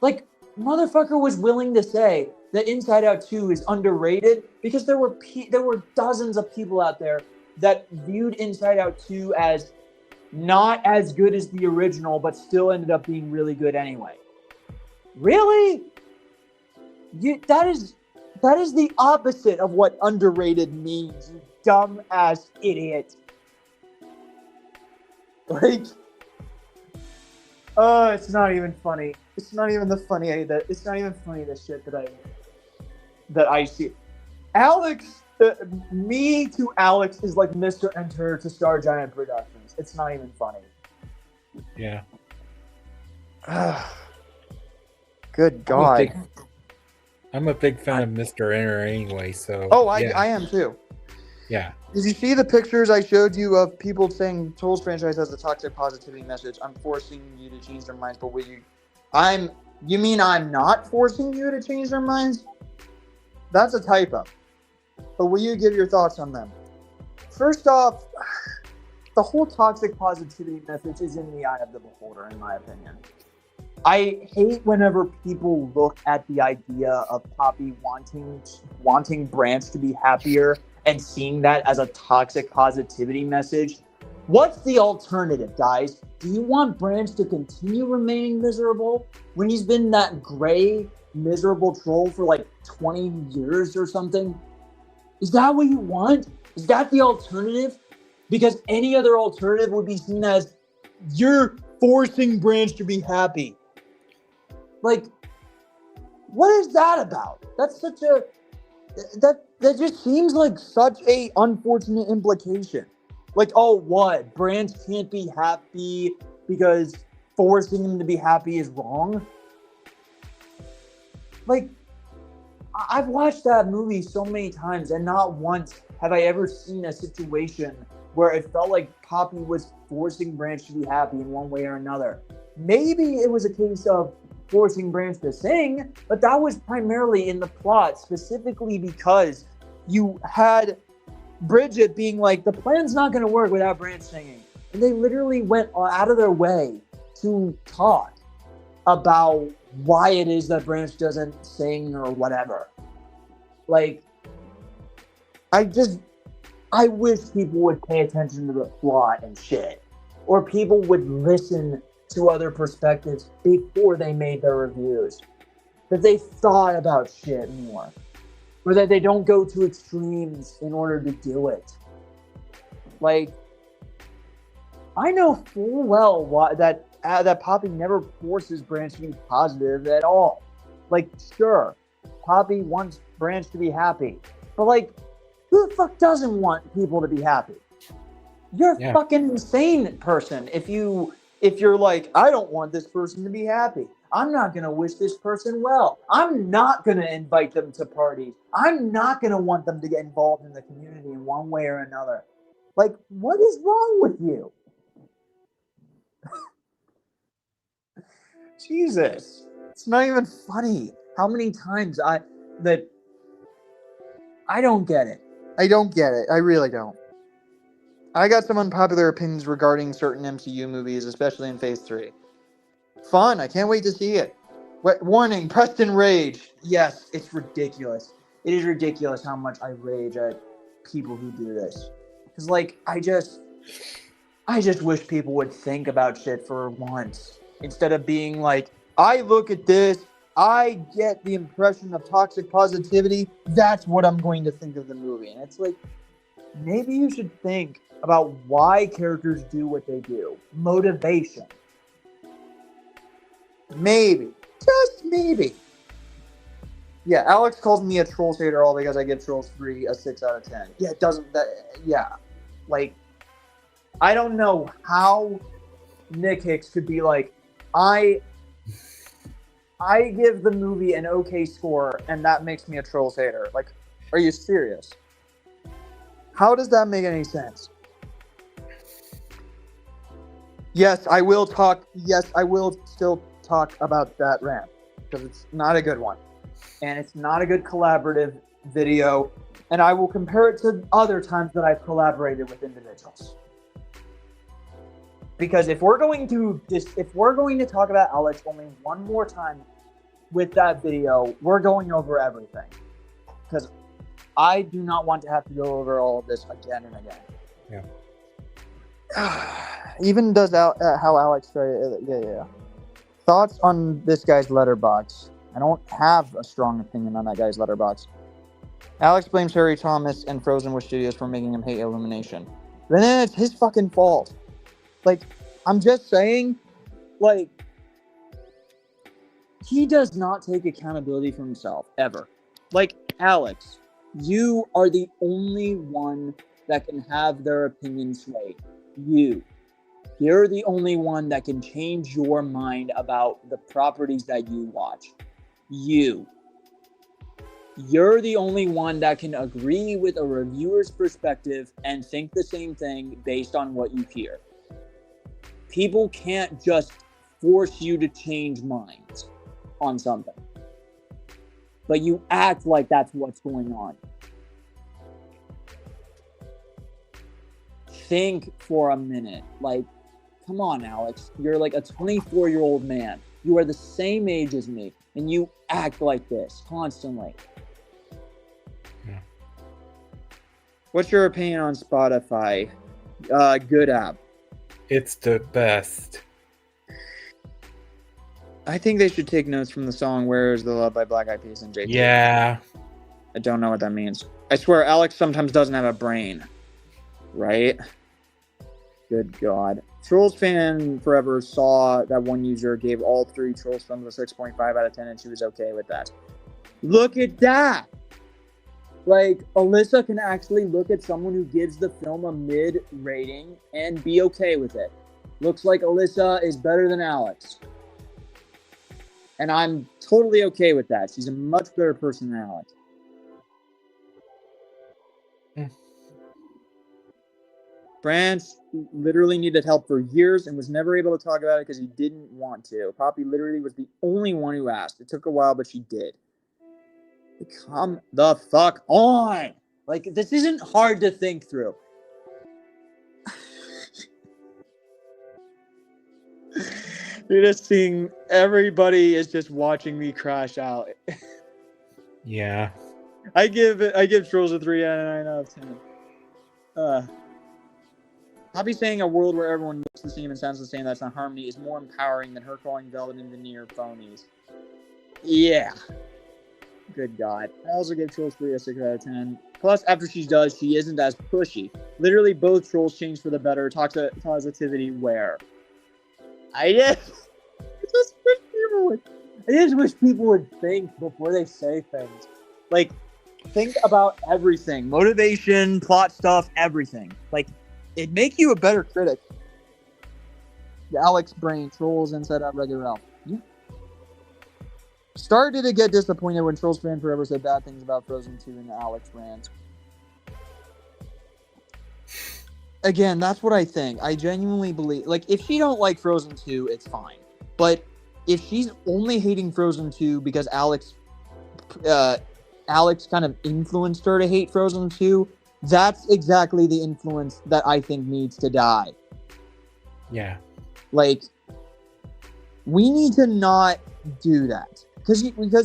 A: Like, motherfucker was willing to say that Inside Out 2 is underrated because there were dozens of people out there that viewed Inside Out 2 as not as good as the original, but still ended up being really good anyway. Really? That is the opposite of what underrated means, you dumb ass idiot. Like, it's not even funny. It's not even it's not even funny the shit that I see. Alex, me to Alex is like Mr. Enter to Star Giant Productions. It's not even funny.
C: Yeah.
A: Good God.
C: I'm a big fan of Mr. Enter anyway, so.
A: Oh,
C: yeah.
A: I am too.
C: Yeah.
A: Did you see the pictures I showed you of people saying Trolls franchise has a toxic positivity message? I'm forcing you to change their minds, but will you? You mean I'm not forcing you to change their minds? That's a typo. But will you give your thoughts on them? First off, the whole toxic positivity message is in the eye of the beholder, in my opinion. I hate whenever people look at the idea of Poppy wanting Branch to be happier and seeing that as a toxic positivity message. What's the alternative, guys? Do you want Branch to continue remaining miserable when he's been that gray, miserable troll for like 20 years or something? Is that what you want? Is that the alternative? Because any other alternative would be seen as you're forcing Branch to be happy. Like, what is that about? That's such a... That just seems like such a unfortunate implication. Like, oh, what? Branch can't be happy because forcing him to be happy is wrong? Like, I've watched that movie so many times, and not once have I ever seen a situation where it felt like Poppy was forcing Branch to be happy in one way or another. Maybe it was a case of forcing Branch to sing, but that was primarily in the plot, specifically because you had Bridget being like, the plan's not going to work without Branch singing. And they literally went out of their way to talk about why it is that Branch doesn't sing or whatever. Like, I wish people would pay attention to the plot and shit. Or people would listen to other perspectives before they made their reviews. That they thought about shit more. Or that they don't go to extremes in order to do it. Like, I know full well that Poppy never forces Branch to be positive at all. Like, sure, Poppy wants Branch to be happy. But, like, who the fuck doesn't want people to be happy? You're a fucking insane person if you're like, I don't want this person to be happy. I'm not going to wish this person well. I'm not going to invite them to parties. I'm not going to want them to get involved in the community in one way or another. Like, what is wrong with you? Jesus. It's not even funny how many times I don't get it. I don't get it. I really don't. I got some unpopular opinions regarding certain MCU movies, especially in Phase 3. Fun. I can't wait to see it. Warning, Preston rage. Yes, it's ridiculous. It is ridiculous how much I rage at people who do this. Because, like, I just wish people would think about shit for once. Instead of being like, I look at this, I get the impression of toxic positivity, that's what I'm going to think of the movie. And it's like, maybe you should think about why characters do what they do. Motivation. Maybe. Just maybe. Yeah, Alex calls me a Trolls hater all because I give Trolls 3 a 6 out of 10. Yeah, it doesn't... yeah. Like, I don't know how Nick Hicks could be like, I give the movie an okay score, and that makes me a Trolls hater. Like, are you serious? How does that make any sense? Yes, I will talk. Yes, I will still talk about that rant because it's not a good one, and it's not a good collaborative video. And I will compare it to other times that I've collaborated with individuals. Because if we're going to talk about Alex only one more time with that video, we're going over everything. Because I do not want to have to go over all of this again and again.
C: Yeah.
A: Even does how Alex started. Yeah. Thoughts on this guy's letterbox? I don't have a strong opinion on that guy's letterbox. Alex blames Harry Thomas and Frozen Wish Studios for making him hate Illumination. But then it's his fucking fault. Like, I'm just saying, like, he does not take accountability for himself, ever. Like, Alex, you are the only one that can have their opinion swayed. You're the only one that can change your mind about the properties that you watch. You're the only one that can agree with a reviewer's perspective and think the same thing based on what you hear. People can't just force you to change minds on something. But you act like that's what's going on. Think for a minute. Like, come on, Alex. You're like a 24-year-old man. You are the same age as me, and you act like this constantly.
C: Yeah.
A: What's your opinion on Spotify? Good app.
C: It's the best.
A: I think they should take notes from the song "Where Is the Love" by Black Eyed Peas and JT.
C: Yeah.
A: I don't know what that means. I swear, Alex sometimes doesn't have a brain. Right? Good God. Trolls Fan Forever saw that one user gave all 3 Trolls films a 6.5 out of 10, and she was okay with that. Look at that! Like, Alyssa can actually look at someone who gives the film a mid rating and be okay with it. Looks like Alyssa is better than Alex. And I'm totally okay with that. She's a much better person than Alex. Branch literally needed help for years and was never able to talk about it because he didn't want to. Poppy literally was the only one who asked. It took a while, but she did. Come the fuck on! Like, this isn't hard to think through. You're just seeing everybody is just watching me crash out.
C: Yeah.
A: I give Trolls a 3 out of 9 out of 10. Poppy saying a world where everyone looks the same and sounds the same, that's not harmony, is more empowering than her calling Velvet and Veneer phonies. Yeah. Good God. I also give Trolls 3 a 6 out of 10. Plus, after she does, she isn't as pushy. Literally, both Trolls change for the better. Positivity where? I just wish people would think before they say things. Like, think about everything. Motivation, plot stuff, everything. Like, it'd make you a better critic. The Alex brain, Trolls Inside Out, regular Ralph. Yeah. Started to get disappointed when Trolls Fan Forever said bad things about Frozen 2 in the Alex rant. Again, that's what I think. I genuinely believe, like, if she don't like Frozen 2, it's fine. But if she's only hating Frozen 2 because Alex kind of influenced her to hate Frozen 2, that's exactly the influence that I think needs to die.
C: Yeah.
A: Like, we need to not do that. Because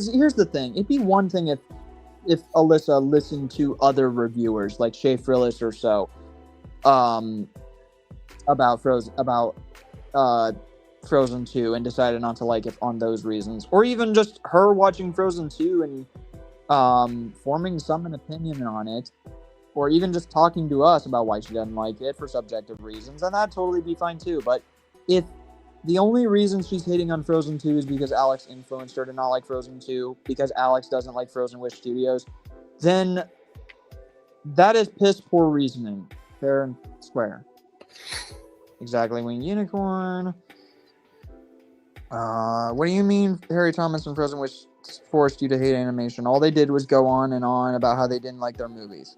A: here's the thing. It'd be one thing if Alyssa listened to other reviewers, like Shay Frillis or so, about Frozen 2 and decided not to like it on those reasons. Or even just her watching Frozen 2 and forming an opinion on it. Or even just talking to us about why she doesn't like it for subjective reasons, and that'd totally be fine too. But if the only reason she's hating on Frozen 2 is because Alex influenced her to not like Frozen 2, because Alex doesn't like Frozen Wish Studios, then that is piss poor reasoning. Fair and square. Exactly, Winged Unicorn. What do you mean Harry Thomas and Frozen Wish forced you to hate animation? All they did was go on and on about how they didn't like their movies.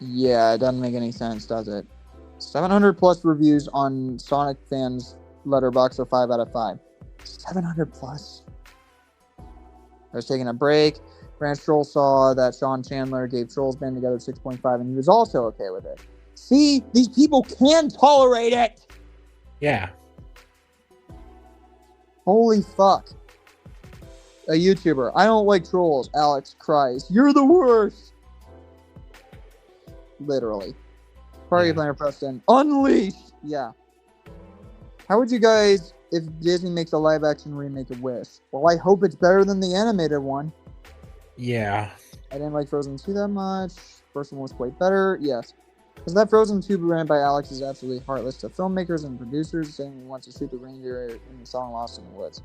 A: Yeah, it doesn't make any sense, does it? 700 plus reviews on Sonic fans letterbox of 5 out of 5. 700 plus. I was taking a break. Branch Troll saw that Sean Chandler gave Trolls Band Together 6.5, and he was also okay with it. See, these people can tolerate it.
C: Yeah.
A: Holy fuck. A YouTuber. I don't like trolls. Alex cries. You're the worst. Literally. Party Planner Preston. Unleashed. Yeah. How would you guys, if Disney makes a live action remake of Wish? Well, I hope it's better than the animated one.
C: Yeah.
A: I didn't like Frozen 2 that much. First one was quite better. Yes. Because that Frozen 2 ran by Alex is absolutely heartless to filmmakers and producers, saying he wants to shoot the reindeer in the song Lost in the Woods.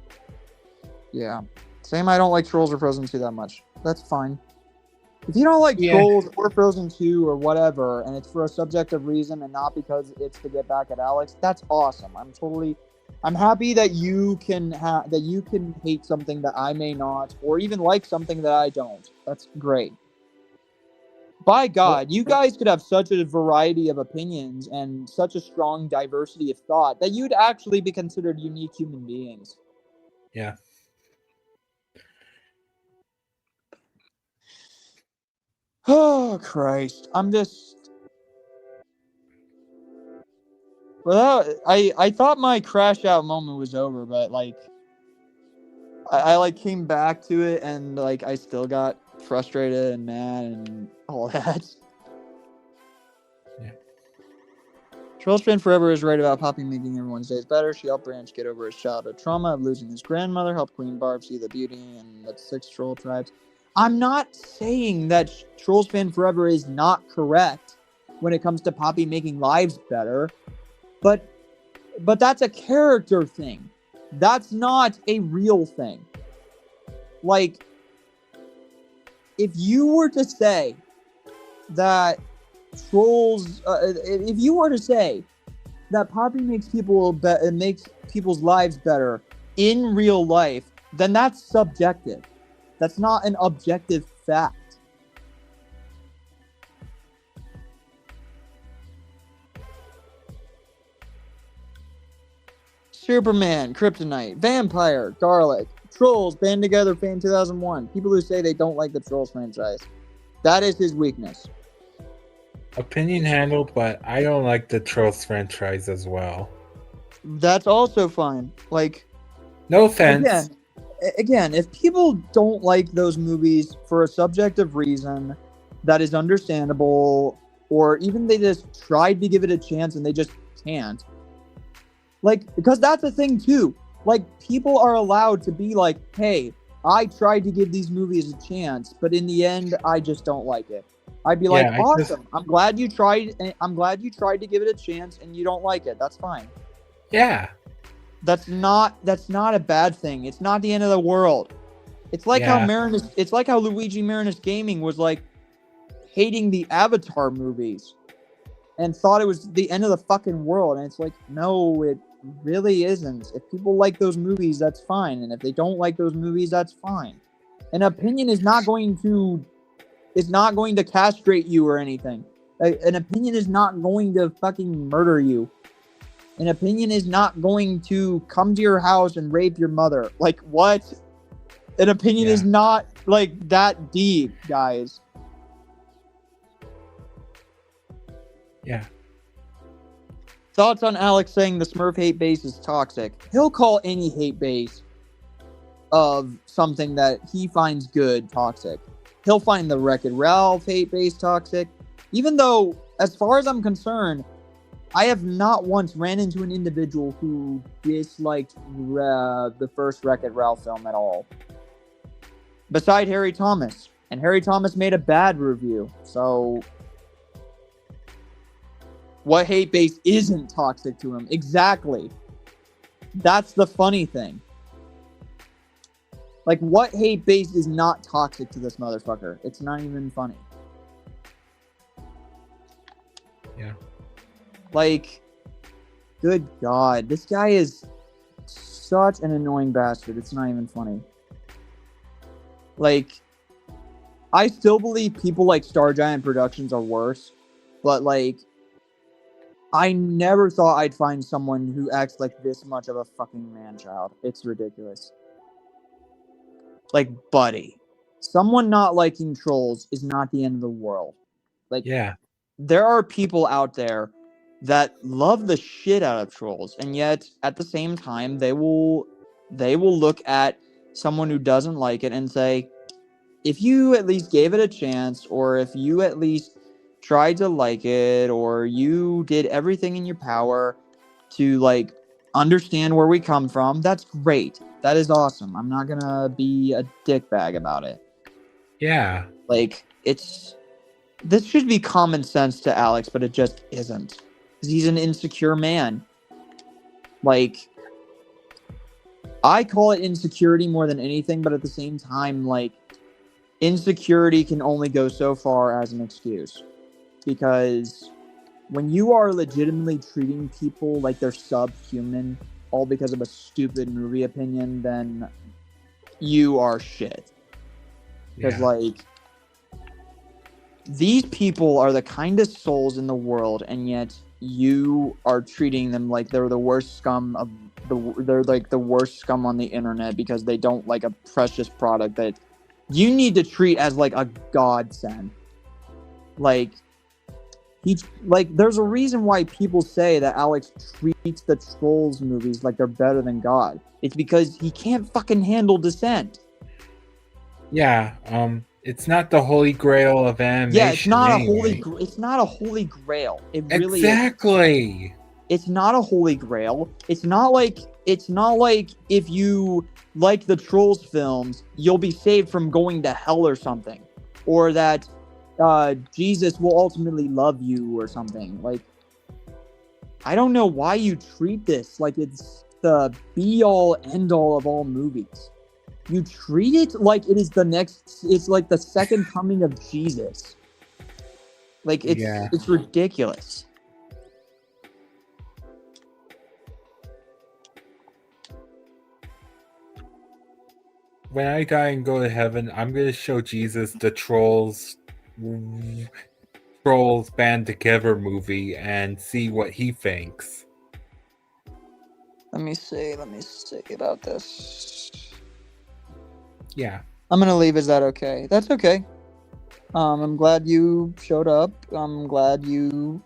A: Yeah. Same, I don't like Trolls or Frozen 2 that much. That's fine. If you don't like Trolls or Frozen 2 or whatever, and it's for a subjective reason and not because it's to get back at Alex, that's awesome. I'm happy that you can hate something that I may not, or even like something that I don't. That's great. By God, you guys could have such a variety of opinions and such a strong diversity of thought that you'd actually be considered unique human beings.
C: Yeah.
A: Oh, Christ. I'm just... Well, I thought my crash out moment was over, but, like... I like, came back to it, and, like, I still got frustrated and mad and all that.
C: Yeah.
A: Trolls Fan Forever is right about Poppy making everyone's days better. She helped Branch get over his childhood trauma of losing his grandmother, helped Queen Barb see the beauty in the 6 troll tribes. I'm not saying that Trolls Fan Forever is not correct when it comes to Poppy making lives better, but that's a character thing. That's not a real thing. Like, if you were to say that if you were to say that Poppy makes people's lives better in real life, then that's subjective. That's not an objective fact. Superman, Kryptonite, Vampire, Garlic, Trolls, Band Together, Fan 2001. People who say they don't like the Trolls franchise. That is his weakness.
C: Opinion handled, but I don't like the Trolls franchise as well.
A: That's also fine. Like,
C: no offense.
A: Again, if people don't like those movies for a subjective reason that is understandable, or even they just tried to give it a chance and they just can't. Like, because that's a thing too. Like, people are allowed to be like, hey, I tried to give these movies a chance, but in the end, I just don't like it. I'd be like, awesome. I'm glad you tried. I'm glad you tried to give it a chance and you don't like it. That's fine.
C: Yeah.
A: That's not a bad thing. It's not the end of the world. It's like how Luigi Marinus Gaming was like hating the Avatar movies and thought it was the end of the fucking world. And it's like, no, it really isn't. If people like those movies, that's fine. And if they don't like those movies, that's fine. An opinion is not going to castrate you or anything. An opinion is not going to fucking murder you. An opinion is not going to come to your house and rape your mother. Like, what? An opinion is not, like, that deep, guys.
C: Yeah.
A: Thoughts on Alex saying the Smurf hate base is toxic? He'll call any hate base of something that he finds good toxic. He'll find the Wreck-It Ralph hate base toxic. Even though, as far as I'm concerned, I have not once ran into an individual who disliked the first Wreck-It Ralph film at all. Beside Harry Thomas. And Harry Thomas made a bad review. So, what hate base isn't toxic to him? Exactly. That's the funny thing. Like, what hate base is not toxic to this motherfucker? It's not even funny.
C: Yeah.
A: Like, good God. This guy is such an annoying bastard. It's not even funny. Like, I still believe people like Star Giant Productions are worse. but like, I never thought I'd find someone who acts like this much of a fucking man-child. It's ridiculous. Like, buddy, someone not liking trolls is not the end of the world. Like,
C: Yeah.
A: there are people out there that love the shit out of trolls, and yet at the same time they will look at someone who doesn't like it and say, if you at least gave it a chance, or if you at least tried to like it, or you did everything in your power to like understand where we come from, that's great. That is awesome. I'm not gonna be a dickbag about it.
C: Yeah.
A: Like, this should be common sense to Alex, but it just isn't. 'Cause he's an insecure man. Like, I call it insecurity more than anything, but at the same time, like, insecurity can only go so far as an excuse. Because when you are legitimately treating people like they're subhuman, all because of a stupid movie opinion, then you are shit. Because, like, these people are the kindest souls in the world, and yet you are treating them like they're the worst scum of they're like the worst scum on the internet because they don't like a precious product that you need to treat as like a godsend. Like, there's a reason why people say that Alex treats the Trolls movies like they're better than God. It's because he can't fucking handle dissent.
C: Yeah. It's not the holy grail of animation.
A: Yeah, it's not
C: anyway.
A: it's not a holy grail. It really
C: exactly.
A: is. It's not a holy grail. It's not like if you like the Trolls films, you'll be saved from going to hell or something, or that Jesus will ultimately love you or something. Like, I don't know why you treat this like it's the be all end all of all movies. You treat it like it is it's like the second coming of Jesus. Like, it's ridiculous.
C: When I die and go to heaven, I'm going to show Jesus the Trolls Band Together movie and see what he thinks.
A: Let me see about this.
C: Yeah.
A: I'm gonna leave. Is that okay? That's okay. I'm glad you showed up. I'm glad you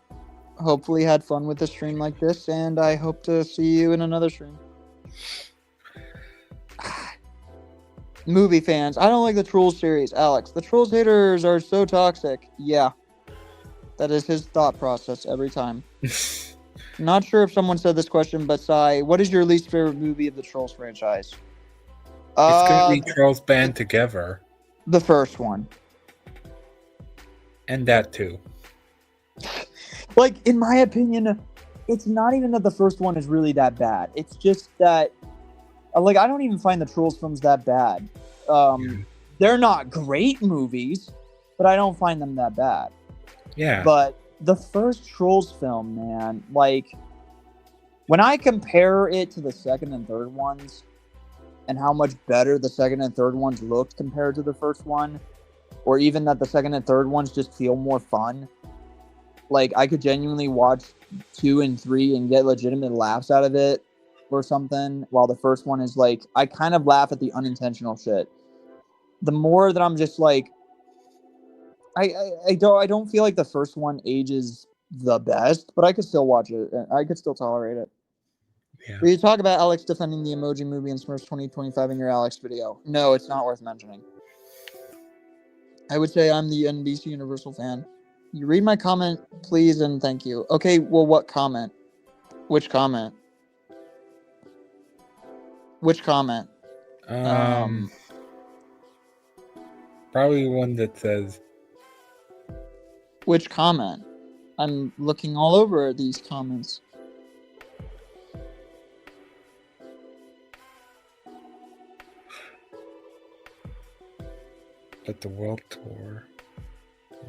A: hopefully had fun with a stream like this, and I hope to see you in another stream. Movie fans, I don't like the Trolls series. Alex, the Trolls haters are so toxic. Yeah. That is his thought process every time. Not sure if someone said this question, but Sai, what is your least favorite movie of the Trolls franchise?
C: It's going to be Trolls Band Together.
A: The first one.
C: And that too.
A: Like, in my opinion, it's not even that the first one is really that bad. It's just that, like, I don't even find the Trolls films that bad. They're not great movies, but I don't find them that bad.
C: Yeah.
A: But the first Trolls film, man, like, when I compare it to the second and third ones, and how much better the second and third ones looked compared to the first one, or even that the second and third ones just feel more fun. Like, I could genuinely watch 2 and 3 and get legitimate laughs out of it or something, while the first one is like, I kind of laugh at the unintentional shit. The more that I'm just like, I don't feel like the first one ages the best, but I could still watch it. I could still tolerate it.
C: Yeah.
A: Will you talk about Alex defending the Emoji Movie in Smurfs 2025 in your Alex video? No, it's not worth mentioning. I would say I'm the NBC Universal fan. You read my comment, please, and thank you. Okay, well, what comment? Which comment? Which comment?
C: Probably one that says...
A: Which comment? I'm looking all over these comments.
C: But the world tour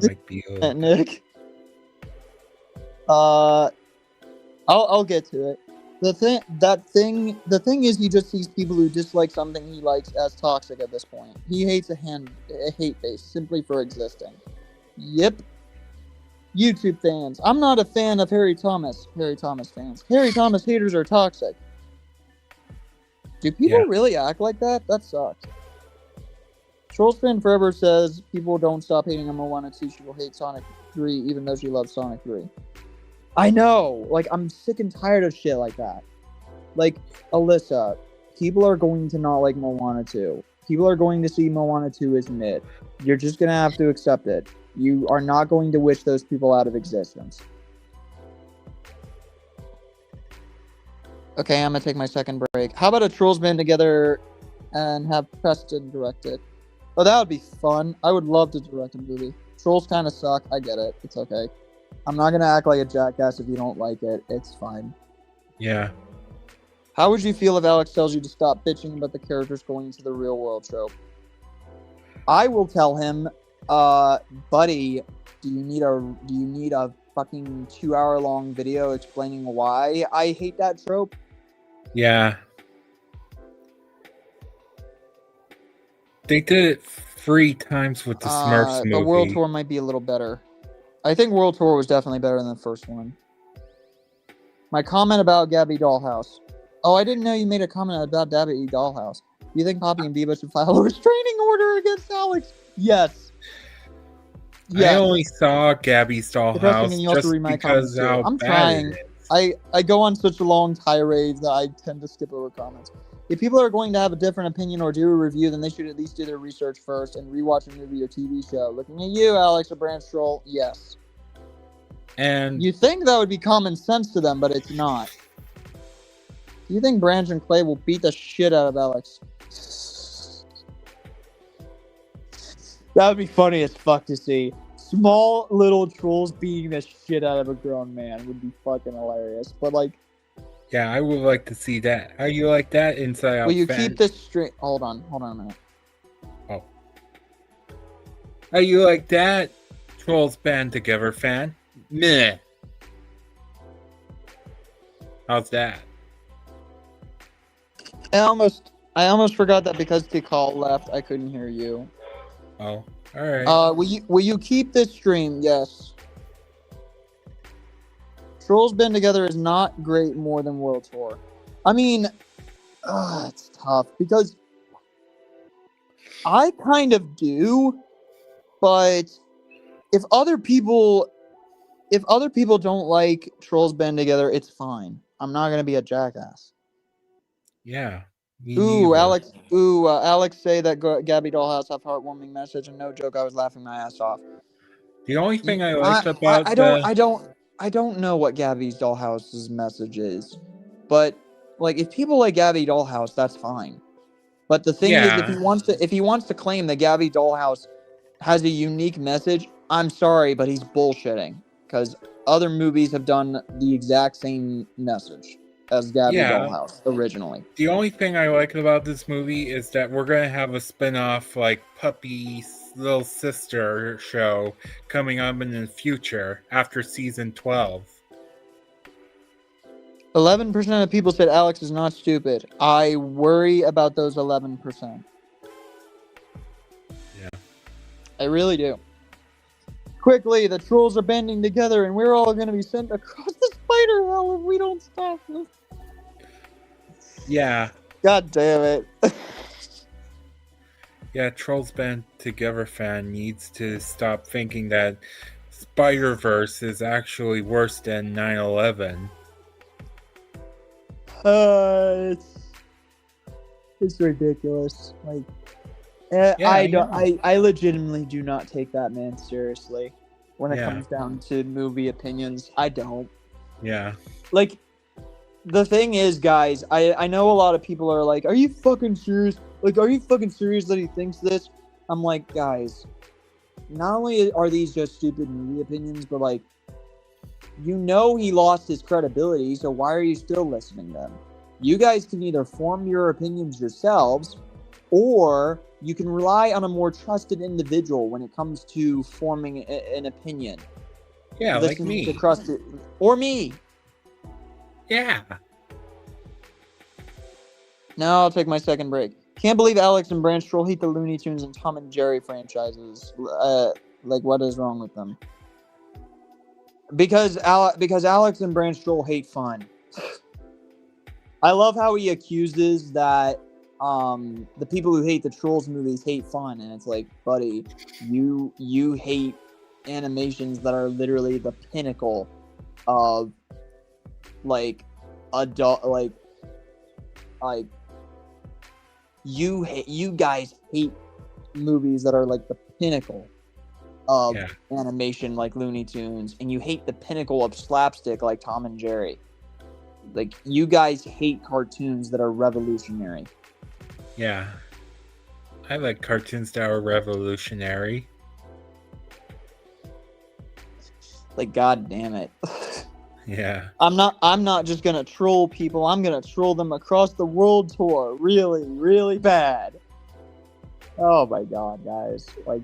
C: might be over.
A: Nick. I'll get to it. The thing is, he just sees people who dislike something he likes as toxic at this point. He hates a hate base simply for existing. Yep. YouTube fans. I'm not a fan of Harry Thomas. Harry Thomas fans. Harry Thomas haters are toxic. Do people really act like that? That sucks. Trollspan Forever says people don't stop hating on Moana 2. She will hate Sonic 3 even though she loves Sonic 3. I know. Like, I'm sick and tired of shit like that. Like, Alyssa, people are going to not like Moana 2. People are going to see Moana 2 as mid. You're just going to have to accept it. You are not going to wish those people out of existence. Okay, I'm going to take my second break. How about a Trolls band together and have Preston direct it? Oh, that would be fun. I would love to direct a movie. Trolls kind of suck. I get it. It's okay. I'm not going to act like a jackass if you don't like it. It's fine.
C: Yeah.
A: How would you feel if Alex tells you to stop bitching about the characters going to the real world trope? I will tell him, buddy, do you need a fucking 2-hour-long video explaining why I hate that trope?
C: Yeah. They did it 3 times with the Smurfs movie.
A: The World Tour might be a little better. I think World Tour was definitely better than the first one. My comment about Gabby Dollhouse. Oh, I didn't know you made a comment about Gabby Dollhouse. Do you think Poppy and Biba should file a restraining order against Alex? Yes.
C: I only saw Gabby's Dollhouse just because how
A: I'm
C: bad
A: trying.
C: it is.
A: I go on such a long tirade that I tend to skip over comments. If people are going to have a different opinion or do a review, then they should at least do their research first and rewatch a movie or TV show. Looking at you, Alex, a branch troll, yes.
C: And
A: you think that would be common sense to them, but it's not. Do you think Branch and Clay will beat the shit out of Alex? That would be funny as fuck to see. Small little trolls beating the shit out of a grown man would be fucking hilarious. But like,
C: yeah, I would like to see that. How you like that inside out?
A: Will you keep this straight? Hold on a minute.
C: Oh, how you like that? Trolls band together, fan. Meh. How's that?
A: I almost forgot that because the call left, I couldn't hear you.
C: Oh, all right.
A: Will you keep this stream? Yes. Trolls Band Together is not great more than World Tour. I mean, it's tough because I kind of do, but if other people don't like Trolls Band Together, it's fine. I'm not gonna be a jackass.
C: Yeah.
A: Alex say that Gabby Dollhouse have heartwarming message, and no joke, I was laughing my ass off.
C: The only thing I liked about
A: I don't know what Gabby Dollhouse's message is, but like if people like Gabby Dollhouse, that's fine. But the thing is, if he wants to claim that Gabby Dollhouse has a unique message, I'm sorry, but he's bullshitting because other movies have done the exact same message as Gabby Dollhouse originally.
C: The only thing I like about this movie is that we're gonna have a spin-off like Puppy's little sister show coming up in the future after season 12.
A: 11% of people said Alex is not stupid. I worry about those 11%.
C: Yeah.
A: I really do. Quickly, the trolls are banding together and we're all gonna be sent across the spider well if we don't stop them.
C: Yeah.
A: God damn it.
C: Yeah, Trolls Band Together fan needs to stop thinking that Spider-Verse is actually worse than 9/11.
A: It's ridiculous. Like, I legitimately do not take that man seriously when it comes down to movie opinions. I don't.
C: Yeah.
A: Like, the thing is, guys, I know a lot of people are like, are you fucking serious? Like, are you fucking serious that he thinks this? I'm like, guys, not only are these just stupid movie opinions, but like, you know he lost his credibility, so why are you still listening to him? You guys can either form your opinions yourselves, or you can rely on a more trusted individual when it comes to forming an opinion.
C: Yeah, like me.
A: Or me.
C: Yeah.
A: Now I'll take my second break. Can't believe Alex and Branch Troll hate the Looney Tunes and Tom and Jerry franchises. Like, what is wrong with them? because Alex and Branch Troll hate fun. I love how he accuses that the people who hate the Trolls movies hate fun, and it's like, buddy, you hate animations that are literally the pinnacle of like adult like you guys hate movies that are like the pinnacle of animation, like Looney Tunes, and you hate the pinnacle of slapstick like Tom and Jerry. Like, you guys hate cartoons that are revolutionary.
C: Yeah. I like cartoons that are revolutionary.
A: Like, god damn it.
C: Yeah.
A: I'm not just gonna troll people, I'm gonna troll them across the world tour. Really, really bad. Oh my god, guys. Like,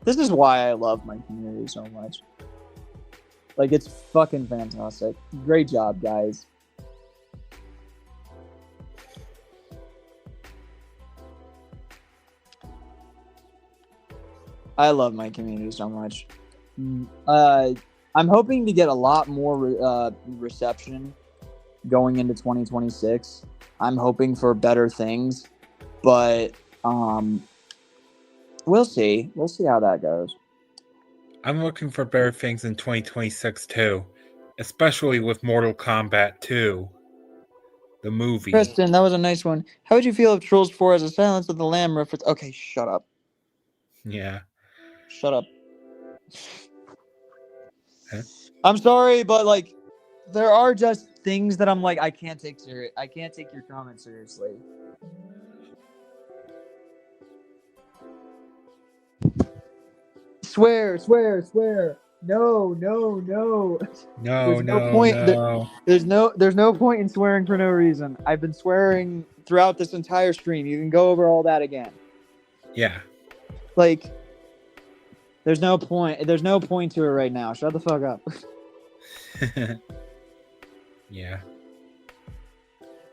A: this is why I love my community so much. Like, it's fucking fantastic. Great job, guys. I love my community so much. I'm hoping to get a lot more reception going into 2026. I'm hoping for better things, but we'll see. We'll see how that goes.
C: I'm looking for better things in 2026 too, especially with Mortal Kombat 2, the movie.
A: Kristen, that was a nice one. How would you feel if Trolls 4 has a Silence of the Lamb reference? Okay, shut up.
C: Yeah.
A: Shut up.
C: Huh?
A: I'm sorry, but like, there are just things that I'm like, I can't take your comments seriously. Swear. No.
C: No,
A: There's no
C: no,
A: point.
C: no.
A: There's no point in swearing for no reason. I've been swearing throughout this entire stream. You can go over all that again.
C: Yeah.
A: Like, there's no point. There's no point to it right now. Shut the fuck up.
C: Yeah.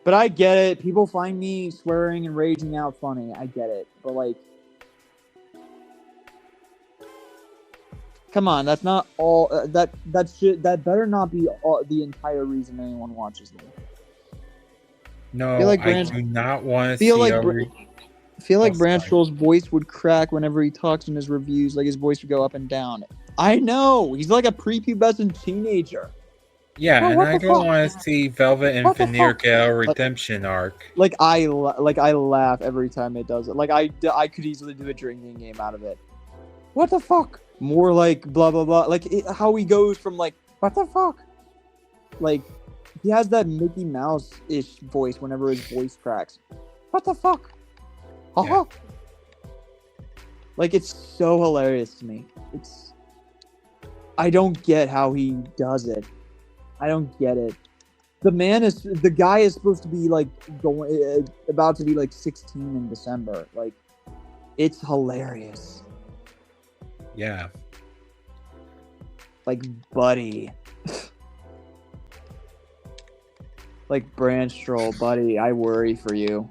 A: But I get it. People find me swearing and raging out funny. I get it. But like, come on, that's not all. That better not be all, the entire reason anyone watches me.
C: No, I do not want to see
A: I feel like Branch Troll's voice would crack whenever he talks in his reviews. Like, his voice would go up and down. I know. He's like a prepubescent teenager.
C: Yeah,
A: Bro,
C: and I don't want to see Velvet and
A: What the
C: Veneer
A: fuck?
C: get a redemption arc.
A: Like, I laugh every time it does it. Like, I could easily do a drinking game out of it. What the fuck? More like blah blah blah. Like, how he goes from like, what the fuck? Like, he has that Mickey Mouse-ish voice whenever his voice cracks. What the fuck?
C: Yeah.
A: Like, it's so hilarious to me. I don't get how he does it. I don't get it. The guy is supposed to be like about to be like 16 in December. Like, it's hilarious.
C: Yeah.
A: Like, buddy. Like, Branch Troll, buddy, I worry for you.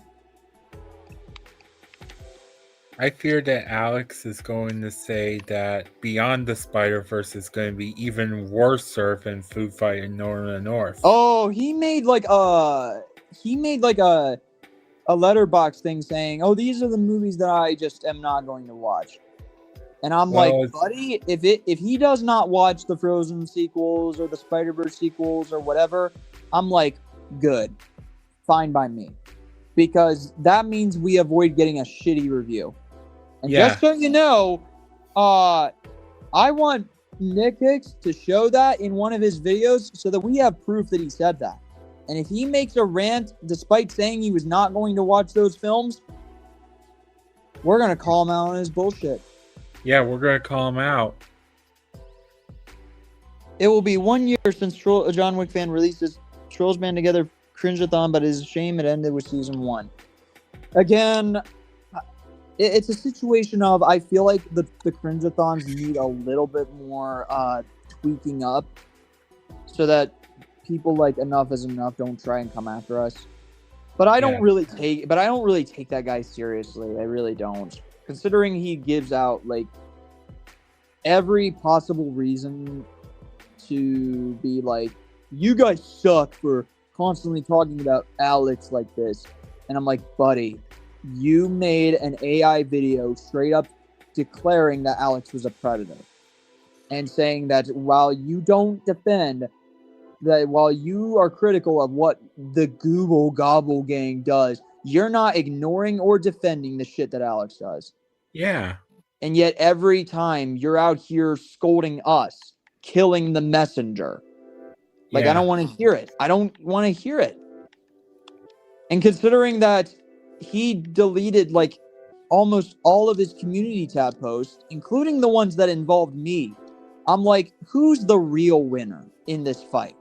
C: I fear that Alex is going to say that Beyond the Spider-Verse is going to be even worse than Food Fight in Northern North.
A: Oh, he made like a letterbox thing saying, "Oh, these are the movies that I just am not going to watch." And I'm like, buddy, if he does not watch the Frozen sequels or the Spider-Verse sequels or whatever, I'm like, good, fine by me, because that means we avoid getting a shitty review. And just so you know, I want Nick Hicks to show that in one of his videos so that we have proof that he said that. And if he makes a rant despite saying he was not going to watch those films, we're going to call him out on his bullshit.
C: Yeah, we're going to call him out.
A: It will be 1 year since a John Wick fan released his Trolls Band Together Cringe-a-thon, but it's a shame it ended with season 1. Again, it's a situation of, I feel like the Cringe-a-thons need a little bit more tweaking up so that people like Enough is Enough don't try and come after us. But I don't really take that guy seriously. I really don't. Considering he gives out like every possible reason to be like, you guys suck for constantly talking about Alex like this. And I'm like, buddy, you made an AI video straight up declaring that Alex was a predator. And saying that while you don't defend, that while you are critical of what the Google Gobble Gang does, you're not ignoring or defending the shit that Alex does.
C: Yeah.
A: And yet every time you're out here scolding us, killing the messenger. Like, I don't want to hear it. I don't want to hear it. And considering that he deleted, like, almost all of his community tab posts, including the ones that involved me, I'm like, who's the real winner in this fight?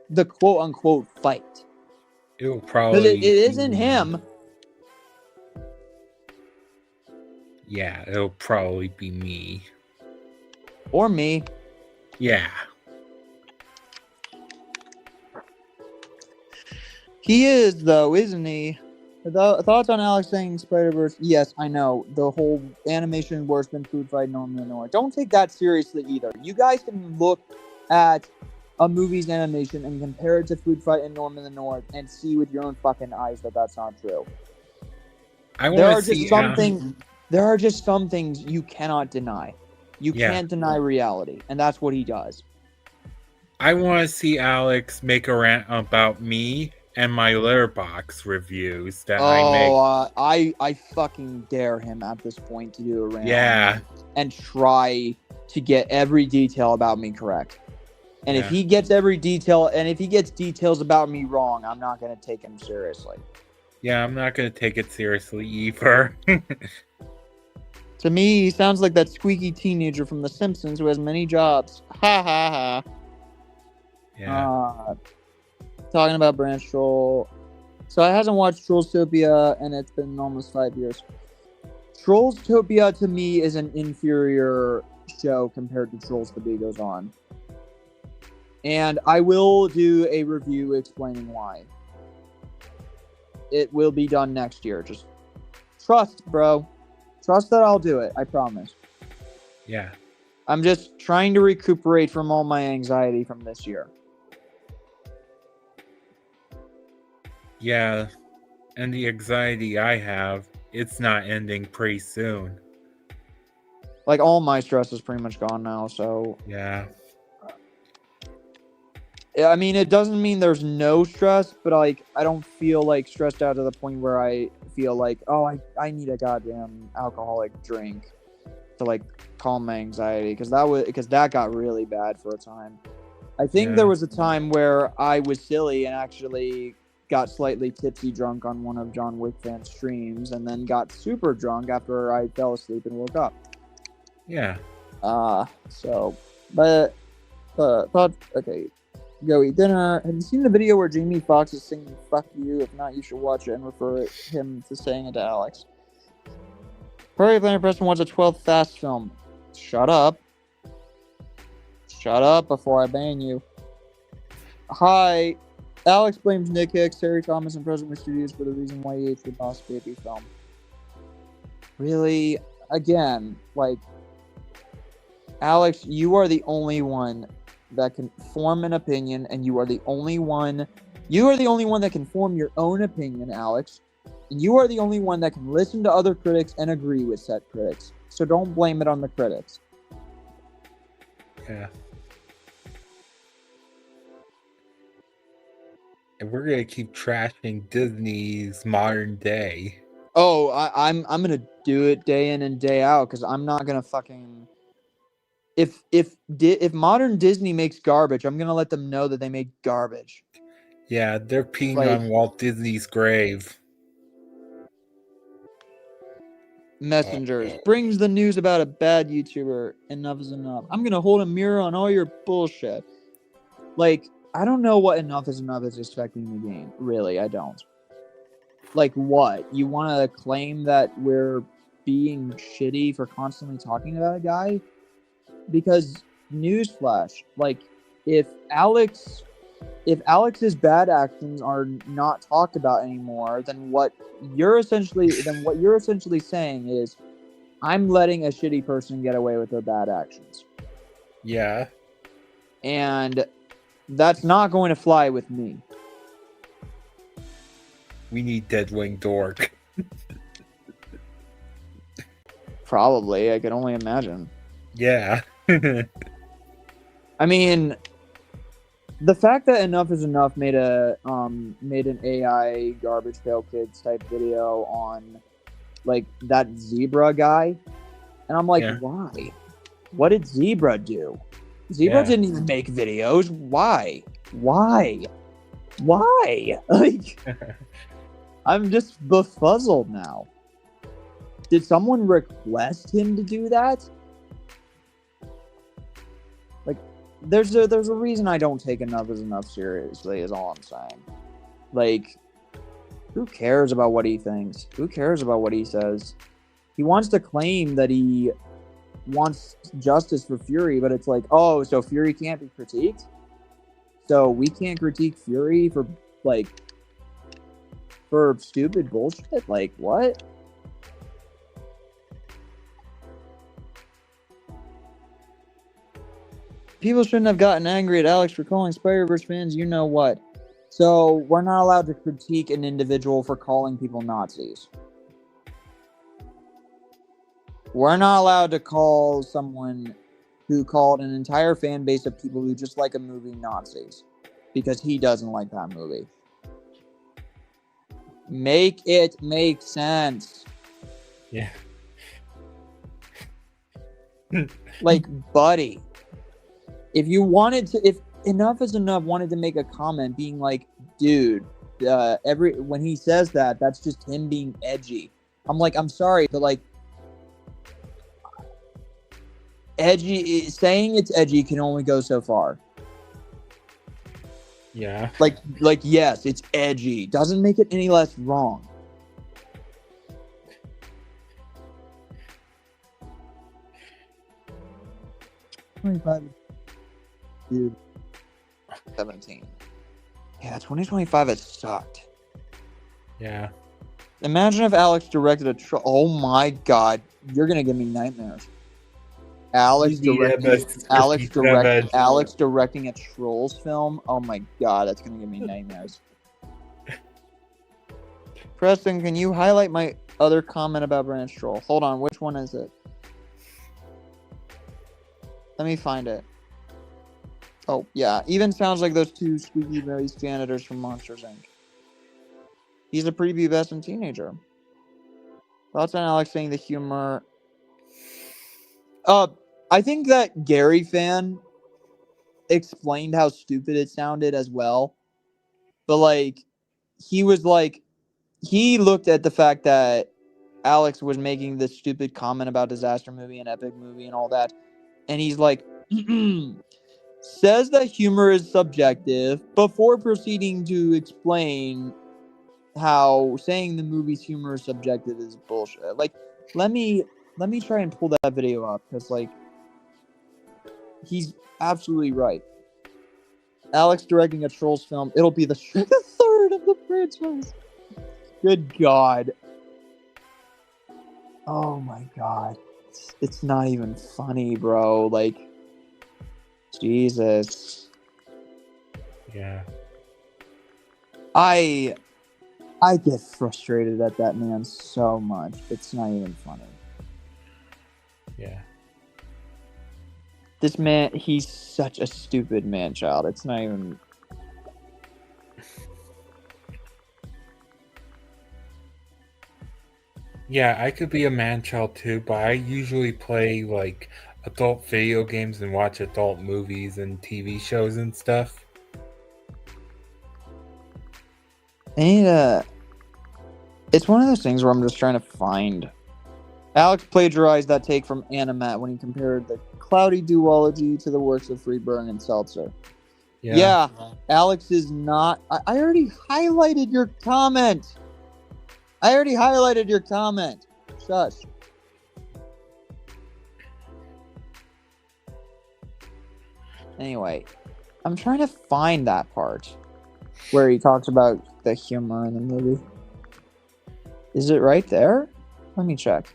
A: The quote-unquote fight.
C: It will
A: Because
C: probably
A: it isn't him.
C: Yeah, it'll probably be me.
A: Or me.
C: Yeah.
A: He is, though, isn't he? Thoughts on Alex saying Spider-Verse? Yes, I know. The whole animation worse than Food Fight Norman the North. Don't take that seriously either. You guys can look at a movie's animation and compare it to Food Fight and Norman the North and see with your own fucking eyes that that's not true. There are just some things you cannot deny. You can't deny reality, and that's what he does.
C: I want to see Alex make a rant about me and my Letterboxd reviews that I make.
A: I fucking dare him at this point to do a rant.
C: Yeah.
A: And try to get every detail about me correct. And if he gets every detail, and if he gets details about me wrong, I'm not going to take him seriously.
C: Yeah, I'm not going to take it seriously either.
A: To me, he sounds like that squeaky teenager from The Simpsons who has many jobs. Ha ha ha.
C: Yeah.
A: Talking about Branch Troll. So I hasn't watched Trollstopia, and it's been almost 5 years. Trollstopia, to me, is an inferior show compared to Trolls The Bee Goes On. And I will do a review explaining why. It will be done next year. Just trust, bro. Trust that I'll do it. I promise.
C: Yeah.
A: I'm just trying to recuperate from all my anxiety from this year.
C: Yeah. And the anxiety I have, it's not ending pretty soon.
A: Like, all my stress is pretty much gone now, so...
C: Yeah.
A: I mean, it doesn't mean there's no stress, but, like, I don't feel, like, stressed out to the point where I feel like, oh, I need a goddamn alcoholic drink to, like, calm my anxiety, because that got really bad for a time. I think there was a time where I was silly and actually got slightly tipsy drunk on one of John Wick fan's streams, and then got super drunk after I fell asleep and woke up.
C: Yeah.
A: Okay. Go eat dinner. Have you seen the video where Jamie Foxx is singing "Fuck You"? If not, you should watch it and refer him to saying it to Alex. Prairie Planet Preston wants a 12th Fast film. Shut up. Shut up before I ban you. Hi. Alex blames Nick Hicks, Terry Thomas, and President Studios for the reason why he hates the Boss Baby film. Really? Again, like, Alex, you are the only one that can form an opinion, and you are the only one that can form your own opinion, Alex. And you are the only one that can listen to other critics and agree with said critics. So don't blame it on the critics.
C: Yeah. And we're gonna keep trashing Disney's modern day.
A: Oh, I'm gonna do it day in and day out, because I'm not gonna fucking... If modern Disney makes garbage, I'm gonna let them know that they make garbage.
C: Yeah, they're peeing on Walt Disney's grave.
A: Messengers brings the news about a bad YouTuber. Enough is enough. I'm gonna hold a mirror on all your bullshit. Like, I don't know what enough is expecting the game. Really, I don't. Like, what? You want to claim that we're being shitty for constantly talking about a guy? Because, newsflash, like, if Alex's bad actions are not talked about anymore, then what you're essentially saying is, I'm letting a shitty person get away with their bad actions.
C: Yeah.
A: And that's not going to fly with me.
C: We need Deadwing Dork.
A: Probably, I could only imagine.
C: Yeah.
A: I mean, the fact that Enough is Enough made an AI garbage pail kids type video on like that zebra guy, and I'm like,
C: Yeah.
A: why? What did Zebra do? Zebra
C: Yeah.
A: didn't even make videos. Why? Like, I'm just befuzzled now. Did someone request him to do that? Like, there's a reason I don't take Enough is Enough seriously, is all I'm saying. Like, who cares about what he thinks? Who cares about what he says? He wants to claim that he wants justice for Fury, but it's like, oh, so Fury can't be critiqued? So we can't critique Fury for stupid bullshit? Like, what? People shouldn't have gotten angry at Alex for calling Spider-Verse fans you know what. So we're not allowed to critique an individual for calling people Nazis. We're not allowed to call someone who called an entire fan base of people who just like a movie Nazis because he doesn't like that movie. Make it make sense.
C: Yeah.
A: Like, buddy, if Enough is Enough wanted to make a comment being like, dude, when he says that, that's just him being edgy. I'm like, I'm sorry, but like, saying it's edgy can only go so far.
C: Yeah.
A: Like yes, it's edgy. Doesn't make it any less wrong. Dude. 17. Yeah, 2025 has sucked.
C: Yeah.
A: Imagine if Alex directed a oh my god, you're gonna give me nightmares. Alex directing a Trolls film. Oh my god, that's gonna give me nightmares. Preston, can you highlight my other comment about Branch Troll? Hold on, which one is it? Let me find it. Oh yeah, even sounds like those two squeaky voice janitors from Monsters Inc. He's a prepubescent teenager. Thoughts on Alex saying the humor? I think that Gary fan explained how stupid it sounded as well. But like, he looked at the fact that Alex was making this stupid comment about disaster movie and epic movie and all that, and he's like, says that humor is subjective before proceeding to explain how saying the movie's humor is subjective is bullshit. Like, let me try and pull that video up, because like, he's absolutely right. Alex directing a Trolls film, it'll be the third of the franchise. Good God. Oh my God. It's not even funny, bro. Like, Jesus.
C: Yeah.
A: I get frustrated at that man so much. It's not even funny.
C: Yeah.
A: This man, he's such a stupid man-child. It's not even...
C: Yeah, I could be a man-child too, but I usually play like adult video games and watch adult movies and TV shows and stuff.
A: It's one of those things where I'm just trying to find... Alex plagiarized that take from Animat when he compared the Cloudy duology to the works of Freeburg and Seltzer. Yeah, Alex is not... I already highlighted your comment! Shush. Anyway, I'm trying to find that part where he talks about the humor in the movie. Is it right there? Let me check.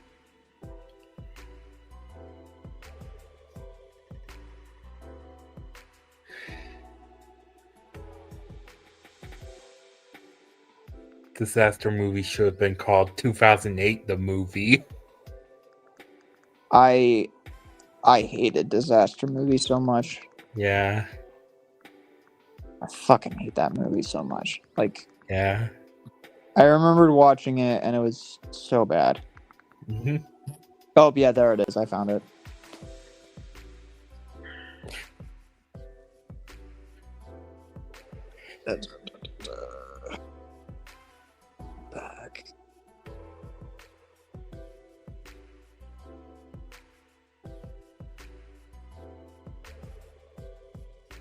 C: disaster movie should have been called 2008 the movie.
A: I hated disaster movies so much.
C: Yeah.
A: I fucking hate that movie so much. Like,
C: Yeah.
A: I remembered watching it and it was so bad.
C: Mm-hmm.
A: Oh, yeah, there it is. I found it. Back.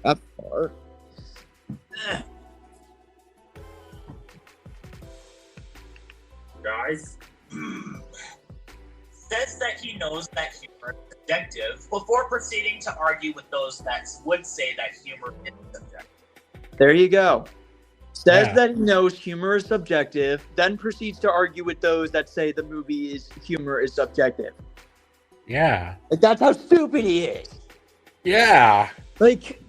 A: That part.
E: Guys, says that he knows that humor is subjective before proceeding to argue with those that would say that humor is subjective.
A: There you go. Says
C: Yeah.
A: that he knows humor is subjective, then proceeds to argue with those that say the movie's humor is subjective.
C: Yeah.
A: Like, that's how stupid he is.
C: Yeah.
A: Like,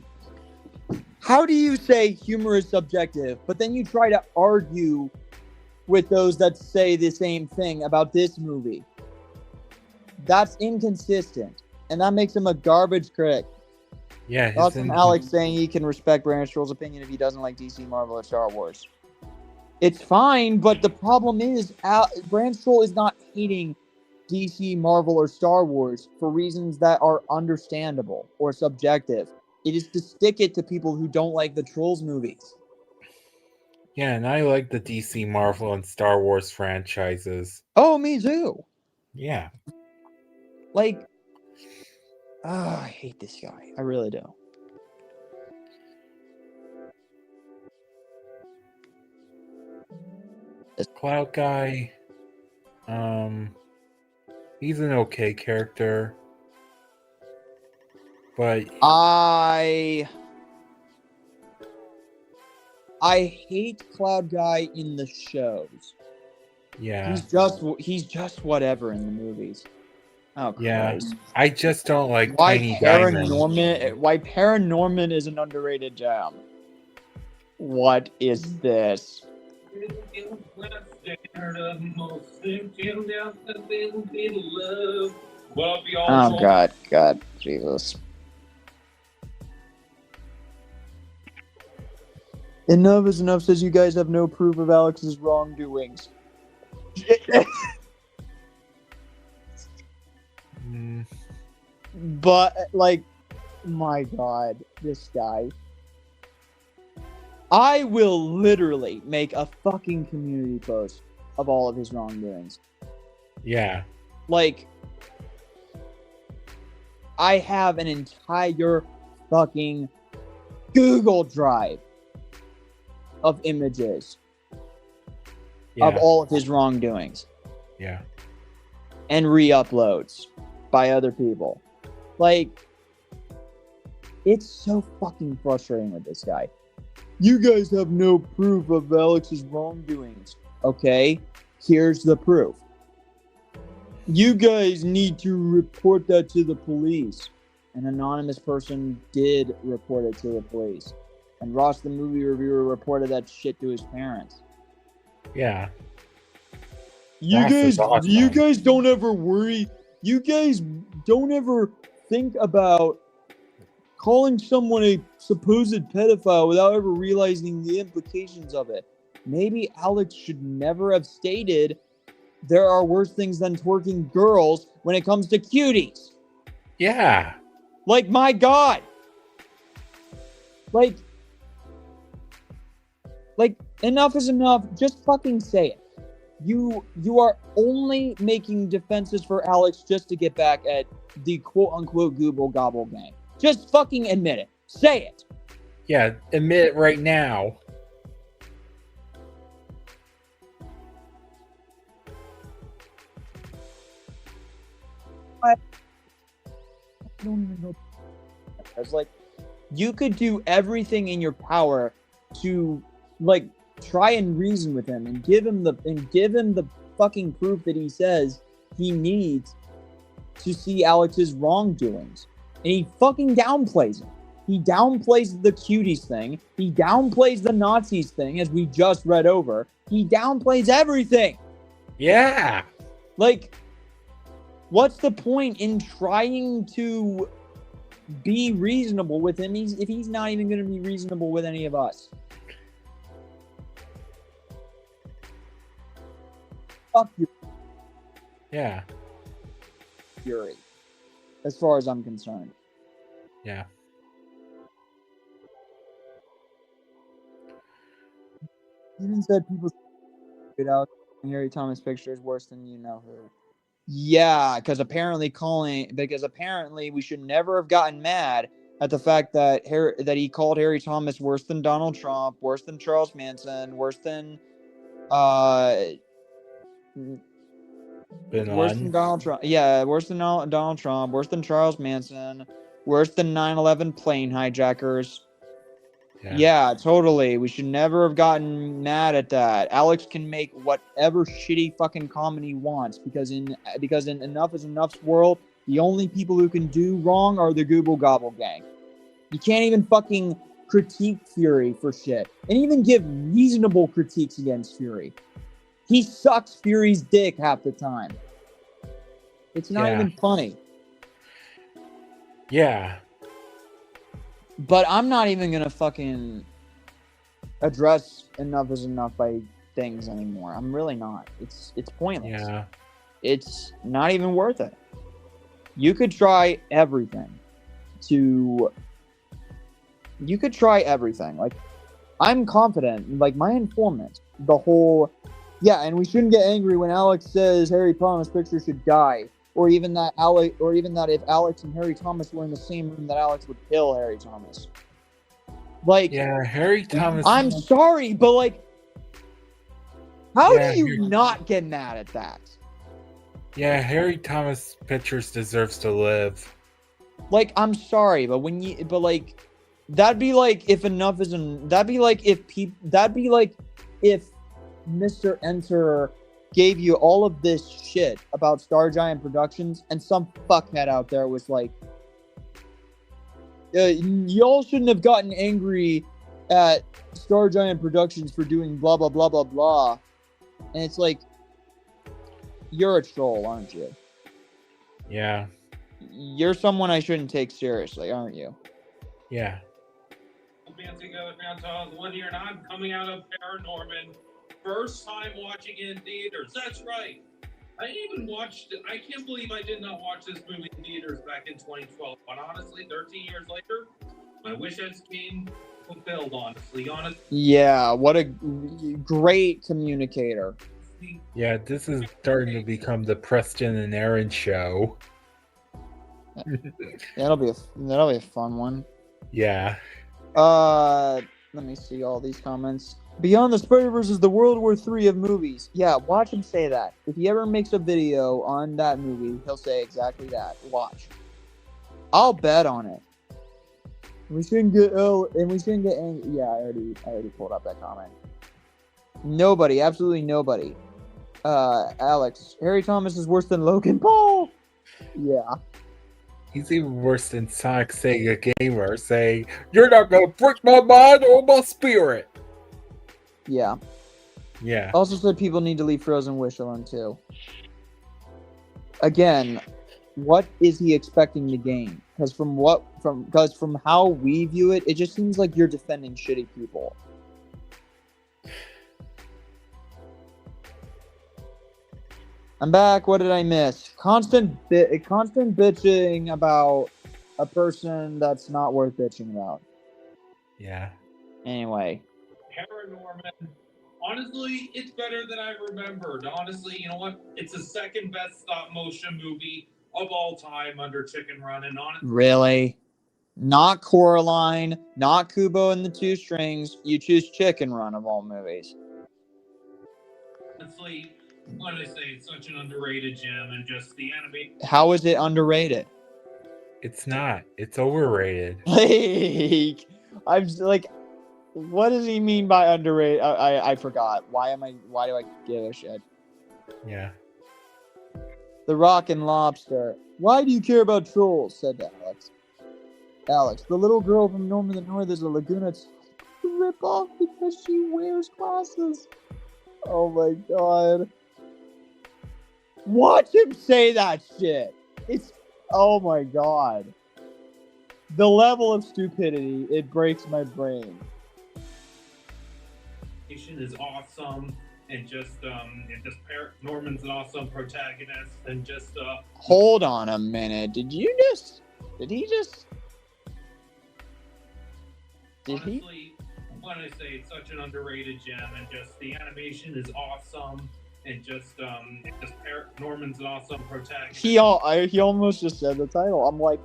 A: how do you say humor is subjective, but then you try to argue with those that say the same thing about this movie? That's inconsistent, and that makes him a garbage critic.
C: Yeah.
A: Thoughts from Alex saying he can respect Brandon Stroll's opinion if he doesn't like DC, Marvel, or Star Wars. It's fine, but the problem is Brandon Stroll is not hating DC, Marvel, or Star Wars for reasons that are understandable or subjective. It is to stick it to people who don't like the Trolls movies.
C: Yeah, and I like the DC, Marvel, and Star Wars franchises.
A: Oh, me too.
C: Yeah.
A: Like, I hate this guy. I really do.
C: Cloud Guy, he's an okay character, but
A: I hate Cloud Guy in the shows.
C: yeah,
A: He's just whatever in the movies. Oh,
C: yeah.
A: Christ.
C: I just don't like
A: Why
C: Tiny Diamond.
A: Paranorman is an underrated jam? What is this? Oh, God, Jesus. Enough is enough says you guys have no proof of Alex's wrongdoings. But, like, my God, this guy. I will literally make a fucking community post of all of his wrongdoings.
C: Yeah.
A: Like, I have an entire fucking Google Drive of images of all of his wrongdoings.
C: Yeah.
A: And re-uploads by other people. Like, it's so fucking frustrating with this guy. You guys have no proof of Alex's wrongdoings. Okay, here's the proof. You guys need to report that to the police. An anonymous person did report it to the police. And Ross, the movie reviewer, reported that shit to his parents.
C: Yeah.
A: You
C: Ross is
A: guys,
C: awesome.
A: you guys don't ever worry. You guys don't ever think about calling someone a supposed pedophile without ever realizing the implications of it. Maybe Alex should never have stated there are worse things than twerking girls when it comes to cuties.
C: Yeah.
A: Like, my God. Like, enough is enough. Just fucking say it. You are only making defenses for Alex just to get back at the quote-unquote Google Gobble gang. Just fucking admit it. Say it.
C: Yeah, admit it right now.
A: I don't even know. I was like, you could do everything in your power to, like, try and reason with him and give him the fucking proof that he says he needs to see Alex's wrongdoings, and he fucking downplays it. He downplays the cuties thing. He downplays the Nazis thing, as we just read over. He downplays everything.
C: Yeah.
A: Like, what's the point in trying to be reasonable with him if he's not even going to be reasonable with any of us? Fuck you,
C: Yeah.
A: Fury. As far as I'm concerned.
C: Yeah.
A: Even said people it out. Harry Thomas picture is worse than you know who. Yeah, because apparently we should never have gotten mad at the fact that he called Harry Thomas worse than Donald Trump, worse than Charles Manson, worse than
C: Bin
A: worse than
C: Laden.
A: Donald Trump. Yeah, worse than Donald Trump, worse than Charles Manson, worse than 9/11 plane hijackers. Yeah, totally. We should never have gotten mad at that. Alex can make whatever shitty fucking comedy he wants because in Enough is Enough's world, the only people who can do wrong are the Google Gobble gang. You can't even fucking critique Fury for shit, and even give reasonable critiques against Fury. He sucks Fury's dick half the time. It's not even funny.
C: Yeah.
A: But I'm not even gonna fucking address Enough is Enough by things anymore. I'm really not. It's pointless.
C: Yeah.
A: It's not even worth it. You could try everything. Like, I'm confident. Like, my informant, the whole... Yeah, and we shouldn't get angry when Alex says Harry Thomas picture should die. Or even that if Alex and Harry Thomas were in the same room, that Alex would kill Harry Thomas. Like,
C: Yeah, Harry Thomas.
A: I'm sorry, but like, how do you not get mad at that?
C: Yeah, Harry Thomas Pictures deserves to live.
A: Like, I'm sorry, but that'd be like if Mr. Enter gave you all of this shit about Star Giant Productions, and some fuckhead out there was like, y'all shouldn't have gotten angry at Star Giant Productions for doing blah, blah, blah, blah, blah. And it's like, you're a troll, aren't you?
C: Yeah.
A: You're someone I shouldn't take seriously, aren't you?
C: Yeah.
F: One year, and I'm coming out of Paranorman. First time watching it in theaters. That's right. I can't believe I did not watch this movie in theaters back in 2012. But honestly, 13 years later, my wish has been fulfilled, honestly.
A: Yeah, what a great communicator.
C: Yeah, this is starting to become the Preston and Aaron show.
A: That'll be a fun one.
C: Yeah.
A: Let me see all these comments. Beyond the Spider-Verse is the World War III of movies. Yeah, watch him say that. If he ever makes a video on that movie, he'll say exactly that. Watch. I'll bet on it. We shouldn't get angry. Yeah, I already pulled up that comment. Nobody, absolutely nobody. Alex, Harry Thomas is worse than Logan Paul. Yeah.
C: He's even worse than Sonic Sega Gamer saying, "You're not gonna break my mind or my spirit."
A: Yeah.
C: Yeah.
A: Also said people need to leave Frozen Wish alone too. Again, what is he expecting to gain? Because from how we view it, it just seems like you're defending shitty people. I'm back. What did I miss? Constant bitching about a person that's not worth bitching about.
C: Yeah.
A: Anyway.
F: Paranorman. Honestly, it's better than I remembered. Honestly, you know what? It's the second best stop motion movie of all time under Chicken Run. And honestly,
A: really? Not Coraline, not Kubo and the Two Strings. You choose Chicken Run of all movies.
F: Honestly, what did I say? It's such an underrated gem, and just the anime.
A: How is it underrated?
C: It's not. It's overrated.
A: Like, I'm like, what does he mean by underrated? I forgot. Why do I give a shit?
C: Yeah.
A: The Rock and Lobster. Why do you care about trolls? Said Alex. Alex, the little girl from Norman the North is a Laguna rip off because she wears glasses. Oh my god. Watch him say that shit. It's oh my god. The level of stupidity, it breaks my brain.
F: Is awesome, and Norman's an awesome protagonist, and just
A: Hold on a minute. Did he just
F: honestly, when I say it's such an underrated gem, and just the animation is awesome, and Norman's an awesome protagonist.
A: He almost just said the title. I'm like,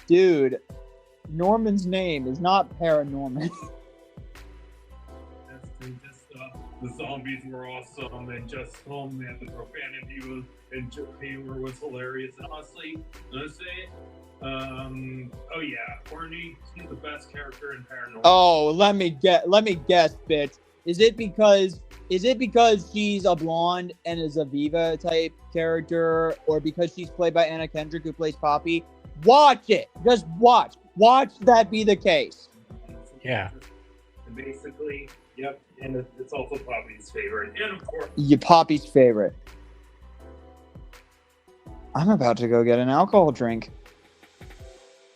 A: dude, Norman's name is not Paranorman.
F: The zombies were awesome, and just and the profanity and humor was hilarious. And honestly, let's say, oh yeah, Courtney, she's the best character in Paranormal.
A: Oh, let me guess, bitch. Is it because she's a blonde and is a Viva type character, or because she's played by Anna Kendrick, who plays Poppy? Watch it. Just watch. Watch that be the case.
C: Yeah.
F: And basically, yep. And it's also Poppy's favorite, and of course,
A: Poppy's favorite. I'm about to go get an alcohol drink.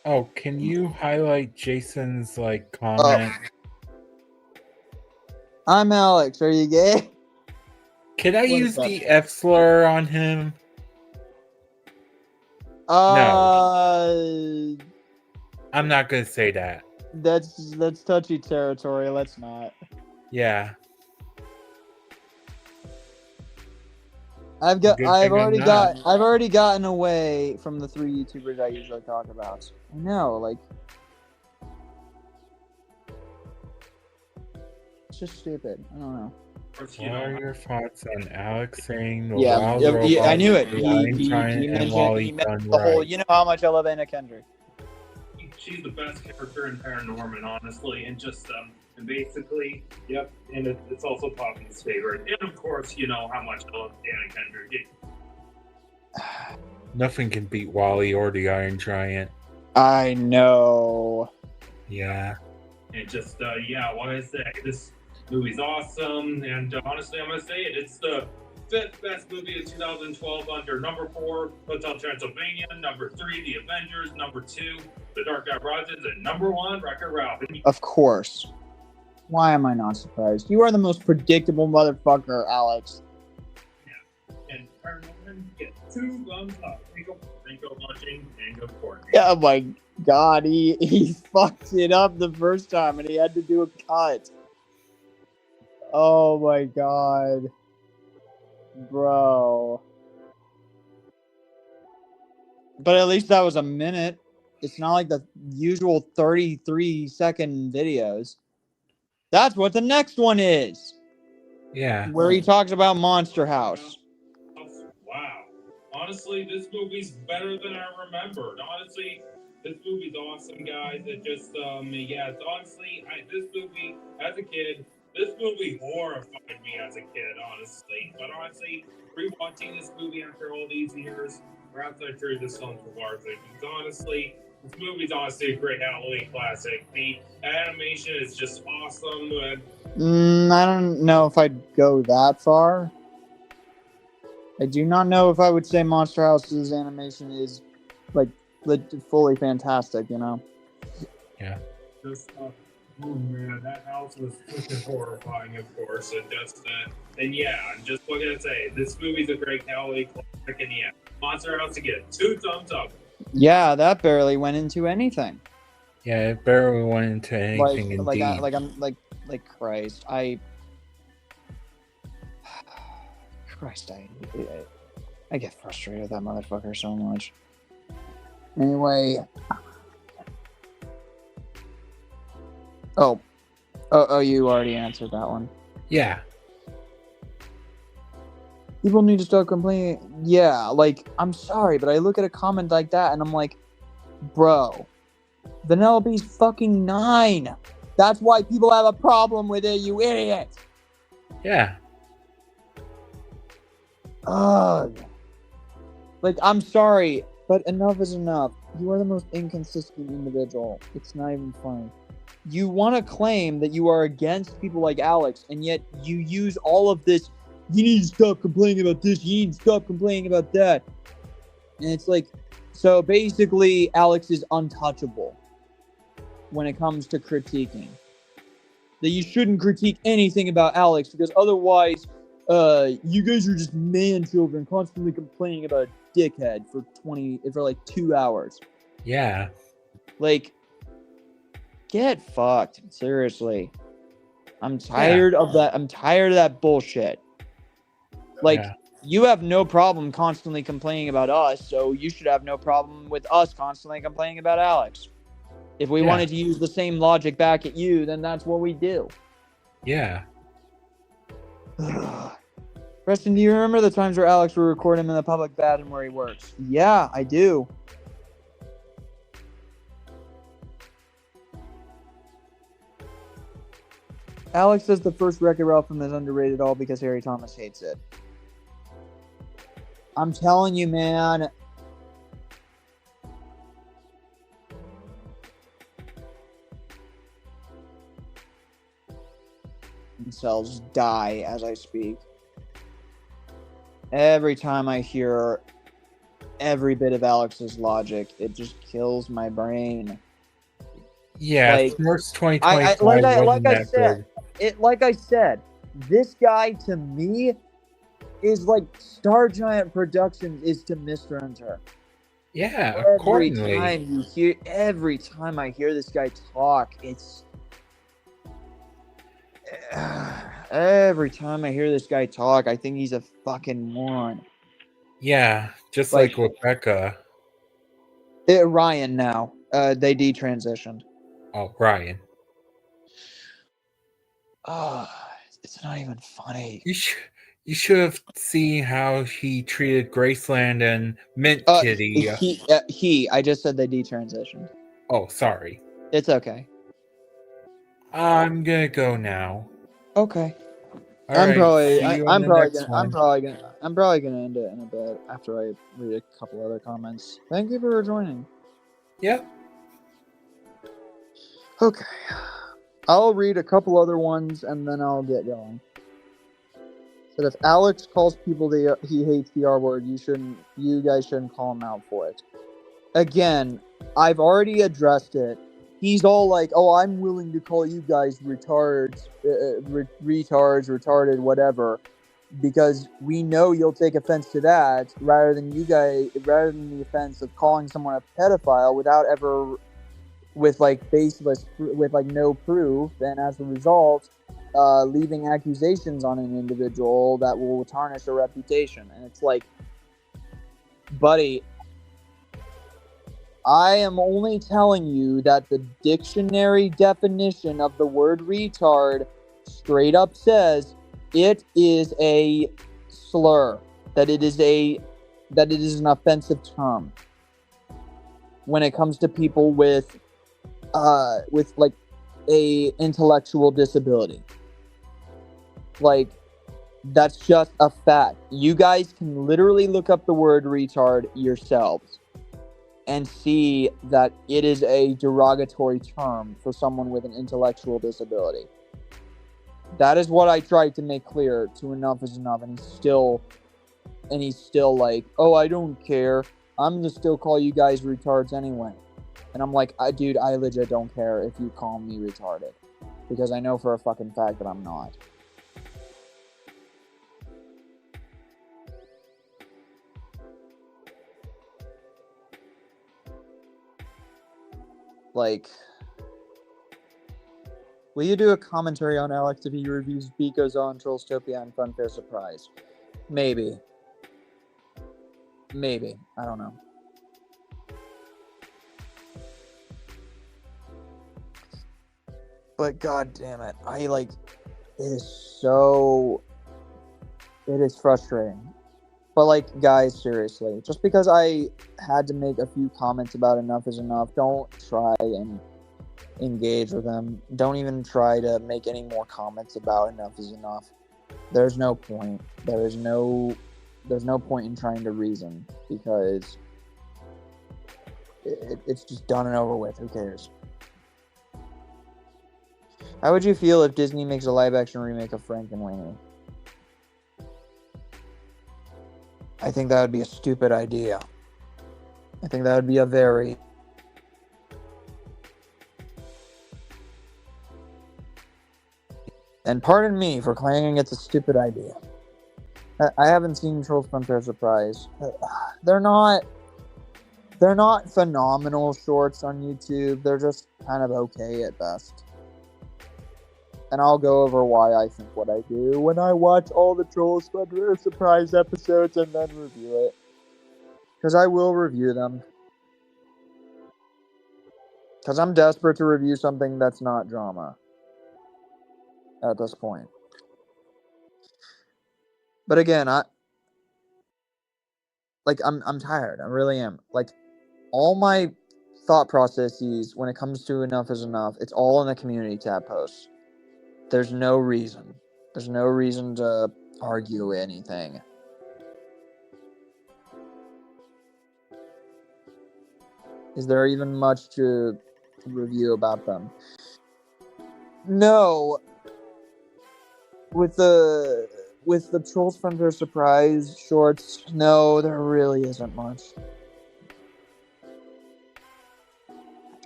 C: Oh, can you highlight Jason's comment?
A: I'm Alex. Are you gay?
C: Can I use the F slur on him?
A: No.
C: I'm not gonna say that.
A: That's touchy territory. Let's not.
C: Yeah.
A: I've already gotten away from the 3 YouTubers I usually talk about. I know, it's just stupid. I don't know.
C: What are your thoughts on Alex saying the
A: I knew it. He
C: mentioned
A: the whole. You know how much I love Anna Kendrick.
F: She's the best character in Paranorman, honestly, and just and basically, yep, and it's also Poppy's favorite, and of course, you know how much I love Anna Kendrick.
C: Nothing can beat Wally or the Iron Giant.
A: I know.
C: Yeah.
F: And just what I say, this movie's awesome, and honestly, I'm gonna say it. It's the 5th best movie of 2012 under number 4, Hotel Transylvania, number 3, The Avengers, number 2, The Dark Knight Rises, and number 1, Wreck-It Ralph.
A: Of course. Why am I not surprised? You are the most predictable motherfucker, Alex.
F: Yeah. And Paranorman get 2 thumbs up. Thank you watching, and go Courtney.
A: Oh my god, he fucked it up the first time and he had to do a cut. Oh my god. Bro. But at least that was a minute. It's not like the usual 33-second videos. That's what the next one is.
C: Yeah.
A: Where he talks about Monster House.
F: Wow. Honestly, this movie's better than I remembered. Honestly, this movie's awesome, guys. It just, it's honestly, this movie, as a kid, this movie horrified me as a kid, honestly. But honestly, rewatching this movie after all these years, perhaps I threw this film for Barth. Honestly, this movie's honestly a great Halloween classic. The animation is just awesome.
A: I don't know if I'd go that far. I do not know if I would say Monster House's animation is fully fantastic, you know?
C: Yeah.
F: Just, oh man, that house was freaking horrifying, of course, and just that. And yeah, I'm just looking to say, this movie's a great Halloween classic, and yeah, Monster House again, 2 thumbs up.
A: Yeah, that barely went into anything.
C: Yeah, it barely went into anything.
A: Christ, I get frustrated with that motherfucker so much. Anyway. Oh, you already answered that one.
C: Yeah.
A: People need to start complaining. Yeah, I'm sorry, but I look at a comment like that and I'm like, bro, Vanellope's fucking 9. That's why people have a problem with it, you idiot.
C: Yeah.
A: Ugh. I'm sorry, but enough is enough. You are the most inconsistent individual. It's not even funny. You want to claim that you are against people like Alex, and yet you use all of this. You need to stop complaining about this. You need to stop complaining about that. And it's like, so basically, Alex is untouchable when it comes to critiquing. That you shouldn't critique anything about Alex because otherwise, you guys are just man children constantly complaining about a dickhead for like 2 hours.
C: Yeah.
A: Like, get fucked. Seriously. I'm tired of that. I'm tired of that bullshit. Like, you have no problem constantly complaining about us, so you should have no problem with us constantly complaining about Alex. If we wanted to use the same logic back at you, then that's what we do.
C: Yeah.
A: Preston, do you remember the times where Alex would record him in the public bathroom where he works? Yeah, I do. Alex says the first Wreck-It Ralph film is underrated all because Harry Thomas hates it. I'm telling you, man. Themselves die as I speak. Every time I hear every bit of Alex's logic, it just kills my brain.
C: Yeah,
A: Like,
C: first 2025 wasn't that good.
A: Like I said, this guy to me is like Star Giant Productions is to Mr. Hunter.
C: Yeah,
A: Every
C: accordingly.
A: time I hear this guy talk, it's every time I hear this guy talk, I think he's a fucking moron.
C: Yeah, just like Rebecca.
A: Ryan now. They detransitioned.
C: Oh, Ryan.
A: It's not even funny.
C: You should have seen how he treated Graceland and Mint Kitty.
A: I just said they detransitioned.
C: Oh, sorry.
A: It's okay.
C: I'm gonna go now.
A: Okay.
C: I'm probably
A: gonna end it in a bit after I read a couple other comments. Thank you for joining.
C: Yeah.
A: Okay. I'll read a couple other ones and then I'll get going. Said if Alex calls people he hates the R word, you guys shouldn't call him out for it. Again, I've already addressed it. He's all like, "Oh, I'm willing to call you guys retards, retarded, whatever, because we know you'll take offense to that, rather than the offense of calling someone a pedophile with no proof, and as a result, leaving accusations on an individual that will tarnish a reputation." And it's like, buddy, I am only telling you that the dictionary definition of the word retard straight up says it is a slur, that it is an offensive term when it comes to people with like a intellectual disability. Like, that's just a fact. You guys can literally look up the word retard yourselves and see that it is a derogatory term for someone with an intellectual disability. That is what I tried to make clear to Enough is Enough, and he's still like, "Oh, I don't care. I'm gonna still call you guys retards anyway." And I'm like, dude, I legit don't care if you call me retarded, because I know for a fucking fact that I'm not. Like, will you do a commentary on Alex if he reviews Beat Goes On, Trollstopia, and Funfair Surprise? Maybe. I don't know. But god damn it, it is frustrating. But like, guys, seriously, just because I had to make a few comments about Enough is Enough, don't try and engage with them. Don't even try to make any more comments about Enough is Enough. There's no point. There's no point in trying to reason, because it's just done and over with. Who cares? How would you feel if Disney makes a live-action remake of Frankenweenie? I think that would be a stupid idea. I think that would be a very... And pardon me for claiming it's a stupid idea. I haven't seen Trolls Frontier Surprise. They're not phenomenal shorts on YouTube. They're just kind of okay at best. And I'll go over why I think what I do when I watch all the Trolls Frontier Surprise episodes and then review it. Because I will review them. Because I'm desperate to review something that's not drama. At this point. But again, I'm tired. I really am. Like, all my thought processes when it comes to Enough is Enough, it's all in the community tab posts. There's no reason. There's no reason to argue anything. Is there even much to review about them? No. With the Trolls Frontier Surprise shorts, no, there really isn't much.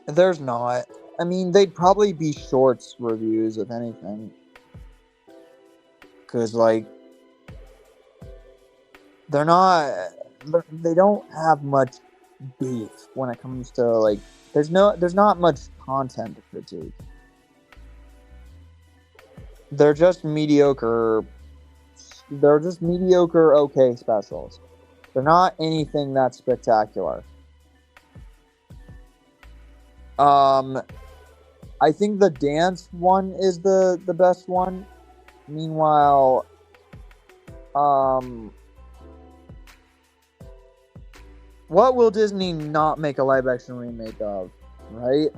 A: There's not. I mean, they'd probably be shorts reviews, if anything. Because, like, they don't have much beef when it comes to, like, there's not much content to critique. They're just mediocre okay specials. They're not anything that spectacular. I think the dance one is the best one. Meanwhile, what will Disney not make a live-action remake of, right?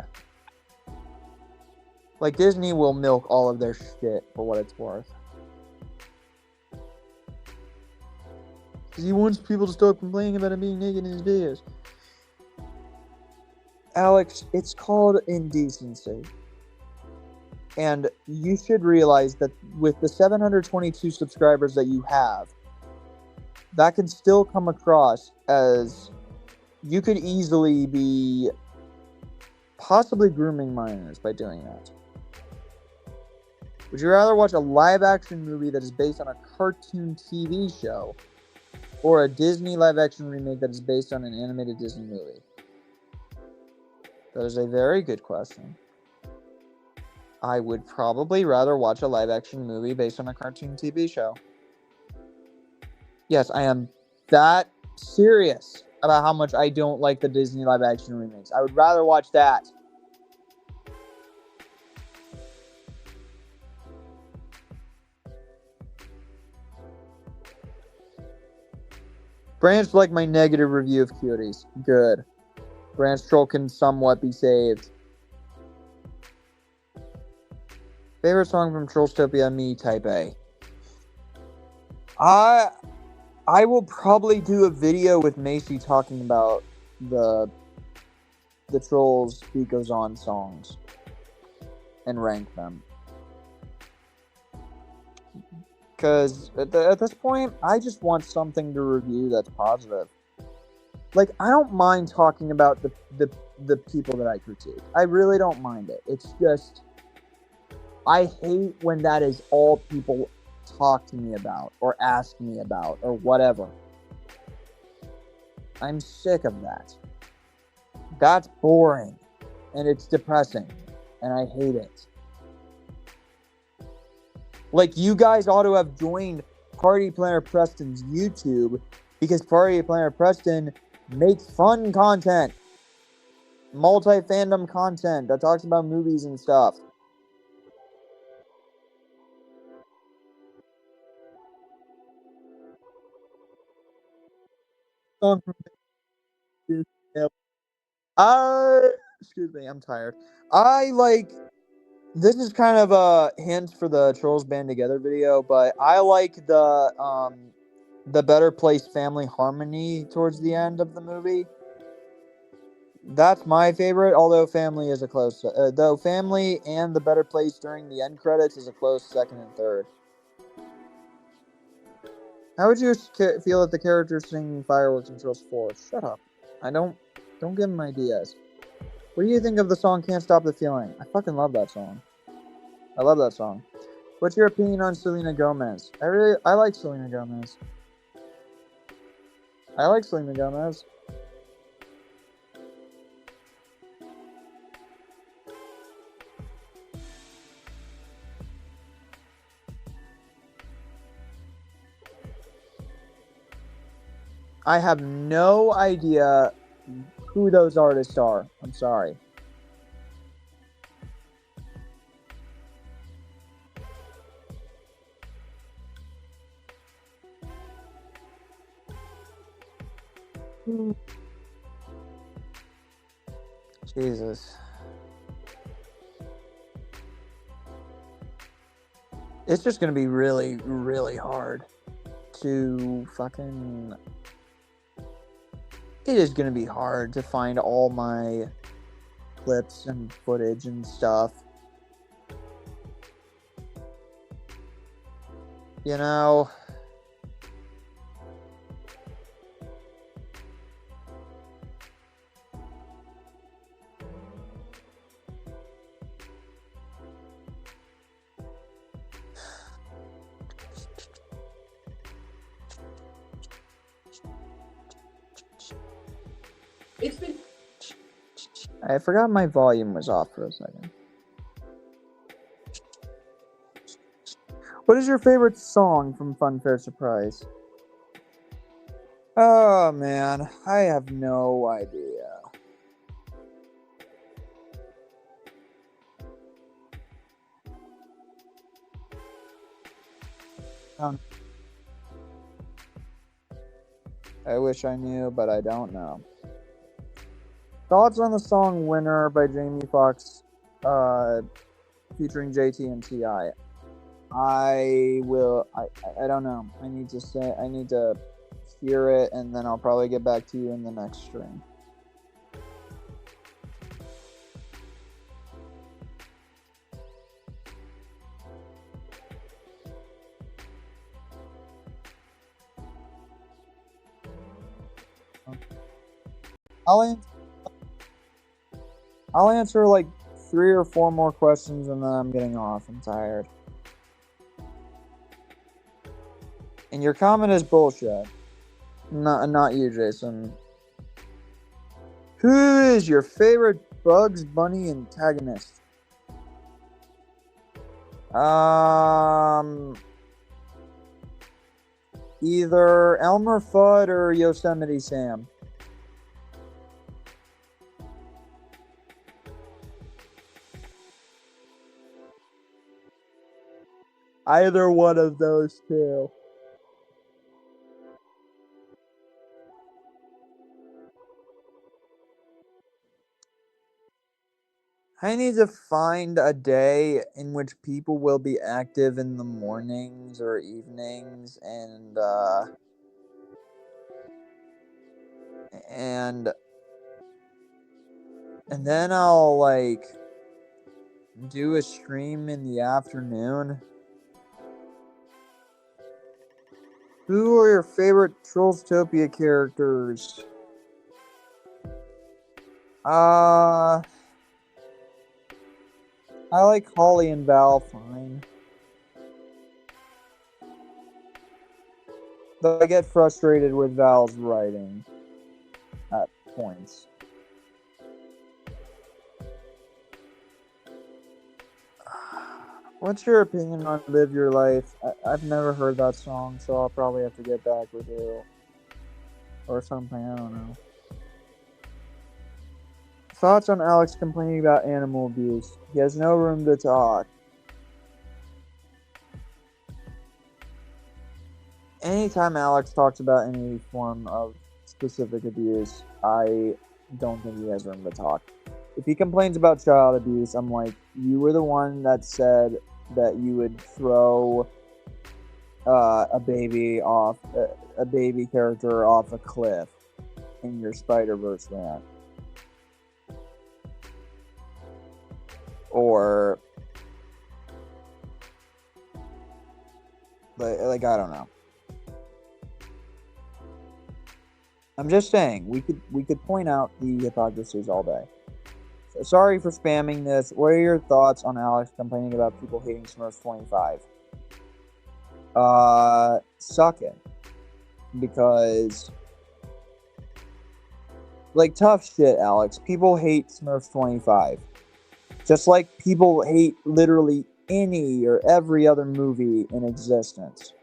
A: Like, Disney will milk all of their shit for what it's worth. Because he wants people to stop complaining about him being naked in his videos. Alex, it's called indecency. And you should realize that with the 722 subscribers that you have, that can still come across as you could easily be possibly grooming minors by doing that. Would you rather watch a live-action movie that is based on a cartoon TV show or a Disney live-action remake that is based on an animated Disney movie? That is a very good question. I would probably rather watch a live-action movie based on a cartoon TV show. Yes, I am that serious about how much I don't like the Disney live-action remakes. I would rather watch that. Branch liked my negative review of Cuties. Good. Branch Troll can somewhat be saved. Favorite song from Trollstopia? Me, Type A. I will probably do a video with Macy talking about the Trolls Beat Goes On songs and rank them. Because at this point, I just want something to review that's positive. Like, I don't mind talking about the people that I critique. I really don't mind it. It's just, I hate when that is all people talk to me about or ask me about or whatever. I'm sick of that. That's boring and it's depressing and I hate it. Like, you guys ought to have joined Party Planner Preston's YouTube because Party Planner Preston makes fun content, multi-fandom content that talks about movies and stuff. Excuse me, I'm tired. This is kind of a hint for the Trolls Band Together video, but I like the Better Place family harmony towards the end of the movie. That's my favorite, although Family is a close. Though Family and The Better Place during the end credits is a close second and third. How would you feel if the character singing fireworks in Trolls 4? Shut up. I don't give him ideas. What do you think of the song Can't Stop the Feeling? I fucking love that song. I love that song. What's your opinion on Selena Gomez? I like Selena Gomez. I like Selena Gomez. I have no idea who those artists are. I'm sorry. Jesus. It's just going to be really, really hard to fucking... It is going to be hard to find all my clips and footage and stuff. You know...
B: It's been.
A: I forgot my volume was off for a second. What is your favorite song from Fun Fair Surprise? Oh man, I have no idea. I wish I knew, but I don't know. Thoughts on the song Winner by Jamie Foxx featuring JT and T.I. I don't know. I need to hear it, and then I'll probably get back to you in the next stream. I'll answer like 3 or 4 more questions, and then I'm getting off. I'm tired. And your comment is bullshit. Not you, Jason. Who is your favorite Bugs Bunny antagonist? Either Elmer Fudd or Yosemite Sam. Either one of those two. I need to find a day in which people will be active in the mornings or evenings, and then I'll like do a stream in the afternoon. Who are your favorite Trollstopia characters? I like Holly and Val fine. Though I get frustrated with Val's writing at points. What's your opinion on Live Your Life? I've never heard that song, so I'll probably have to get back with you. Or something, I don't know. Thoughts on Alex complaining about animal abuse? He has no room to talk. Anytime Alex talks about any form of specific abuse, I don't think he has room to talk. If he complains about child abuse, I'm like, you were the one that said that you would throw a baby character off a cliff in your Spider-Verse rant. or like I don't know. I'm just saying we could point out the hypocrisies all day. So, sorry for spamming this. What are your thoughts on Alex complaining about people hating Smurfs 25? Suck it, because like tough shit, Alex. People hate Smurfs 25, just like people hate literally any or every other movie in existence.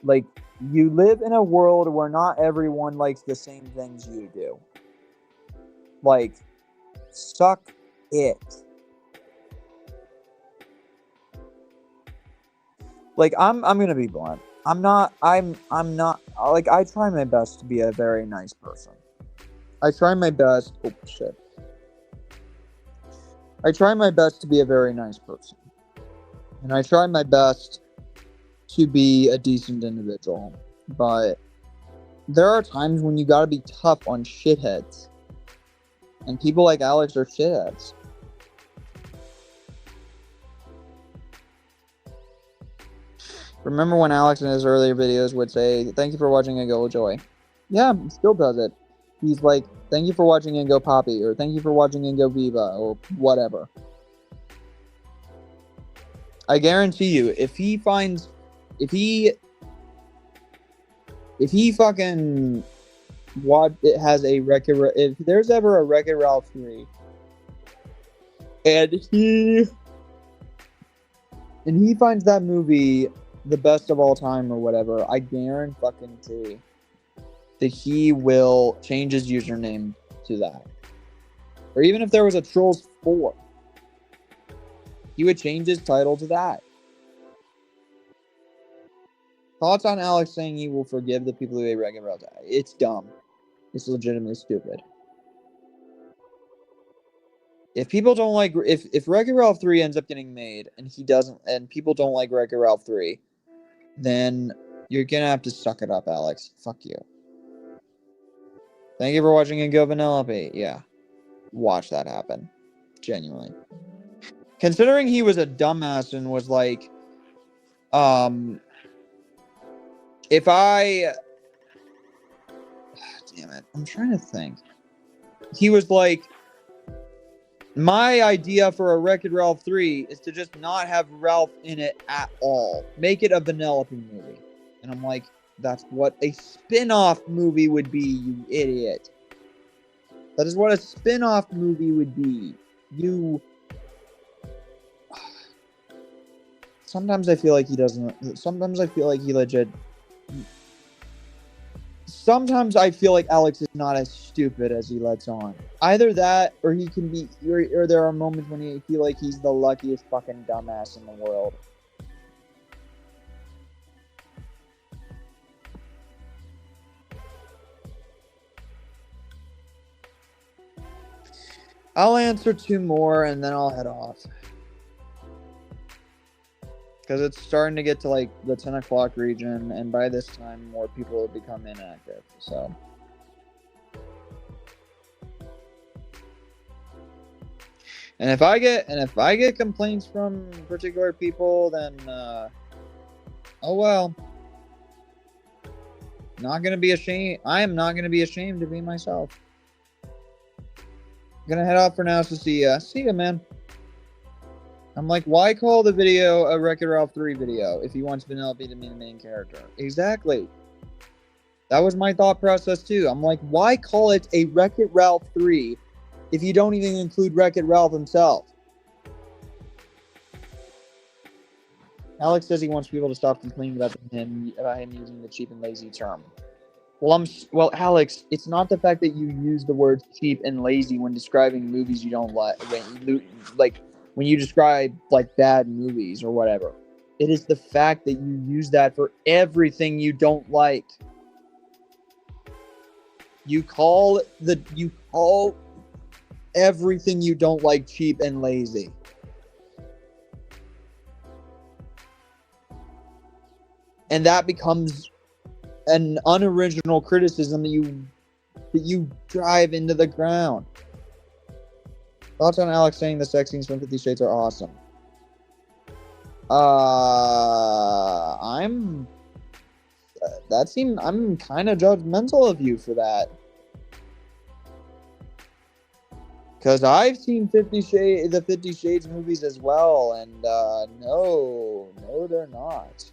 A: Like, you live in a world where not everyone likes the same things you do. Like, suck it. Like, I'm gonna be blunt. I'm not like, I try my best to be a very nice person. I try my best. Oh shit. I try my best to be a very nice person. And I try my best to be a decent individual. But there are times when you gotta be tough on shitheads. And people like Alex are shitheads. Remember when Alex in his earlier videos would say, "Thank you for watching and go Joy." Yeah, he still does it. He's like, "Thank you for watching and go Poppy," or "Thank you for watching and go Viva," or whatever. I guarantee you, if he fucking it has a record, if there's ever a Wreck-It Ralph 3, and he finds that movie the best of all time or whatever, I guarantee that he will change his username to that. Or even if there was a Trolls 4, he would change his title to that. Thoughts on Alex saying he will forgive the people who hate Wreck-It Ralph? It's dumb. It's legitimately stupid. If people don't like, if Wreck-It Ralph 3 ends up getting made and he doesn't, and people don't like Wreck-It Ralph 3, then you're gonna have to suck it up, Alex. Fuck you. Thank you for watching and go Vanellope. Yeah. Watch that happen. Genuinely. Considering he was a dumbass and was like, if I... Damn it. I'm trying to think. He was like, my idea for a Wreck-It Ralph 3 is to just not have Ralph in it at all. Make it a Vanellope movie. And I'm like, that's what a spin-off movie would be, you idiot. That is what a spin-off movie would be. Sometimes I feel like he doesn't... Sometimes I feel like he legit... Sometimes I feel like Alex is not as stupid as he lets on. Either that, or he can be... Or there are moments when he feel like he's the luckiest fucking dumbass in the world. I'll answer 2 more and then I'll head off. Because it's starting to get to like the 10 o'clock region, and by this time more people will become inactive. So and if I get complaints from particular people, then oh well. Not gonna be ashamed. I am not gonna be ashamed to be myself. Gonna head off for now, so see ya. See ya, man. I'm like, why call the video a Wreck-It Ralph 3 video if he wants Vanellope to be the main character? Exactly. That was my thought process too. I'm like, why call it a Wreck-It Ralph 3 if you don't even include Wreck-It Ralph himself? Alex says he wants people to stop complaining about him using the cheap and lazy term. Well, Alex, it's not the fact that you use the words cheap and lazy when describing movies you don't like, when you describe like bad movies or whatever. It is the fact that you use that for everything you don't like. You call everything you don't like cheap and lazy. And that becomes an unoriginal criticism that you drive into the ground. Thoughts on Alex saying the sex scenes from 50 Shades are awesome? I'm kind of judgmental of you for that. Because I've seen the 50 Shades movies as well, and no, they're not.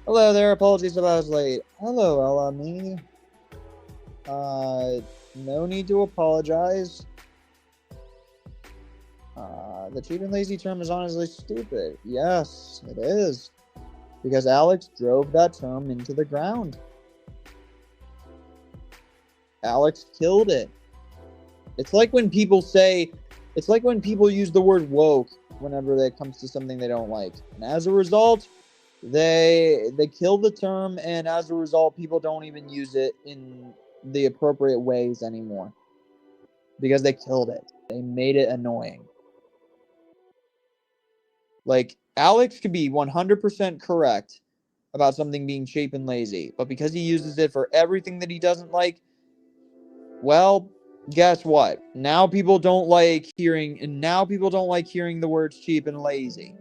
A: Hello there, apologies if I was late. Hello, Ella, me. No need to apologize. The cheap and lazy term is honestly stupid. Yes, it is. Because Alex drove that term into the ground. Alex killed it. It's like when people use the word woke whenever it comes to something they don't like. And as a result, they kill the term, and as a result, people don't even use it in the appropriate ways anymore. Because they killed it. They made it annoying. Like, Alex could be 100% correct about something being cheap and lazy, but because he uses it for everything that he doesn't like, well, guess what? Now people don't like hearing the words cheap and lazy.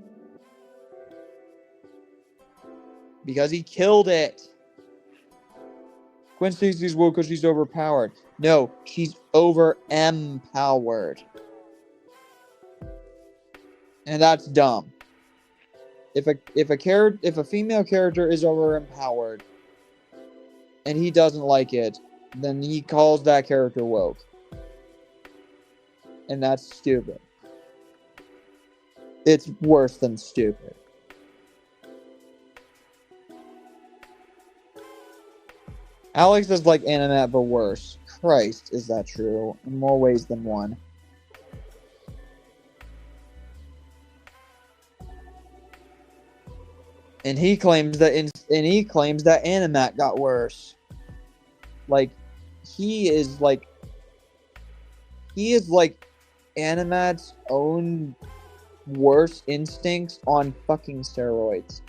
A: Because he killed it. Gwen Stacy's woke because she's overpowered. No, she's over-empowered. And that's dumb. If a female character is over-empowered and he doesn't like it, then he calls that character woke. And that's stupid. It's worse than stupid. Alex is like Animat, but worse. Christ, is that true? In more ways than one. And he claims that Animat got worse. Like, he is like Animat's own worst instincts on fucking steroids.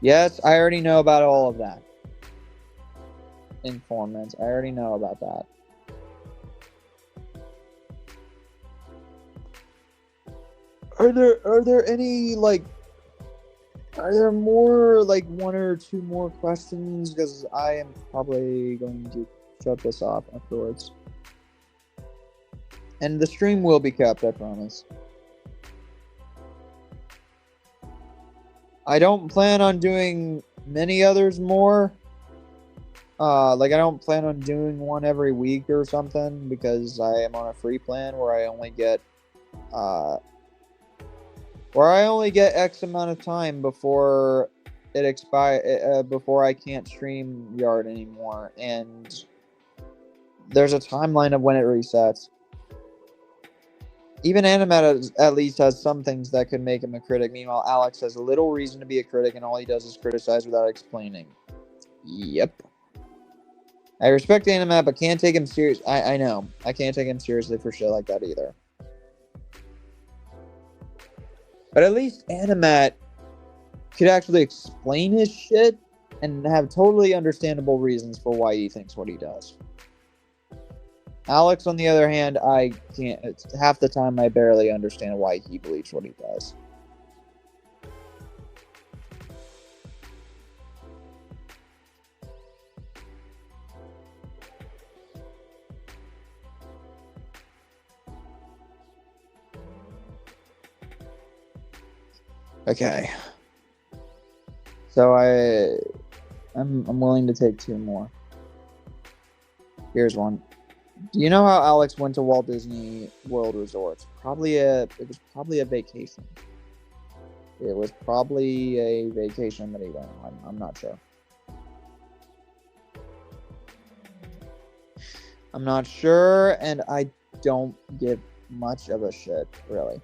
A: Yes, I already know about all of that. Informants, I already know about that. Are there more, like, one or two more questions? Because I am probably going to shut this off afterwards. And the stream will be kept, I promise. I don't plan on doing many others more. I don't plan on doing one every week or something, because I am on a free plan where I only get X amount of time before it before I can't stream Yard anymore, and there's a timeline of when it resets. Even Animat at least has some things that could make him a critic. Meanwhile, Alex has little reason to be a critic, and all he does is criticize without explaining. Yep. I respect Animat, but can't take him serious. I know. I can't take him seriously for shit like that either. But at least Animat could actually explain his shit and have totally understandable reasons for why he thinks what he does. Alex, on the other hand, I can't. Half the time, I barely understand why he believes what he does. Okay. So I'm willing to take two more. Here's one. Do you know how Alex went to Walt Disney World Resorts? It was probably a vacation. It was probably a vacation that he went on. I'm not sure. I'm not sure, and I don't give much of a shit, really.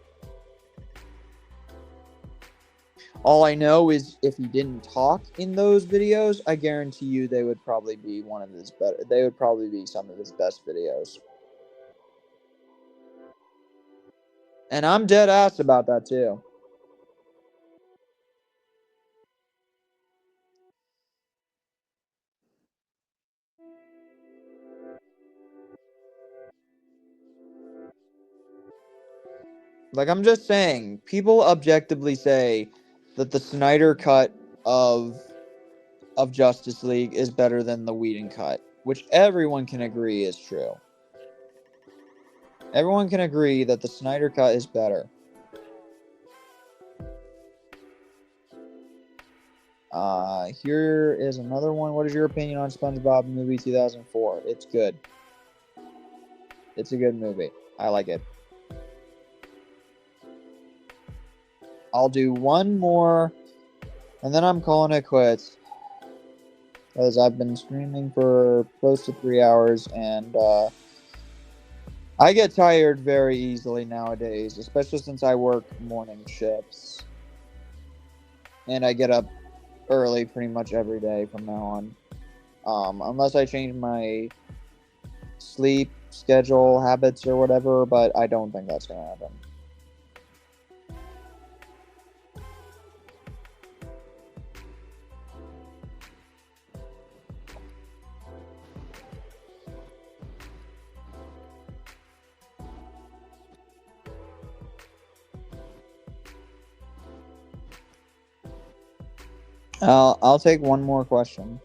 A: All I know is if he didn't talk in those videos, I guarantee you they would probably be they would probably be some of his best videos. And I'm dead ass about that too. Like, I'm just saying, people objectively say that the Snyder cut of Justice League is better than the Whedon cut, which everyone can agree is true. Everyone can agree that the Snyder cut is better. Here is another one. What is your opinion on SpongeBob movie 2004? It's good. It's a good movie. I like it. I'll do one more, and then I'm calling it quits. Because I've been streaming for close to 3 hours, and I get tired very easily nowadays, especially since I work morning shifts. And I get up early pretty much every day from now on. Unless I change my sleep schedule, habits, or whatever, but I don't think that's going to happen. I'll take one more question.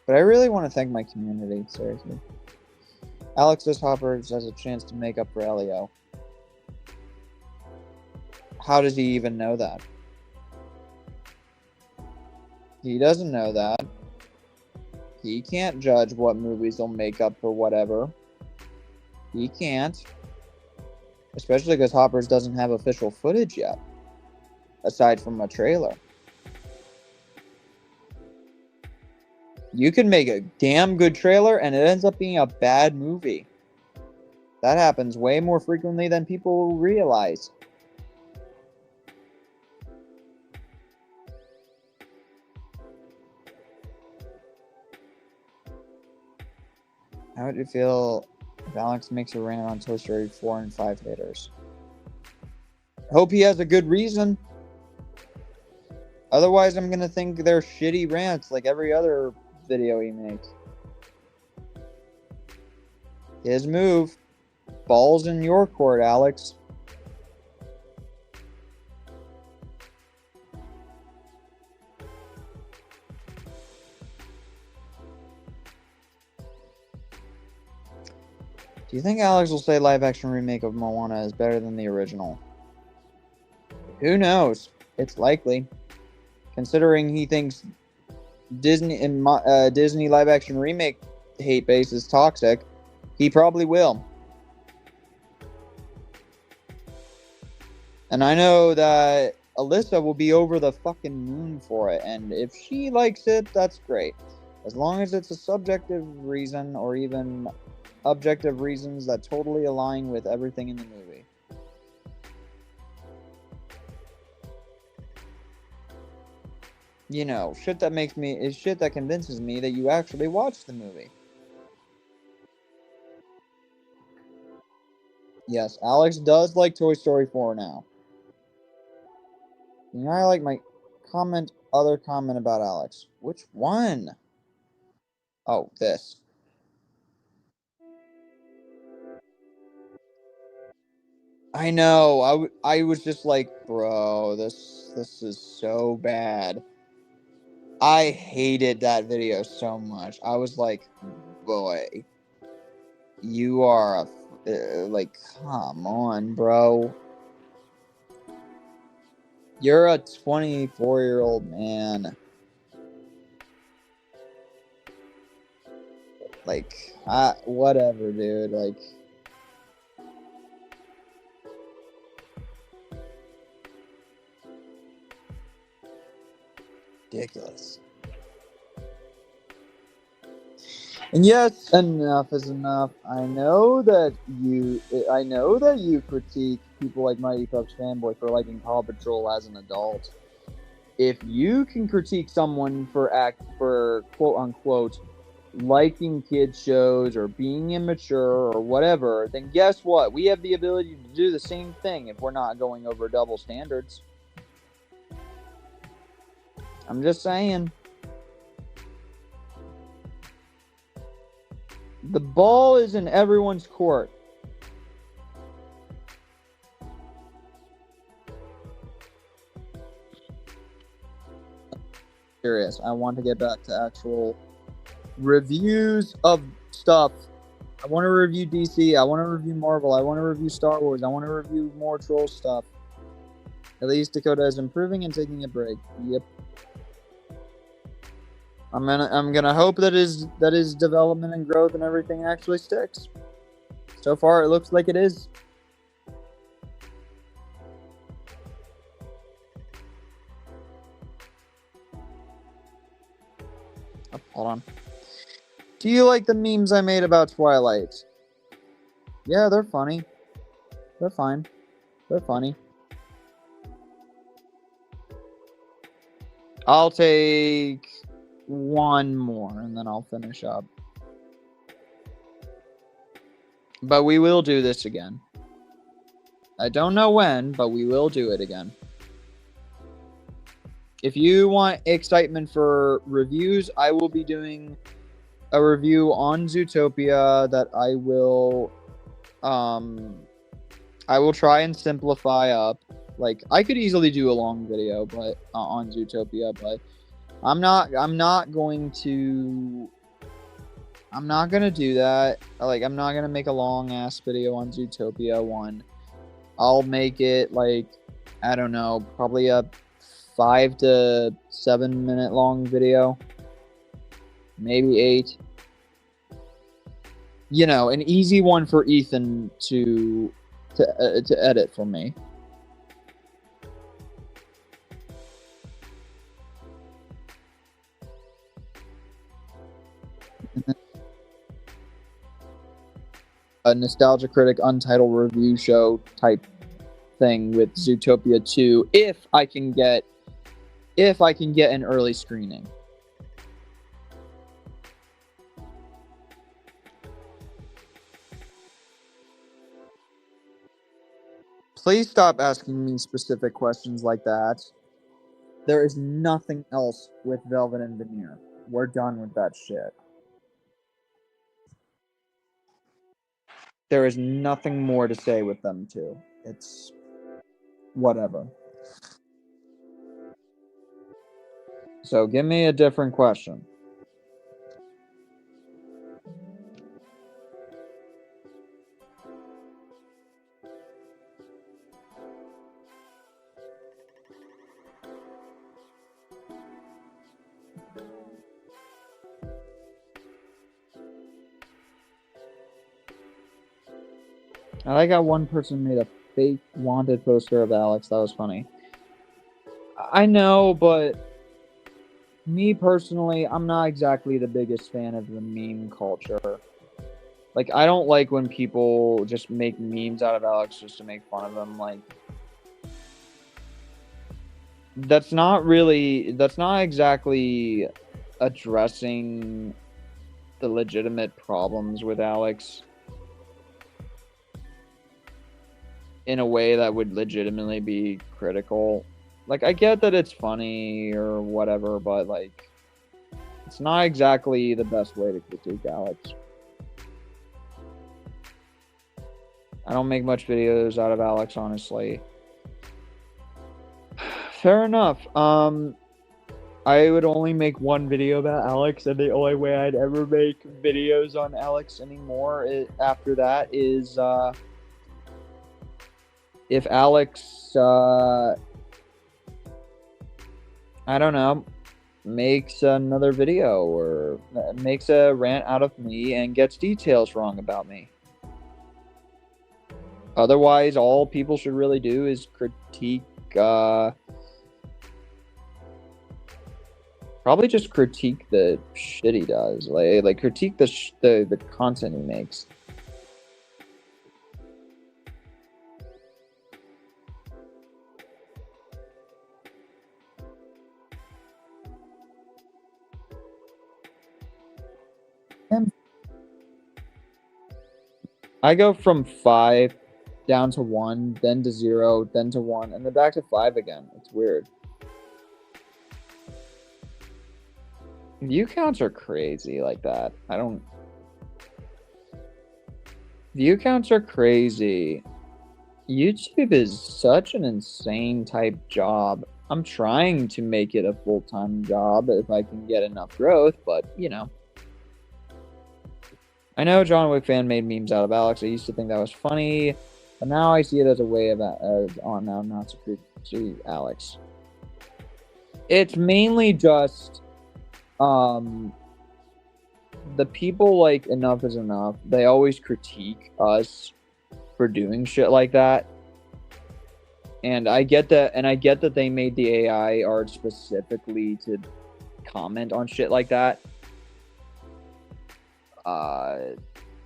A: But I really want to thank my community, seriously. Alex Hoppers has a chance to make up for Elio. How does he even know that? He doesn't know that. He can't judge what movies will make up for whatever. He can't. Especially because Hoppers doesn't have official footage yet. Aside from a trailer. You can make a damn good trailer and it ends up being a bad movie. That happens way more frequently than people realize. How would you feel if Alex makes a rant on Toy Story 4 and 5 haters? Hope he has a good reason. Otherwise, I'm going to think they're shitty rants like every other video he makes. His move. Ball's in your court, Alex. Do you think Alex will say live-action remake of Moana is better than the original? Who knows? It's likely. Considering he thinks Disney live-action remake hate base is toxic, he probably will. And I know that Alyssa will be over the fucking moon for it, and if she likes it, that's great. As long as it's a subjective reason, or even objective reasons that totally align with everything in the movie. You know, shit that convinces me that you actually watched the movie. Yes, Alex does like Toy Story 4 now. You know, I like my other comment about Alex. Which one? Oh, this. I know. I was just like, bro, this is so bad. I hated that video so much. I was like, boy, you are like, come on, bro. You're a 24-year-old man. Like, whatever, dude. Like, ridiculous. And yes, enough is enough. I know that you critique people like Mighty Pups Fanboy for liking Paw Patrol as an adult. If you can critique someone for quote unquote liking kids shows or being immature or whatever, then guess what? We have the ability to do the same thing if we're not going over double standards. I'm just saying. The ball is in everyone's court. serious. I want to get back to actual reviews of stuff. I want to review DC. I want to review Marvel. I want to review Star Wars. I want to review more troll stuff. At least Dakota is improving and taking a break. Yep. I'm gonna hope that his development and growth and everything actually sticks. So far, it looks like it is. Oh, hold on. Do you like the memes I made about Twilight? Yeah, they're funny. They're fine. They're funny. I'll take one more and then I'll finish up. But we will do this again. I don't know when, but we will do it again. If you want excitement for reviews, I will be doing a review on Zootopia that I will try and simplify up. Like, I could easily do a long video, but on Zootopia, but I'm not going to do that. Like, I'm not gonna make a long ass video on Zootopia 1. I'll make it like, I don't know, probably a 5 to 7 minute long video, maybe 8. You know, an easy one for Ethan to edit for me. A Nostalgia Critic Untitled review show type thing with Zootopia 2 if I can get an early screening. Please stop asking me specific questions like that. There is nothing else with Velvet and Veneer. We're done with that shit. There is nothing more to say with them two. It's whatever. So give me a different question. I like how one person made a fake wanted poster of Alex. That was funny. I know, but me personally, I'm not exactly the biggest fan of the meme culture. Like, I don't like when people just make memes out of Alex just to make fun of him. Like, that's not exactly addressing the legitimate problems with Alex in a way that would legitimately be critical. Like, I get that it's funny or whatever, but, like, it's not exactly the best way to critique Alex. I don't make much videos out of Alex, honestly. Fair enough. I would only make one video about Alex, and the only way I'd ever make videos on Alex anymore after that is if Alex, I don't know, makes another video or makes a rant out of me and gets details wrong about me. Otherwise, all people should really do is critique, probably just critique the shit he does. Like critique the content he makes. I go from 5 down to 1, then to 0, then to 1, and then back to 5 again. It's weird. View counts are crazy like that. View counts are crazy. YouTube is such an insane type job. I'm trying to make it a full-time job if I can get enough growth, but you know. I know John Wick fan made memes out of Alex. I used to think that was funny, but now I see it as a way of now not to see Alex. It's mainly just the people like Enough is Enough. They always critique us for doing shit like that. And I get that, they made the AI art specifically to comment on shit like that.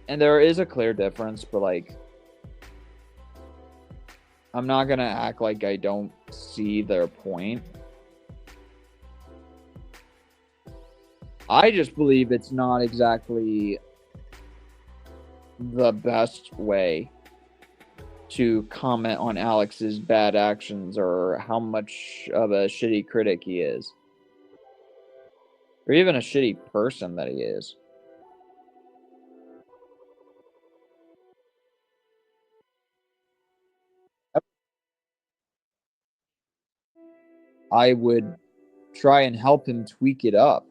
A: And there is a clear difference, but like, I'm not gonna act like I don't see their point. I just believe it's not exactly the best way to comment on Alex's bad actions or how much of a shitty critic he is. Or even a shitty person that he is. I would try and help him tweak it up.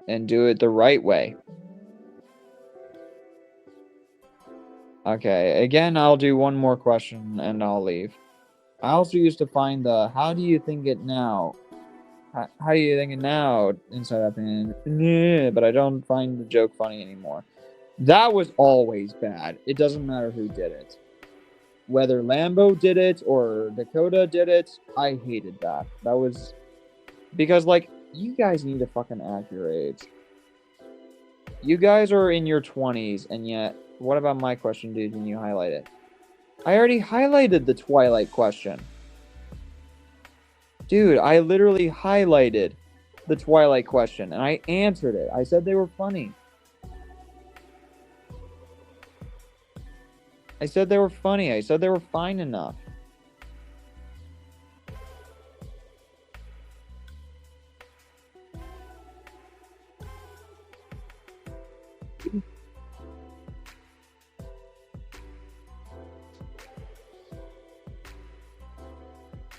A: And do it the right way. Okay, again, I'll do one more question and I'll leave. I also used to find the how do you think it now? How do you think it now inside that thing? But I don't find the joke funny anymore. That was always bad. It doesn't matter who did it. Whether Lambo did it or Dakota did it, I hated that. That was because, like, you guys need to fucking act your age. You guys are in your 20s, and yet, what about my question, dude, when you highlight it? I already highlighted the Twilight question. Dude, I literally highlighted the Twilight question, and I answered it. I said they were funny. I said they were funny. I said they were fine enough.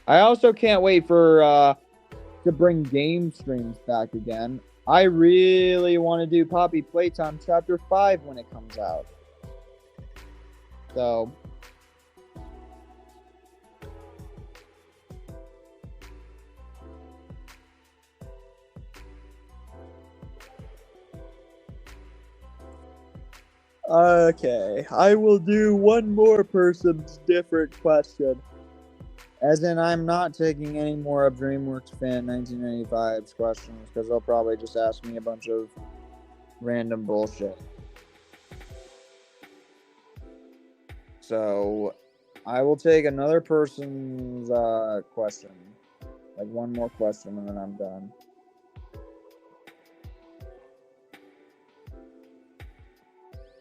A: I also can't wait for to bring game streams back again. I really want to do Poppy Playtime Chapter 5 when it comes out. So okay, I will do one more person's different question. As in, I'm not taking any more of DreamWorks Fan 1995's questions because they'll probably just ask me a bunch of random bullshit. So, I will take another person's question. Like one more question and then I'm done.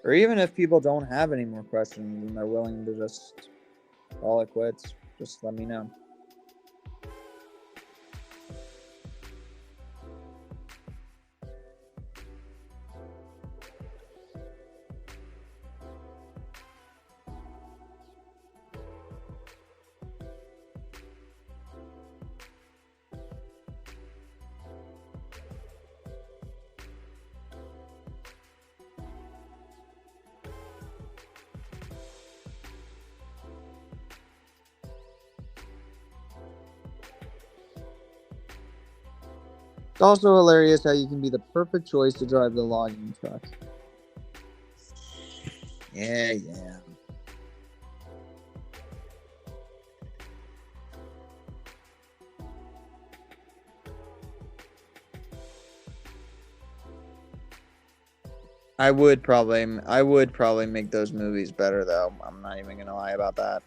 A: Or even if people don't have any more questions and they're willing to just call it quits, just let me know. It's also hilarious how you can be the perfect choice to drive the logging truck. Yeah. I would probably make those movies better though. I'm not even gonna lie about that.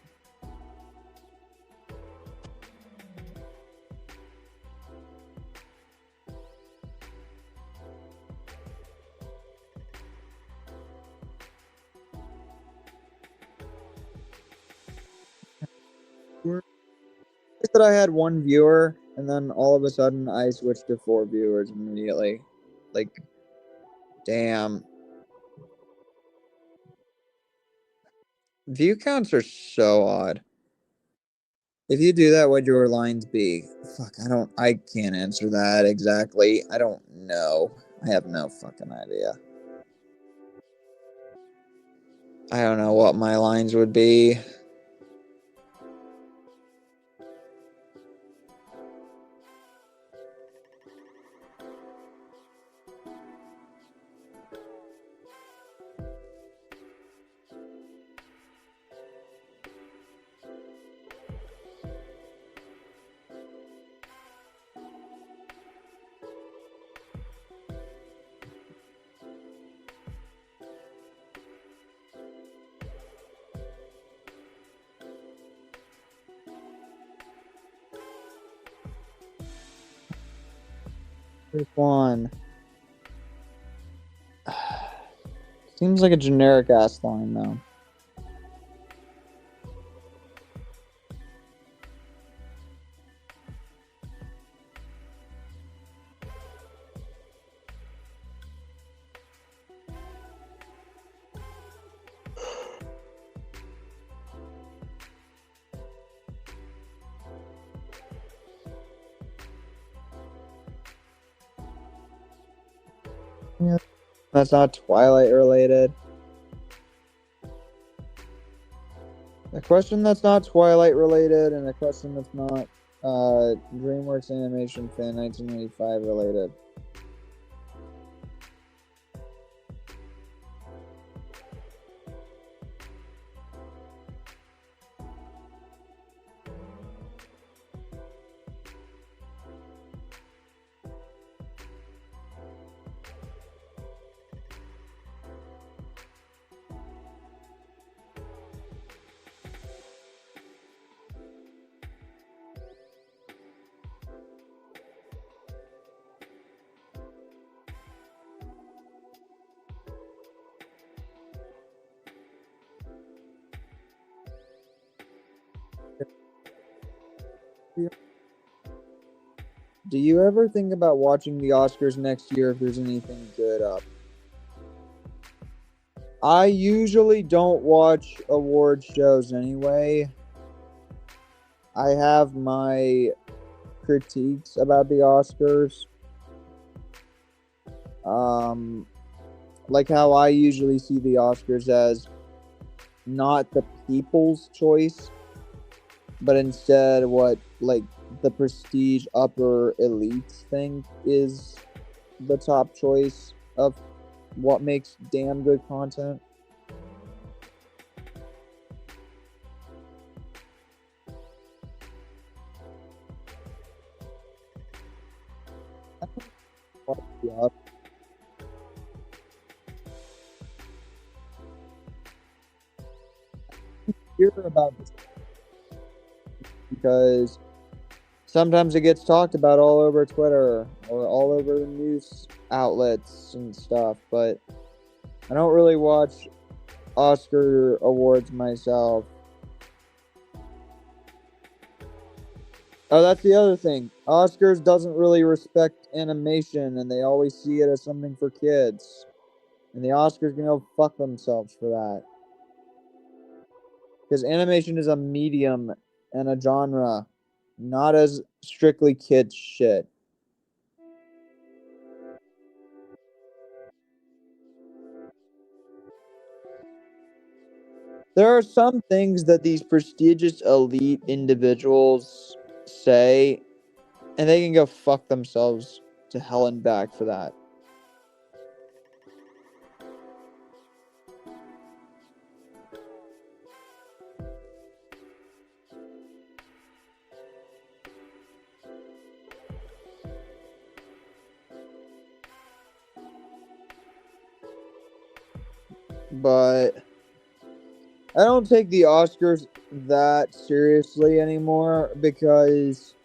A: That I had one viewer, and then all of a sudden I switched to 4 viewers immediately. Like, damn. View counts are so odd. If you do that, would your lines be? Fuck, I can't answer that exactly. I don't know. I have no fucking idea. I don't know what my lines would be. Here's one. Seems like a generic ass line though. Yeah, that's not Twilight related. A question that's not Twilight related, and a question that's not DreamWorks Animation Fan 1995 related. Do you ever think about watching the Oscars next year if there's anything good up? I usually don't watch award shows anyway. I have my critiques about the Oscars. Like how I usually see the Oscars as not the people's choice, but instead what like the prestige upper elites think is the top choice of what makes damn good content. Hear about this because sometimes it gets talked about all over Twitter or all over the news outlets and stuff, but I don't really watch Oscar awards myself. Oh, that's the other thing. Oscars doesn't really respect animation, and they always see it as something for kids. And the Oscars can go fuck themselves for that. Because animation is a medium and a genre, not as strictly kids shit. There are some things that these prestigious elite individuals say, and they can go fuck themselves to hell and back for that. But I don't take the Oscars that seriously anymore because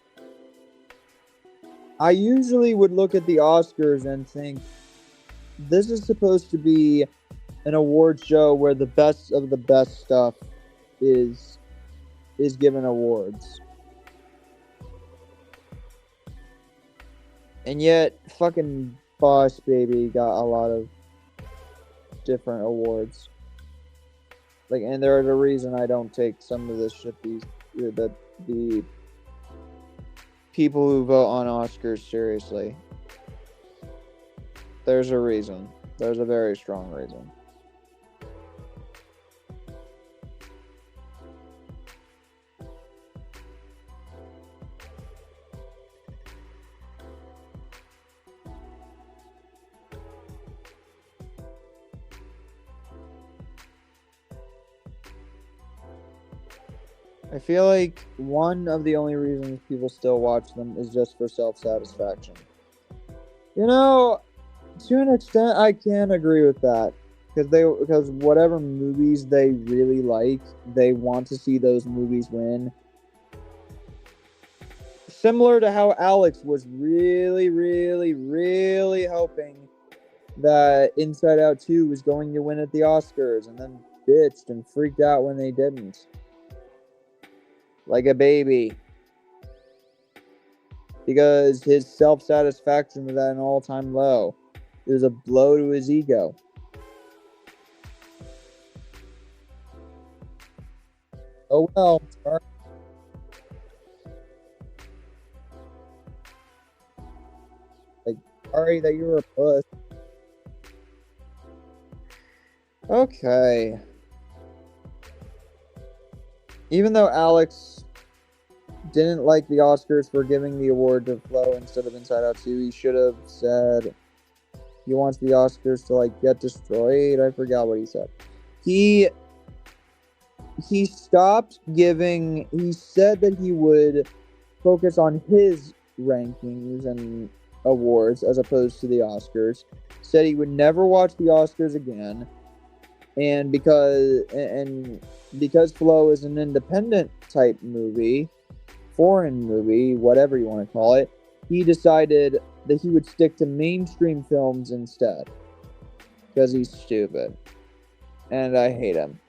A: I usually would look at the Oscars and think this is supposed to be an award show where the best of the best stuff is given awards. And yet fucking Boss Baby got a lot of different awards. Like, and there's a reason I don't take some of this shit the people who vote on Oscars seriously. There's a reason. There's a very strong reason. I feel like one of the only reasons people still watch them is just for self-satisfaction. You know, to an extent, I can agree with that. Because whatever movies they really like, they want to see those movies win. Similar to how Alex was really, really, really hoping that Inside Out 2 was going to win at the Oscars, and then bitched and freaked out when they didn't. Like a baby. Because his self-satisfaction was at an all-time low. It was a blow to his ego. Oh well. Sorry that you were a puss. Okay. Even though Alex didn't like the Oscars for giving the award to Flo instead of Inside Out 2, he should have said he wants the Oscars to like get destroyed. I forgot what he said. He stopped giving. He said that he would focus on his rankings and awards as opposed to the Oscars. Said he would never watch the Oscars again, and because Flow is an independent type movie, foreign movie, whatever you want to call it, he decided that he would stick to mainstream films instead because he's stupid, and I hate him.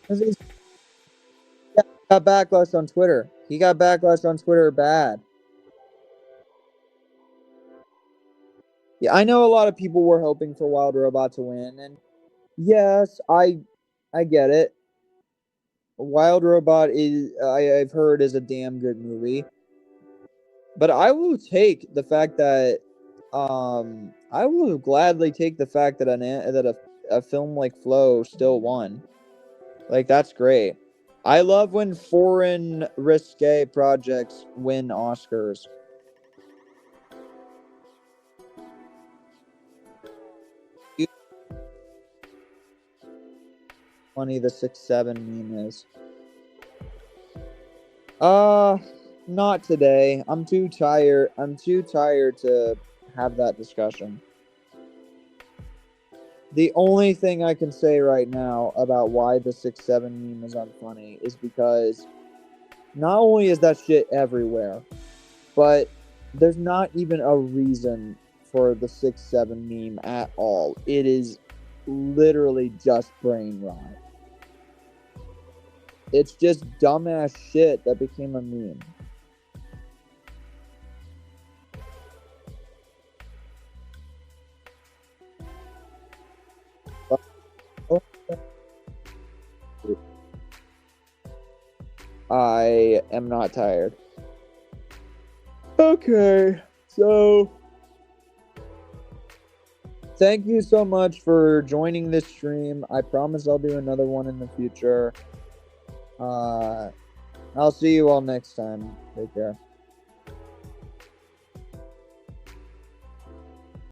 A: He got backlash on Twitter. He got backlash on Twitter bad. Yeah, I know a lot of people were hoping for Wild Robot to win, and yes, I get it. Wild Robot I've heard is a damn good movie, but I will take the fact that I will gladly take the fact that a film like Flow still won. Like, that's great. I love when foreign risque projects win Oscars. Funny the 6-7 meme is. Not today. I'm too tired to have that discussion. The only thing I can say right now about why the 6-7 meme is unfunny is because not only is that shit everywhere, but there's not even a reason for the 6-7 meme at all. It is literally just brain rot. It's just dumbass shit that became a meme. I am not tired. Okay, so thank you so much for joining this stream. I promise I'll do another one in the future. I'll see you all next time. Take care.